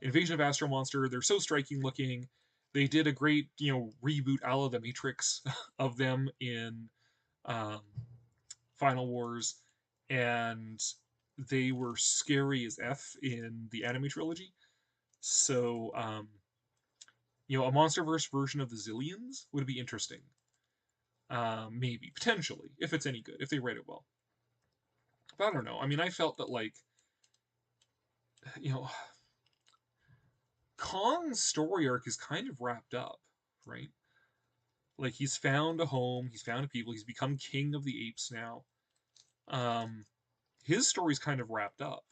Invasion of Astro Monster, they're so striking looking. They did a great, reboot a la the Matrix of them in um, Final Wars, and they were scary as F in the anime trilogy. So, a MonsterVerse version of the Zillions would be interesting. Maybe, potentially, if it's any good, if they write it well. But I don't know. I mean, I felt that, like, you know, Kong's story arc is kind of wrapped up, right? Like, he's found a home, he's found a people, he's become king of the apes now. Um, his story's kind of wrapped up.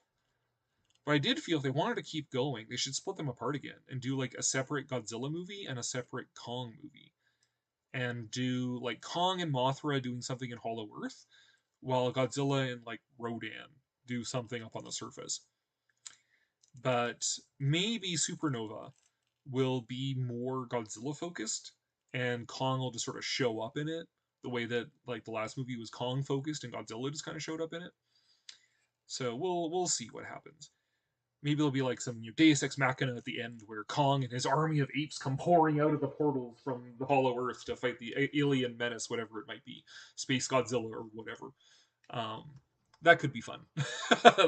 But I did feel if they wanted to keep going, they should split them apart again and do like a separate Godzilla movie and a separate Kong movie. And do like Kong and Mothra doing something in Hollow Earth, while Godzilla and like Rodan do something up on the surface. But maybe Supernova will be more Godzilla focused, and Kong will just sort of show up in it the way that like the last movie was Kong focused and Godzilla just kind of showed up in it. So we'll see what happens. Maybe there'll be like some Deus Ex Machina at the end where Kong and his army of apes come pouring out of the portals from the Hollow Earth to fight the alien menace, whatever it might be, Space Godzilla or whatever. Um, that could be fun.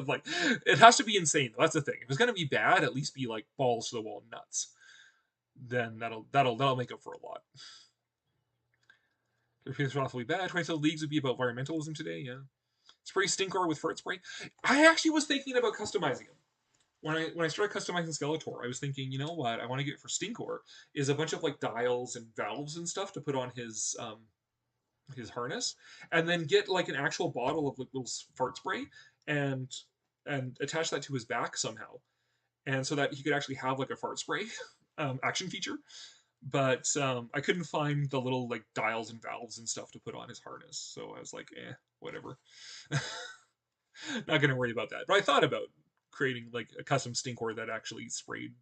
Like, it has to be insane. That's the thing. If it's gonna be bad, at least be like balls to the wall nuts. Then that'll make up for a lot. If it's awfully bad, 27 Leagues would be about environmentalism today. Yeah, spray Stinkor with fart spray. I actually was thinking about customizing him. When I started customizing Skeletor, I was thinking, you know what I want to get for Stinkor is a bunch of like dials and valves and stuff to put on his harness, and then get like an actual bottle of like little fart spray and attach that to his back somehow, and so that he could actually have like a fart spray action feature. But I couldn't find the little like dials and valves and stuff to put on his harness, so I was like, whatever. Not gonna worry about that. But I thought about creating like a custom Stinkor that actually sprayed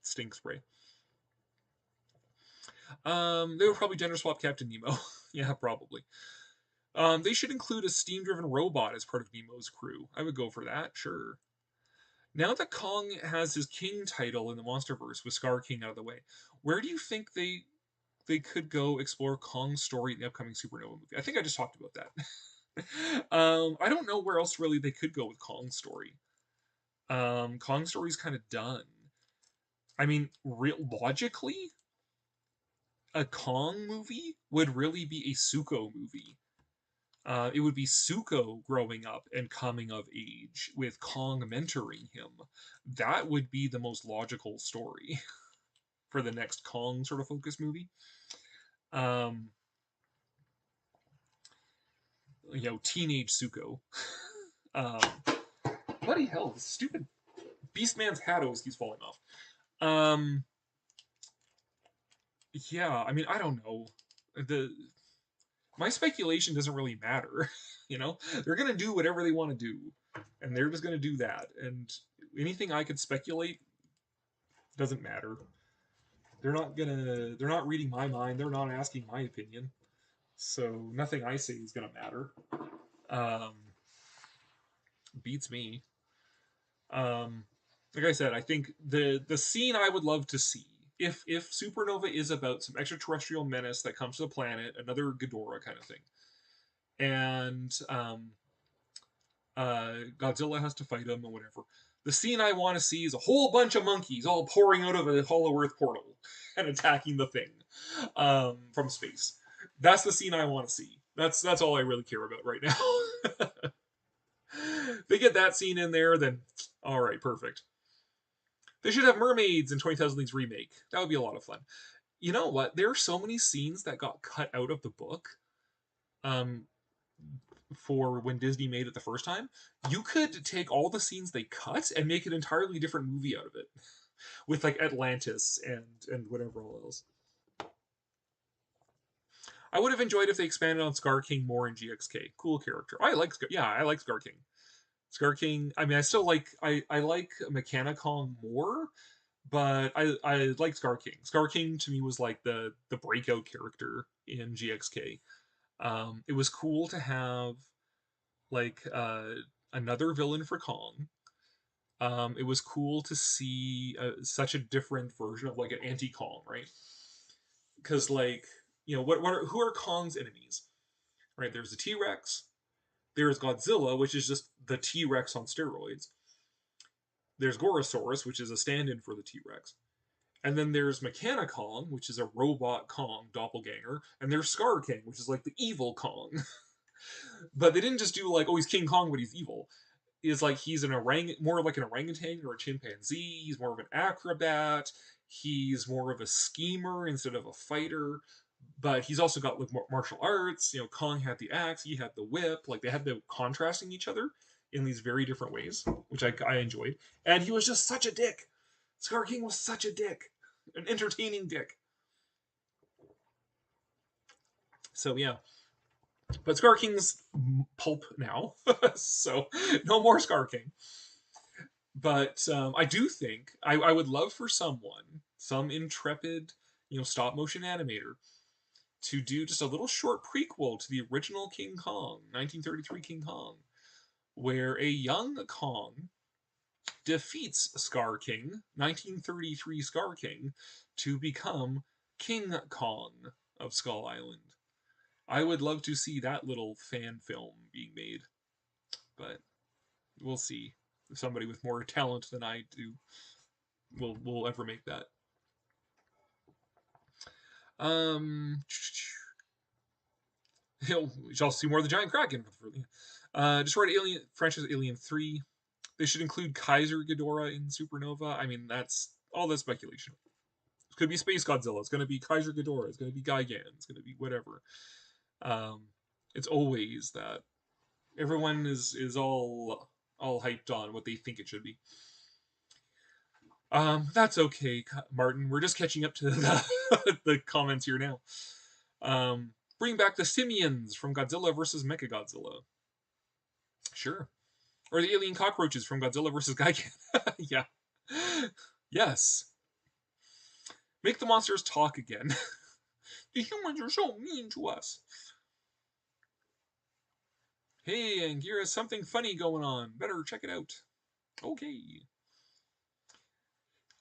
stink spray. They would probably gender swap Captain Nemo. Yeah, probably. They should include a steam-driven robot as part of Nemo's crew. I would go for that, sure. Now that Kong has his king title in the MonsterVerse with Scar King out of the way, where do you think they could go explore Kong's story in the upcoming Supernova movie? I think I just talked about that. I don't know where else really they could go with Kong's story. Kong's story's kind of done. I mean, logically, a Kong movie would really be a Suko movie. It would be Suko growing up and coming of age with Kong mentoring him. That would be the most logical story for the next Kong sort of focus movie. Um, Teenage Suko. Um, bloody hell, this stupid Beastman's hat always keeps falling off. Yeah, I mean, I don't know. My speculation doesn't really matter. They're gonna do whatever they want to do, and they're just gonna do that. And anything I could speculate doesn't matter. They're not reading my mind. They're not asking my opinion. So nothing I say is gonna matter. Um, beats me. Like I said, I think the scene I would love to see if Supernova is about some extraterrestrial menace that comes to the planet, another Ghidorah kind of thing, and Godzilla has to fight him or whatever. The scene I want to see is a whole bunch of monkeys all pouring out of a Hollow Earth portal and attacking the thing from space. That's the scene I want to see. That's all I really care about right now. They get that scene in there, then all right, perfect. They should have mermaids in 20,000 Leagues remake. That would be a lot of fun. You know what? There are so many scenes that got cut out of the book um, for when Disney made it the first time. You could take all the scenes they cut and make an entirely different movie out of it, with like Atlantis and whatever else. I would have enjoyed if they expanded on Scar King more in GXK. Cool character. I like Scar King. Scar King. I mean, I still like I like Mechana Kong more, But I like Scar King. Scar King to me was like the breakout character in GXK. It was cool to have like another villain for Kong. It was cool to see such a different version of like an anti Kong, right? Because like who are Kong's enemies, right? There's the T Rex. There's Godzilla, which is just the T Rex on steroids. There's Gorosaurus, which is a stand-in for the T Rex. And then there's Mechana-Kong, which is a robot Kong doppelganger, and there's Scar King, which is like the evil Kong. But they didn't just do like, oh, he's King Kong, but he's evil. Is like he's more like an orangutan or a chimpanzee. He's more of an acrobat. He's more of a schemer instead of a fighter. But he's also got like martial arts. Kong had the axe, he had the whip. Like they had the contrasting each other in these very different ways, which I enjoyed. And he was just such a dick. Scar King was such a dick, an entertaining dick. So yeah, but Scar King's pulp now, so no more Scar King. But I do think I would love for some intrepid, stop motion animator, to do just a little short prequel to the original King Kong, 1933 King Kong, where a young Kong defeats Scar King, 1933 Scar King, to become King Kong of Skull Island. I would love to see that little fan film being made, but we'll see if somebody with more talent than I do will ever make that. We shall see more of the Giant Kraken. Destroyed Alien franchise Alien 3. They should include Kaiser Ghidorah in Supernova. I mean, that's all that speculation. It could be Space Godzilla. It's going to be Kaiser Ghidorah. It's going to be Gigan. It's going to be whatever. It's always that everyone is all hyped on what they think it should be. That's okay, Martin. We're just catching up to the comments here now. Bring back the simians from Godzilla vs. Mechagodzilla. Sure. Or the alien cockroaches from Godzilla vs. Gigan. Yeah. Yes. Make the monsters talk again. The humans are so mean to us. Hey, Angira, something funny going on. Better check it out. Okay.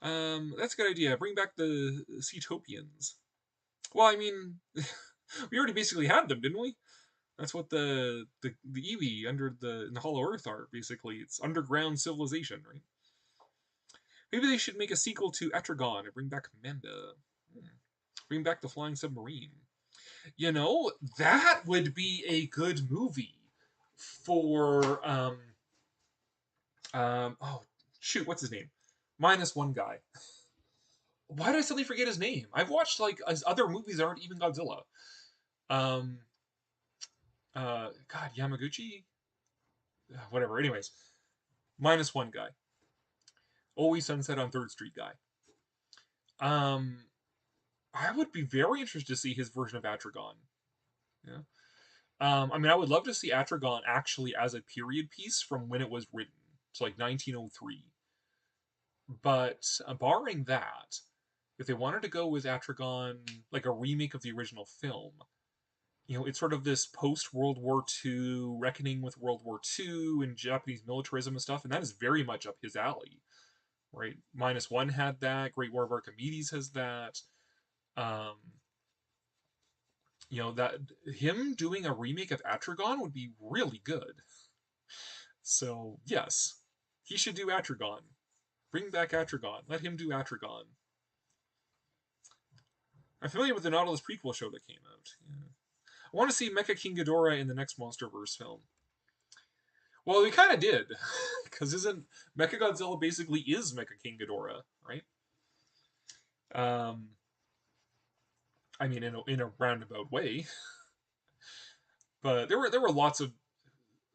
That's a good idea. Bring back the Seatopians. Well, I mean, we already basically had them, didn't we? That's what the Eevee in the Hollow Earth are, basically. It's underground civilization, right? Maybe they should make a sequel to Etrigan and bring back Manda. Bring back the Flying Submarine. That would be a good movie for oh shoot, what's his name? -1 guy. Why did I suddenly forget his name? I've watched like other movies that aren't even Godzilla. God, Yamaguchi? Whatever. Anyways, -1 guy. Always Sunset on 3rd Street guy. I would be very interested to see his version of Atragon. Yeah. I mean, I would love to see Atragon actually as a period piece from when it was written. So like 1903. But barring that, if they wanted to go with Atragon, like a remake of the original film, it's sort of this post-World War II reckoning with World War II and Japanese militarism and stuff, and that is very much up his alley, right? -1 had that. Great War of Archimedes has that. That him doing a remake of Atragon would be really good. So yes, he should do Atragon. Bring back Atragon. Let him do Atragon. I'm familiar with the Nautilus prequel show that came out. Yeah. I want to see Mecha King Ghidorah in the next MonsterVerse film. Well, we kind of did, because isn't Mechagodzilla basically is Mecha King Ghidorah, right? I mean, in a roundabout way. But there were lots of.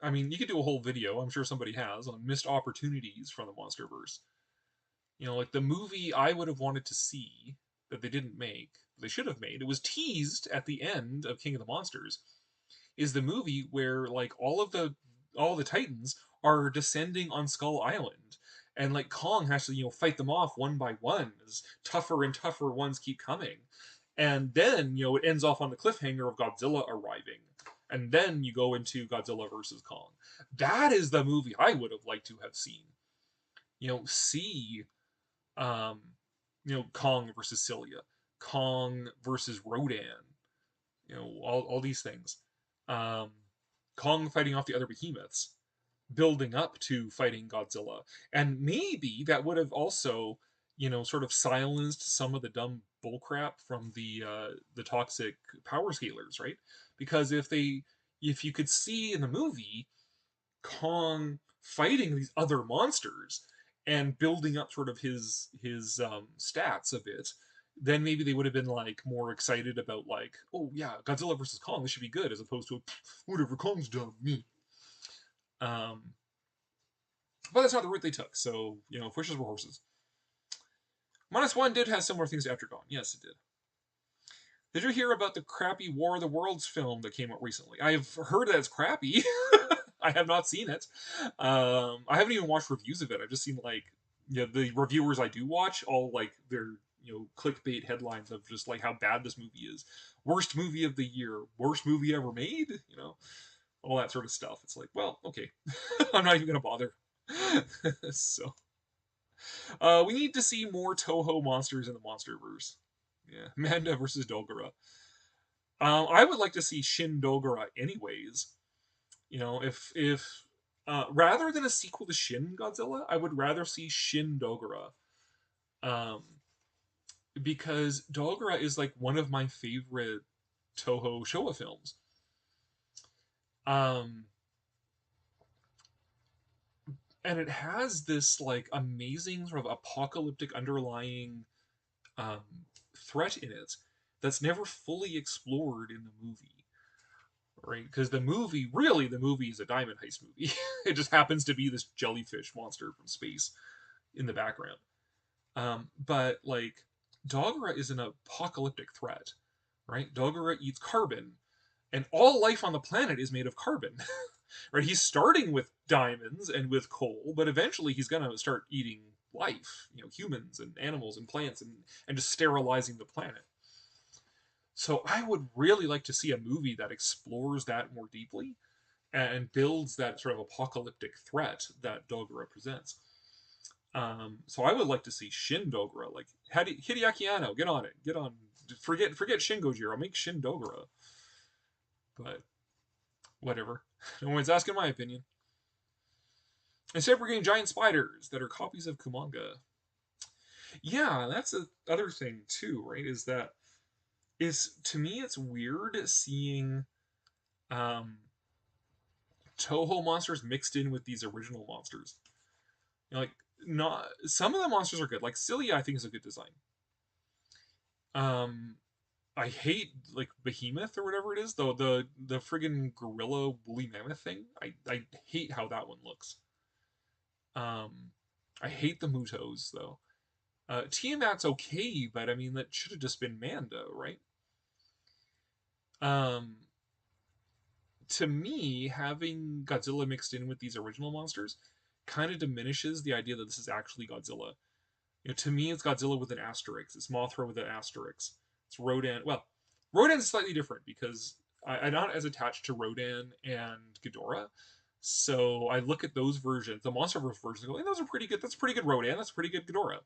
I mean, you could do a whole video. I'm sure somebody has on missed opportunities from the MonsterVerse. Like the movie I would have wanted to see that they didn't make, they should have made. It was teased at the end of King of the Monsters. Is the movie where like all the Titans are descending on Skull Island, and like Kong has to fight them off one by one as tougher and tougher ones keep coming, and then it ends off on the cliffhanger of Godzilla arriving, and then you go into Godzilla versus Kong. That is the movie I would have liked to have seen. See um, Kong versus Cilia, Kong versus Rodan, all these things. Um, Kong fighting off the other behemoths, building up to fighting Godzilla. And maybe that would have also, sort of silenced some of the dumb bullcrap from the toxic power scalers, right? Because if you could see in the movie Kong fighting these other monsters and building up sort of his stats a bit, then maybe they would have been like more excited about like, oh yeah, Godzilla versus Kong, this should be good, as opposed to whatever Kong's done me. Um, but that's not the route they took. So if wishes were horses. -1 did have similar things to After Dawn. Yes, it did. Did you hear about the crappy War of the Worlds film that came out recently? I've heard that it's crappy. I have not seen it. I haven't even watched reviews of it. I've just seen like the reviewers I do watch all like their clickbait headlines of just like how bad this movie is. Worst movie of the year. Worst movie ever made. All that sort of stuff. It's like, well, okay. I'm not even gonna bother. So we need to see more Toho monsters in the MonsterVerse. Yeah, Manda versus Dogora. I would like to see Shin Dogora anyways. If rather than a sequel to Shin Godzilla, I would rather see Shin Dogora. Um, because Dogora is like one of my favorite Toho Showa films. And it has this like amazing sort of apocalyptic underlying um, threat in it that's never fully explored in the movie, right? Because the movie is a diamond heist movie. It just happens to be this jellyfish monster from space in the background. But like Dogora is an apocalyptic threat, right? Dogora eats carbon, and all life on the planet is made of carbon. Right? He's starting with diamonds and with coal, but eventually he's gonna start eating life, humans and animals and plants, and just sterilizing the planet. So I would really like to see a movie that explores that more deeply and builds that sort of apocalyptic threat that Dogora presents. So I would like to see Shin Dogora, like Hideaki Anno, get on it, get on. Forget Shin Gojira, make Shin Dogora. But whatever. No one's asking my opinion. Instead, we're getting giant spiders that are copies of Kumanga. Yeah, that's the other thing too, right? Is to me it's weird seeing Toho monsters mixed in with these original monsters. Like not some of the monsters are good. Like Cilia, I think is a good design. I hate like Behemoth or whatever it is, though the friggin' gorilla woolly mammoth thing. I hate how that one looks. I hate the Mutos though. Tiamat's okay, but I mean that should have just been Mando, right? Um, to me, having Godzilla mixed in with these original monsters kind of diminishes the idea that this is actually Godzilla. To me, it's Godzilla with an asterisk. It's Mothra with an asterisk. It's Rodan. Well, Rodan's slightly different because I'm not as attached to Rodan and Ghidorah. So I look at those versions, the MonsterVerse versions, and go, hey, those are pretty good. That's pretty good Rodan. That's pretty good Ghidorah.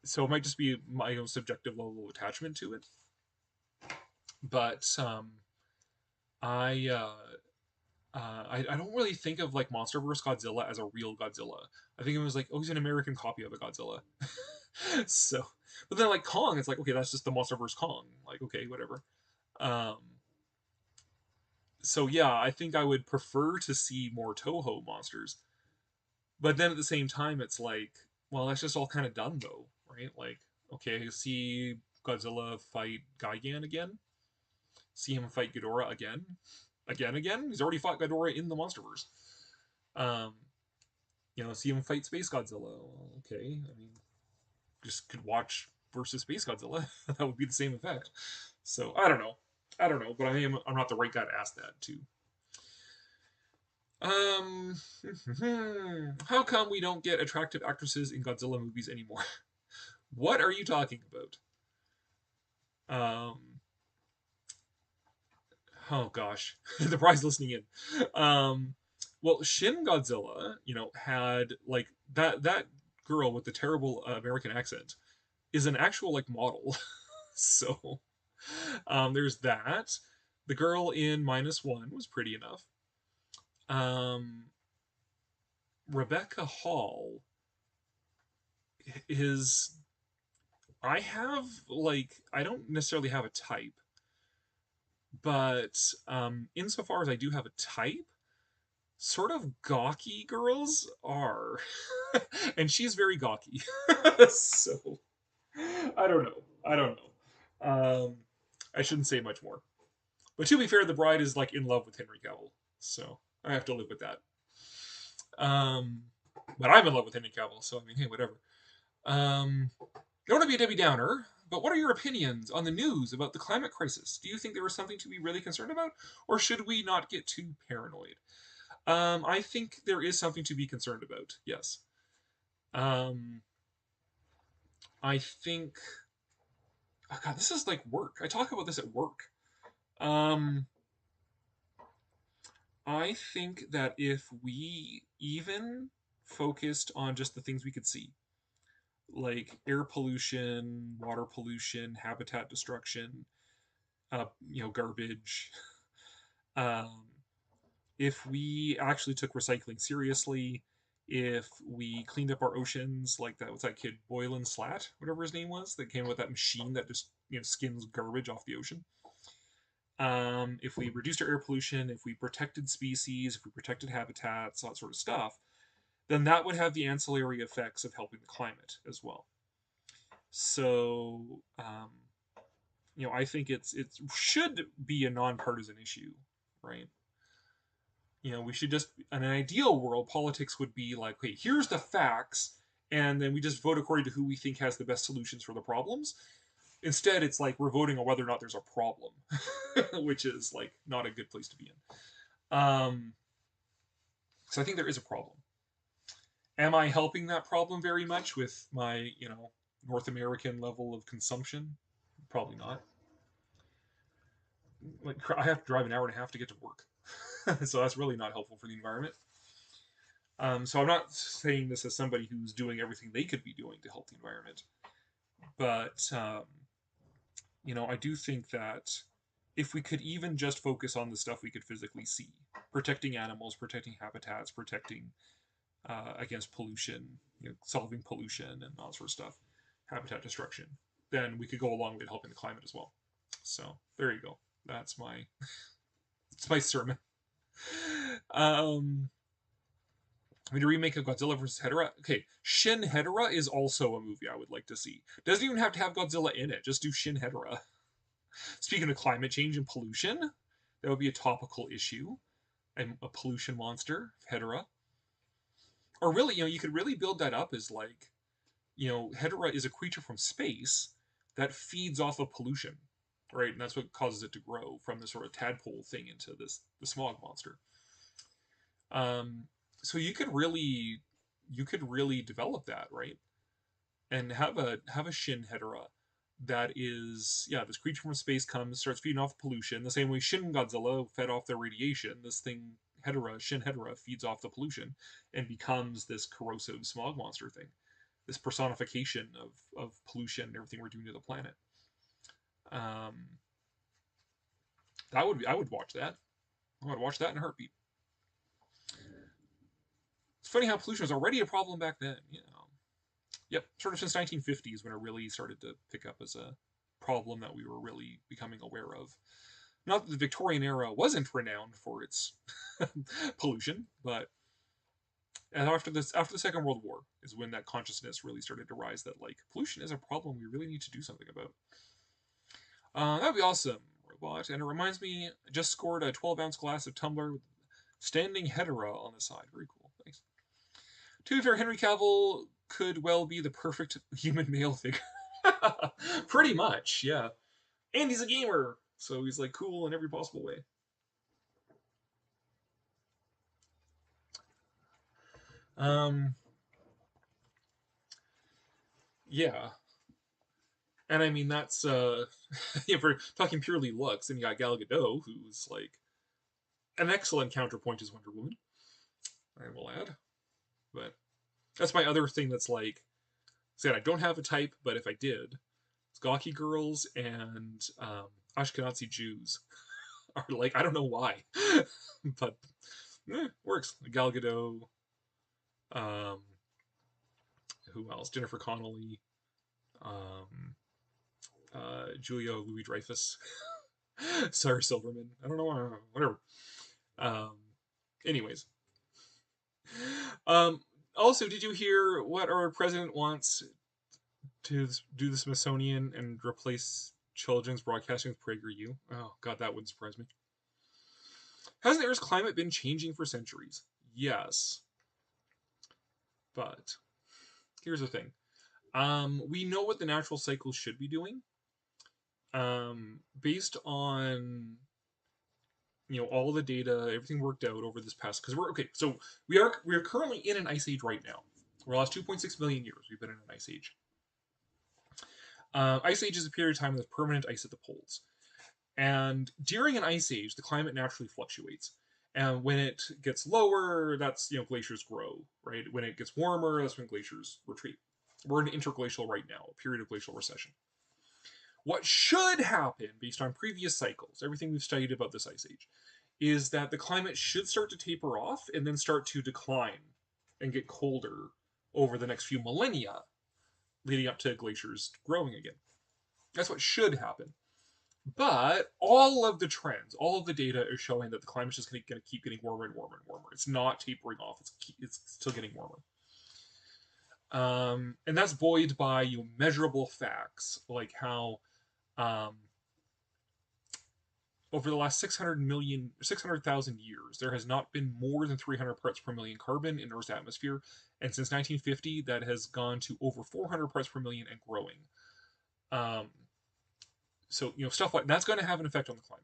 So it might just be my own subjective level of attachment to it. But I, I don't really think of like MonsterVerse Godzilla as a real Godzilla. I think it was like, oh, he's an American copy of a Godzilla. So, but then like Kong, it's like, okay, that's just the MonsterVerse Kong. Like, okay, whatever. Um, so yeah, I think I would prefer to see more Toho monsters. But then at the same time, it's like, well, that's just all kind of done though, right? Like, okay, see Godzilla fight Gigan again. See him fight Ghidorah again. Again. He's already fought Ghidorah in the MonsterVerse. Um, see him fight Space Godzilla. Well, okay, I mean, just could watch versus Space Godzilla. That would be the same effect. So I don't know, but I'm not the right guy to ask that to. Um, how come we don't get attractive actresses in Godzilla movies anymore? What are you talking about? Um, oh gosh, the prize listening in. Um, well, Shin Godzilla, had like that girl with the terrible American accent is an actual like model. So, there's that. The girl in -1 was pretty enough. Um, Rebecca Hall is. I don't necessarily have a type, but insofar as I do have a type, sort of gawky girls are. And she's very gawky. So, I don't know. I don't know. I shouldn't say much more. But to be fair, the bride is like in love with Henry Cavill. So, I have to live with that. Um, but I'm in love with Henry Cavill, so I mean, hey, whatever. Don't want to be a Debbie Downer, but what are your opinions on the news about the climate crisis? Do you think there is something to be really concerned about, or should we not get too paranoid? I think there is something to be concerned about. Yes. Um, I think. Oh God, this is like work. I talk about this at work. Um, I think that if we even focused on just the things we could see, like air pollution, water pollution, habitat destruction, garbage. Um, if we actually took recycling seriously, if we cleaned up our oceans, like that was that kid Boylan Slat, whatever his name was, that came with that machine that just skins garbage off the ocean. If we reduced our air pollution, if we protected species, if we protected habitats, all that sort of stuff, then that would have the ancillary effects of helping the climate as well. So, I think it should be a nonpartisan issue, right? We should just, in an ideal world, politics would be like, okay, here's the facts, and then we just vote according to who we think has the best solutions for the problems. Instead, it's like we're voting on whether or not there's a problem, which is like not a good place to be in. So I think there is a problem. Am I helping that problem very much with my, North American level of consumption? Probably not. Like I have to drive an hour and a half to get to work, so that's really not helpful for the environment. So I'm not saying this as somebody who's doing everything they could be doing to help the environment, but I do think that if we could even just focus on the stuff we could physically see, protecting animals, protecting habitats, protecting against pollution, solving pollution and all sort of stuff, habitat destruction, then we could go a long way to helping the climate as well. So there you go. That's my it's my sermon. I mean, a remake of Godzilla vs. Hedorah. Okay, Shin Hedorah is also a movie I would like to see. Doesn't even have to have Godzilla in it. Just do Shin Hedorah. Speaking of climate change and pollution, that would be a topical issue. And a pollution monster, Hedorah. Or really, you could really build that up as like, Hedorah is a creature from space that feeds off of pollution, right? And that's what causes it to grow from this sort of tadpole thing into the smog monster. Um, so you could really develop that, right? And have a Shin Hedorah that is, yeah, this creature from space comes, starts feeding off pollution the same way Shin Godzilla fed off their radiation. This thing Shin Hedorah feeds off the pollution and becomes this corrosive smog monster thing, this personification of pollution and everything we're doing to the planet. Um, I would watch that. I would watch that in a heartbeat. It's funny how pollution was already a problem back then. Yep, sort of since 1950s when it really started to pick up as a problem that we were really becoming aware of. Not that the Victorian era wasn't renowned for its pollution, but after the Second World War is when that consciousness really started to rise that like pollution is a problem we really need to do something about. That'd be awesome, robot. And it reminds me, I just scored a 12-ounce glass of tumbler with standing Hedorah on the side. Very cool. Thanks. To be fair, Henry Cavill could well be the perfect human male figure. Pretty much, yeah. And he's a gamer, so he's like cool in every possible way. Yeah. And I mean, that's, if we're talking purely looks, and you got Gal Gadot, who's like an excellent counterpoint as Wonder Woman, I will add. But that's my other thing that's like, said I don't have a type, but if I did, it's gawky girls and Ashkenazi Jews are like, I don't know why, but works. Gal Gadot, um, who else? Jennifer Connelly, um, Julia Louis Dreyfus, Sarah Silverman. I don't know, whatever. Um, anyways, um, also, did you hear what our president wants to do the Smithsonian and replace children's broadcasting with PragerU? Oh God, that wouldn't surprise me. Hasn't the Earth's climate been changing for centuries? Yes, but here's the thing. We know what the natural cycle should be doing. Based on all the data, everything worked out over this past, because we're okay. So we are currently in an ice age right now. For the last 2.6 million years, we've been in an ice age. Ice age is a period of time with permanent ice at the poles. And during an ice age, the climate naturally fluctuates. And when it gets lower, that's glaciers grow, right? When it gets warmer, that's when glaciers retreat. We're in interglacial right now, a period of glacial recession. What should happen, based on previous cycles, everything we've studied about this ice age, is that the climate should start to taper off and then start to decline and get colder over the next few millennia, leading up to glaciers growing again. That's what should happen. But all of the trends, all of the data is showing that the climate's just going to keep getting warmer and warmer and warmer. It's not tapering off. It's still getting warmer. And that's buoyed by measurable facts, like how over the last 600,000 years, there has not been more than 300 parts per million carbon in Earth's atmosphere. And since 1950, that has gone to over 400 parts per million and growing. So, stuff like that's going to have an effect on the climate.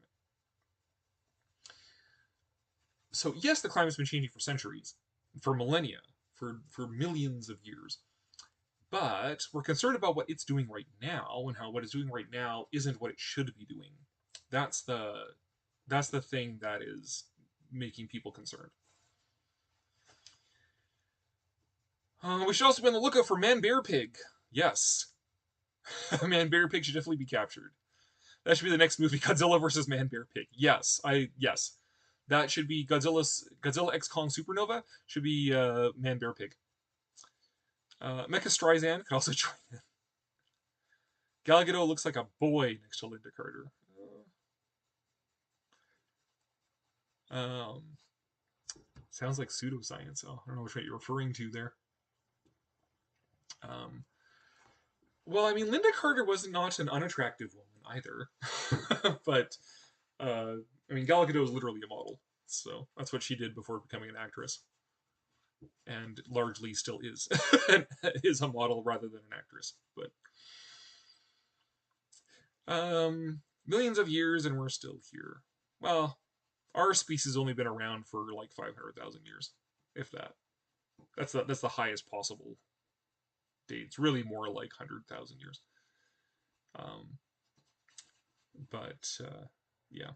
So, yes, the climate's been changing for centuries, for millennia, for millions of years. But we're concerned about what it's doing right now, and how what it's doing right now isn't what it should be doing. That's the thing that is making people concerned. We should also be on the lookout for Man Bear Pig. Yes. Man Bear Pig should definitely be captured. That should be the next movie, Godzilla versus Man Bear Pig. Yes. That should be Godzilla X Kong Supernova should be Man Bear Pig. Mecha Streisand could also join in. Gal Gadot looks like a boy next to Linda Carter. Sounds like pseudoscience. Oh, I don't know which one you're referring to there. Well, I mean, Linda Carter was not an unattractive woman either. But, I mean, Gal Gadot is literally a model. So that's what she did before becoming an actress. And largely still is. Is a model rather than an actress. But, millions of years and we're still here. Well, our species has only been around for like 500,000 years, if that. That's the highest possible date. It's really more like 100,000 years. Yeah.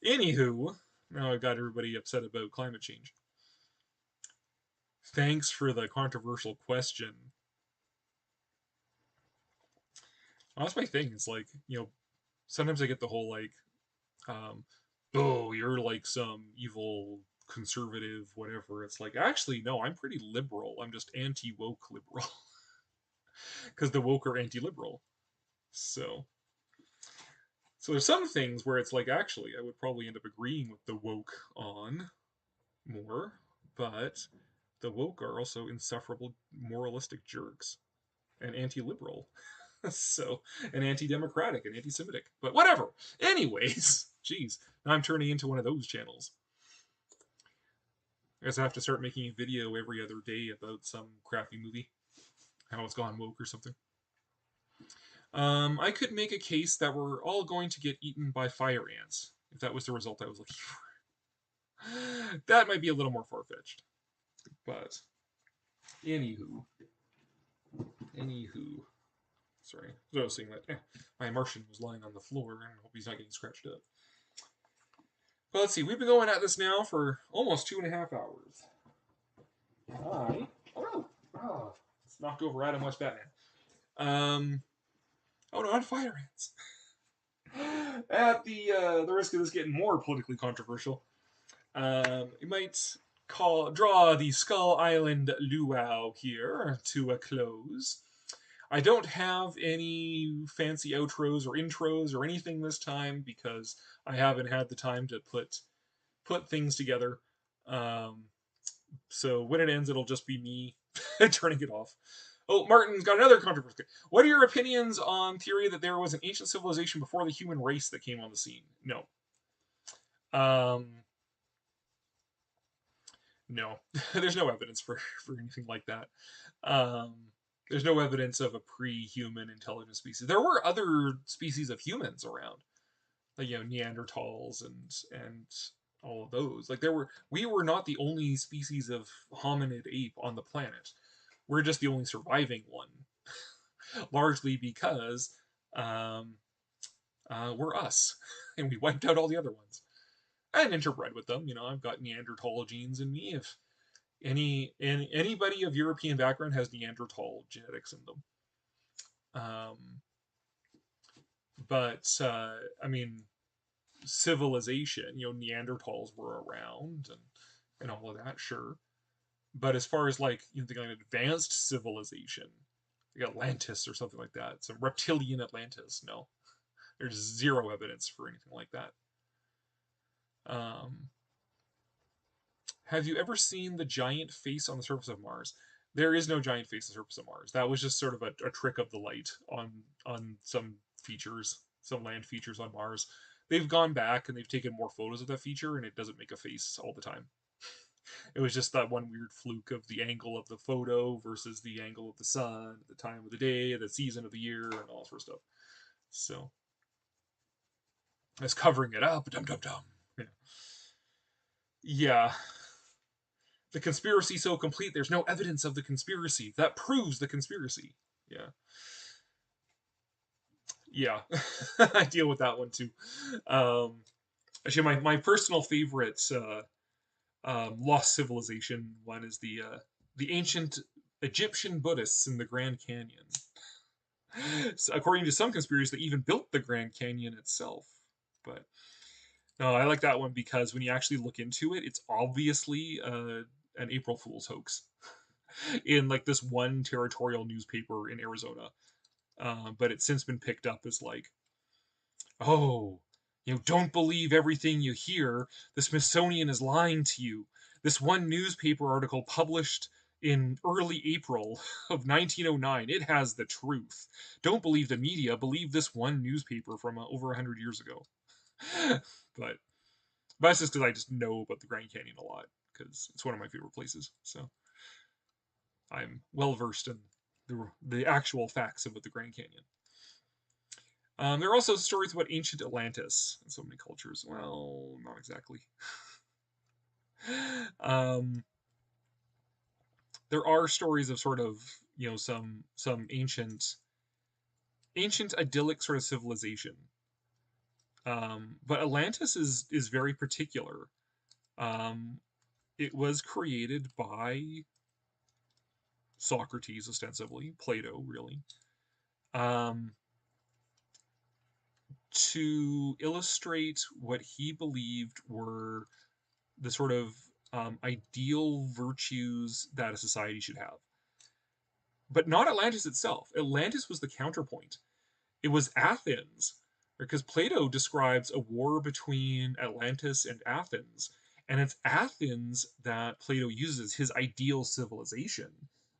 Anywho, now I've got everybody upset about climate change. Thanks for the controversial question. Well, that's my thing. It's like, sometimes I get the whole like, oh, you're like some evil conservative, whatever. It's like, actually, no, I'm pretty liberal. I'm just anti-woke liberal. Because the woke are anti-liberal. So there's some things where it's like, actually, I would probably end up agreeing with the woke on more, but the woke are also insufferable moralistic jerks and anti-liberal. So, and anti-democratic and anti-Semitic. But whatever. Anyways, geez, now I'm turning into one of those channels. I guess I have to start making a video every other day about some crappy movie. How it's gone woke or something. I could make a case that we're all going to get eaten by fire ants, if that was the result I was looking for. That might be a little more far-fetched. But anywho, sorry, I was saying that my Martian was lying on the floor, and I hope he's not getting scratched up. But let's see, we've been going at this now for almost 2.5 hours. It's knocked over Adam West Batman. Oh no, on fire ants. At the risk of this getting more politically controversial, you might draw the Skull Island Luau here to a close. I don't have any fancy outros or intros or anything this time because I haven't had the time to put things together. So when it ends, it'll just be me turning it off. Oh, Martin's got another controversy. What are your opinions on theory that there was an ancient civilization before the human race that came on the scene? No. No. There's no evidence for anything like that. There's no evidence of a pre-human intelligent species. There were other species of humans around, like Neanderthals and all of those. Like we were not the only species of hominid ape on the planet. We're just the only surviving one, largely because we're us, and we wiped out all the other ones. And interbred with them. I've got Neanderthal genes in me. If anybody of European background has Neanderthal genetics in them. But I mean, civilization. Neanderthals were around and all of that, sure. But as far as like an advanced civilization, like Atlantis or something like that, some reptilian Atlantis, no, there's zero evidence for anything like that. Have you ever seen the giant face on the surface of Mars? There is no giant face on the surface of Mars. That was just sort of a trick of the light on some features, some land features on Mars. They've gone back and they've taken more photos of that feature, and it doesn't make a face all the time. It was just that one weird fluke of the angle of the photo versus the angle of the sun, the time of the day, the season of the year, and all sort of stuff. So, it's covering it up. Dum dum dum. Yeah. The conspiracy so complete, there's no evidence of the conspiracy. That proves the conspiracy. Yeah. Yeah. I deal with that one too. Actually, my personal favorite lost civilization one is the ancient Egyptian Buddhists in the Grand Canyon. So, according to some conspiracies, they even built the Grand Canyon itself. But no, I like that one because when you actually look into it, it's obviously an April Fool's hoax in like this one territorial newspaper in Arizona. But it's since been picked up as like, oh, don't believe everything you hear. The Smithsonian is lying to you. This one newspaper article published in early April of 1909, it has the truth. Don't believe the media. Believe this one newspaper from over 100 years ago. but that's just because I just know about the Grand Canyon a lot because it's one of my favorite places. So I'm well versed in the actual facts about the Grand Canyon. There are also stories about ancient Atlantis in so many cultures. Well, not exactly. There are stories of sort of some ancient idyllic sort of civilization. But Atlantis is very particular. It was created by Socrates, ostensibly, Plato, really, to illustrate what he believed were the sort of ideal virtues that a society should have. But not Atlantis itself. Atlantis was the counterpoint. It was Athens, because Plato describes a war between Atlantis and Athens, and it's Athens that Plato uses his ideal civilization,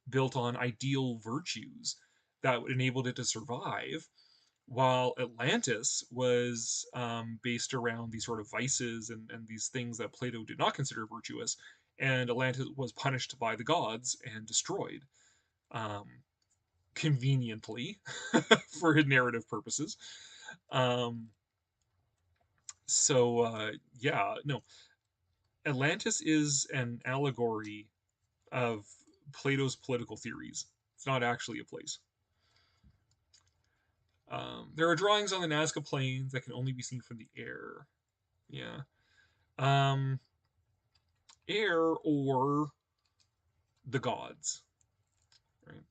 built on ideal virtues that enabled it to survive, while Atlantis was based around these sort of vices and these things that Plato did not consider virtuous, and Atlantis was punished by the gods and destroyed. Conveniently for his narrative purposes. Yeah, no. Atlantis is an allegory of Plato's political theories. It's not actually a place. There are drawings on the Nazca Plains that can only be seen from the air. Yeah. Air or the gods. Right.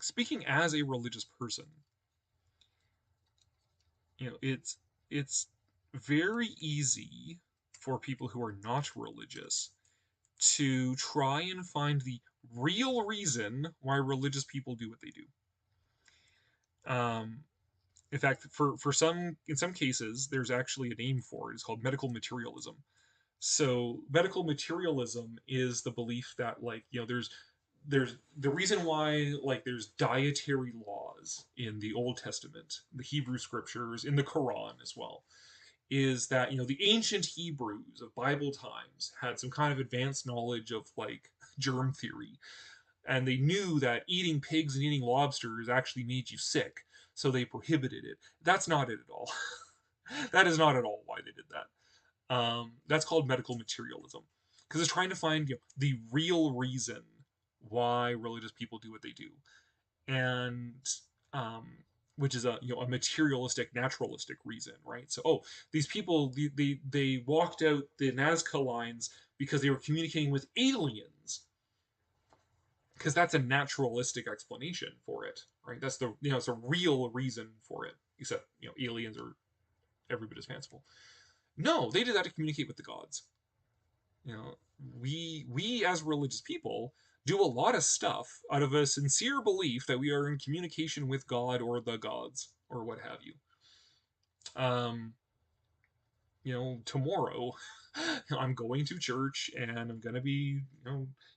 Speaking as a religious person, it's very easy for people who are not religious to try and find the real reason why religious people do what they do. In fact, for some in some cases, there's actually a name for it. It's called medical materialism. So medical materialism is the belief that, like, there's the reason why, like, there's dietary laws in the Old Testament, the Hebrew scriptures, in the Quran as well, is that the ancient Hebrews of Bible times had some kind of advanced knowledge of, like, germ theory, and they knew that eating pigs and eating lobsters actually made you sick, so they prohibited it. That's not it at all. That is not at all why they did that. That's called medical materialism, because it's trying to find the real reason why religious people do what they do, and um, which is a materialistic, naturalistic reason, right? So, these people, they walked out the Nazca lines because they were communicating with aliens, because that's a naturalistic explanation for it, right? That's it's a real reason for it, except aliens are every bit as fanciful. No, they did that to communicate with the gods. We as religious people do a lot of stuff out of a sincere belief that we are in communication with God or the gods or what have you. Tomorrow I'm going to church and I'm going to be,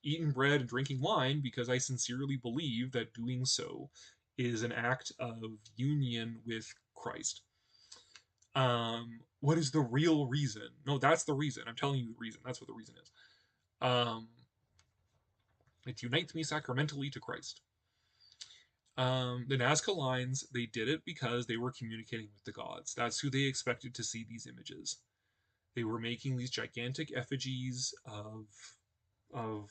eating bread and drinking wine because I sincerely believe that doing so is an act of union with Christ. What is the real reason? No, that's the reason. I'm telling you the reason. That's what the reason is. It unites me sacramentally to Christ. The Nazca lines, they did it because they were communicating with the gods. That's who they expected to see these images. They were making these gigantic effigies of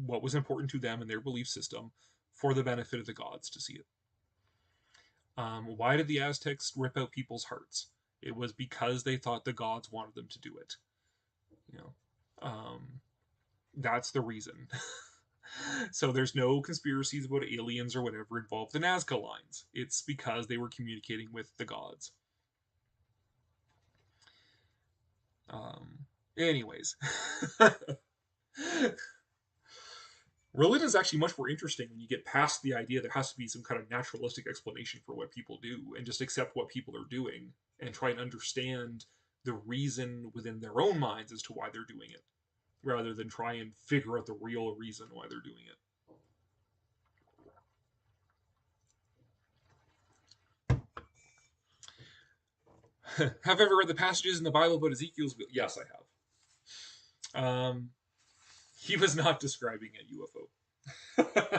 what was important to them and their belief system for the benefit of the gods to see it. Why did the Aztecs rip out people's hearts? It was because they thought the gods wanted them to do it. That's the reason. So there's no conspiracies about aliens or whatever involved the Nazca lines. It's because they were communicating with the gods. Anyways. Religion is actually much more interesting when you get past the idea there has to be some kind of naturalistic explanation for what people do, and just accept what people are doing and try and understand the reason within their own minds as to why they're doing it, rather than try and figure out the real reason why they're doing it. Have I ever read the passages in the Bible about Ezekiel's? Yes, I have. He was not describing a UFO.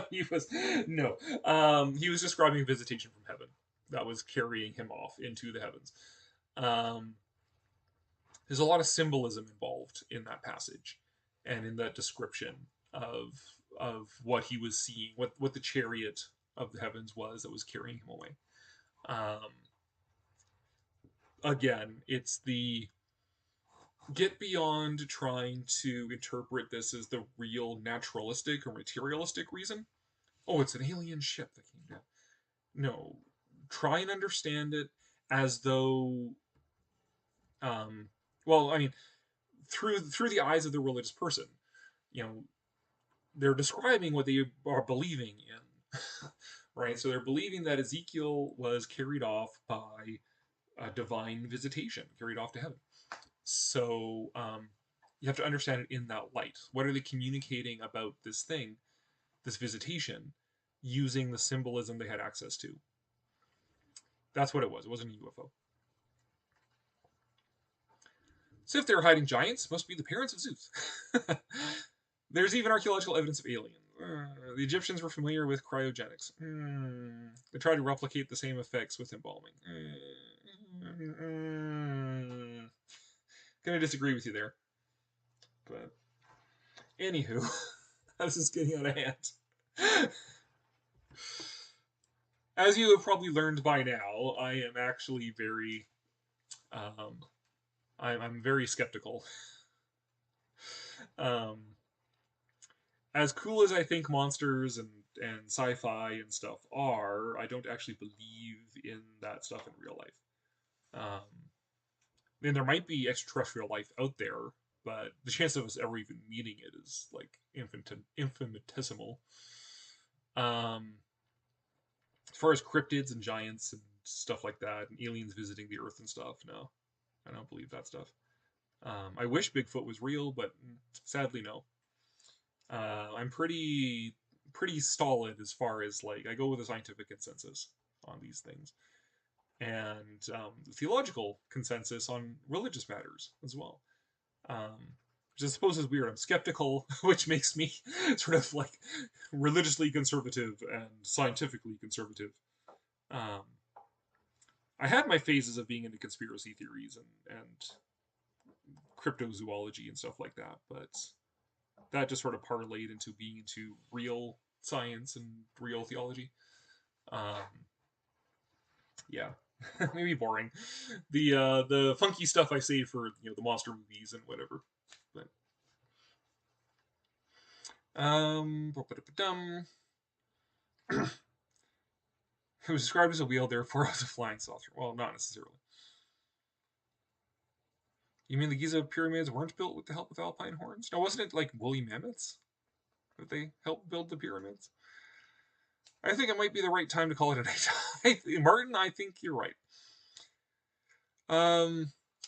He was no. He was describing visitation from heaven that was carrying him off into the heavens. There's a lot of symbolism involved in that passage and in that description of what he was seeing, what the chariot of the heavens was that was carrying him away. Again, it's the get beyond trying to interpret this as the real naturalistic or materialistic reason. Oh, it's an alien ship that came down. No, try and understand it as though, well, I mean, through the eyes of the religious person. They're describing what they are believing in, right? So they're believing that Ezekiel was carried off by a divine visitation, carried off to heaven. So you have to understand it in that light. What are they communicating about this thing, this visitation, using the symbolism they had access to? That's what it was. It wasn't a UFO. So if they're hiding giants, must be the parents of Zeus. There's even archaeological evidence of aliens. The Egyptians were familiar with cryogenics. They tried to replicate the same effects with embalming. Gonna disagree with you there. But Anywho, this is getting out of hand. As you have probably learned by now, I am actually very, um, I'm very skeptical. Um, as cool as I think monsters and sci-fi and stuff are, I don't actually believe in that stuff in real life. Um, I mean, there might be extraterrestrial life out there, but the chance of us ever even meeting it is like infinitesimal. Um, as far as cryptids and giants and stuff like that, and aliens visiting the Earth and stuff, no, I don't believe that stuff. I wish Bigfoot was real, but sadly, no. I'm pretty stolid as far as like I go with a scientific consensus on these things, and theological consensus on religious matters as well. Which I suppose is weird. I'm skeptical, which makes me sort of like religiously conservative and scientifically conservative. Um, I had my phases of being into conspiracy theories and cryptozoology and stuff like that, but that just sort of parlayed into being into real science and real theology. Um, yeah, maybe boring. The funky stuff I save for the monster movies and whatever. But it was described as a wheel, therefore as a flying saucer. Well, not necessarily. You mean the Giza pyramids weren't built with the help of alpine horns? No, wasn't it like woolly mammoths that they helped build the pyramids? I think it might be the right time to call it a night. Martin, I think you're right.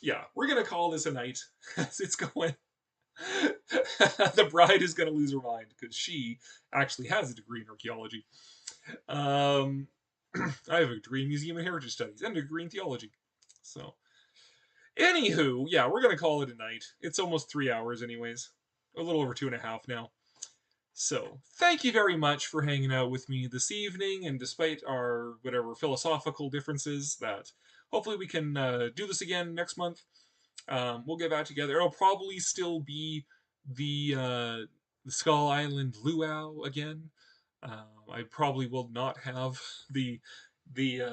Yeah, we're gonna call this a night as it's going. The bride is gonna lose her mind because she actually has a degree in archaeology. I have a degree in museum and heritage studies and a degree in theology. So, anywho, yeah, we're gonna call it a night. It's almost 3 hours, anyways. A little over 2.5 now. So, thank you very much for hanging out with me this evening, and despite our whatever philosophical differences, that hopefully we can do this again next month. We'll get back together. It'll probably still be the Skull Island Luau again. I probably will not have the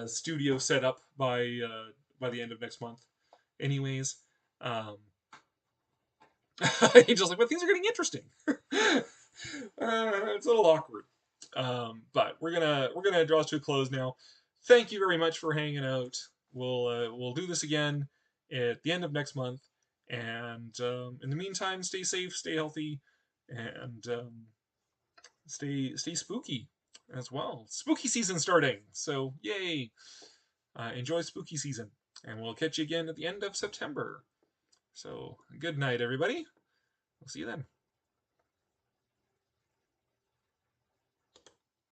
studio set up by the end of next month. Anyways, Angel's like, but things are getting interesting. It's a little awkward. But we're gonna draw us to a close now. Thank you very much for hanging out. We'll do this again at the end of next month. And in the meantime, stay safe, stay healthy, and stay spooky as well. Spooky season starting, so yay! Enjoy spooky season, and we'll catch you again at the end of September. So good night, everybody. We'll see you then.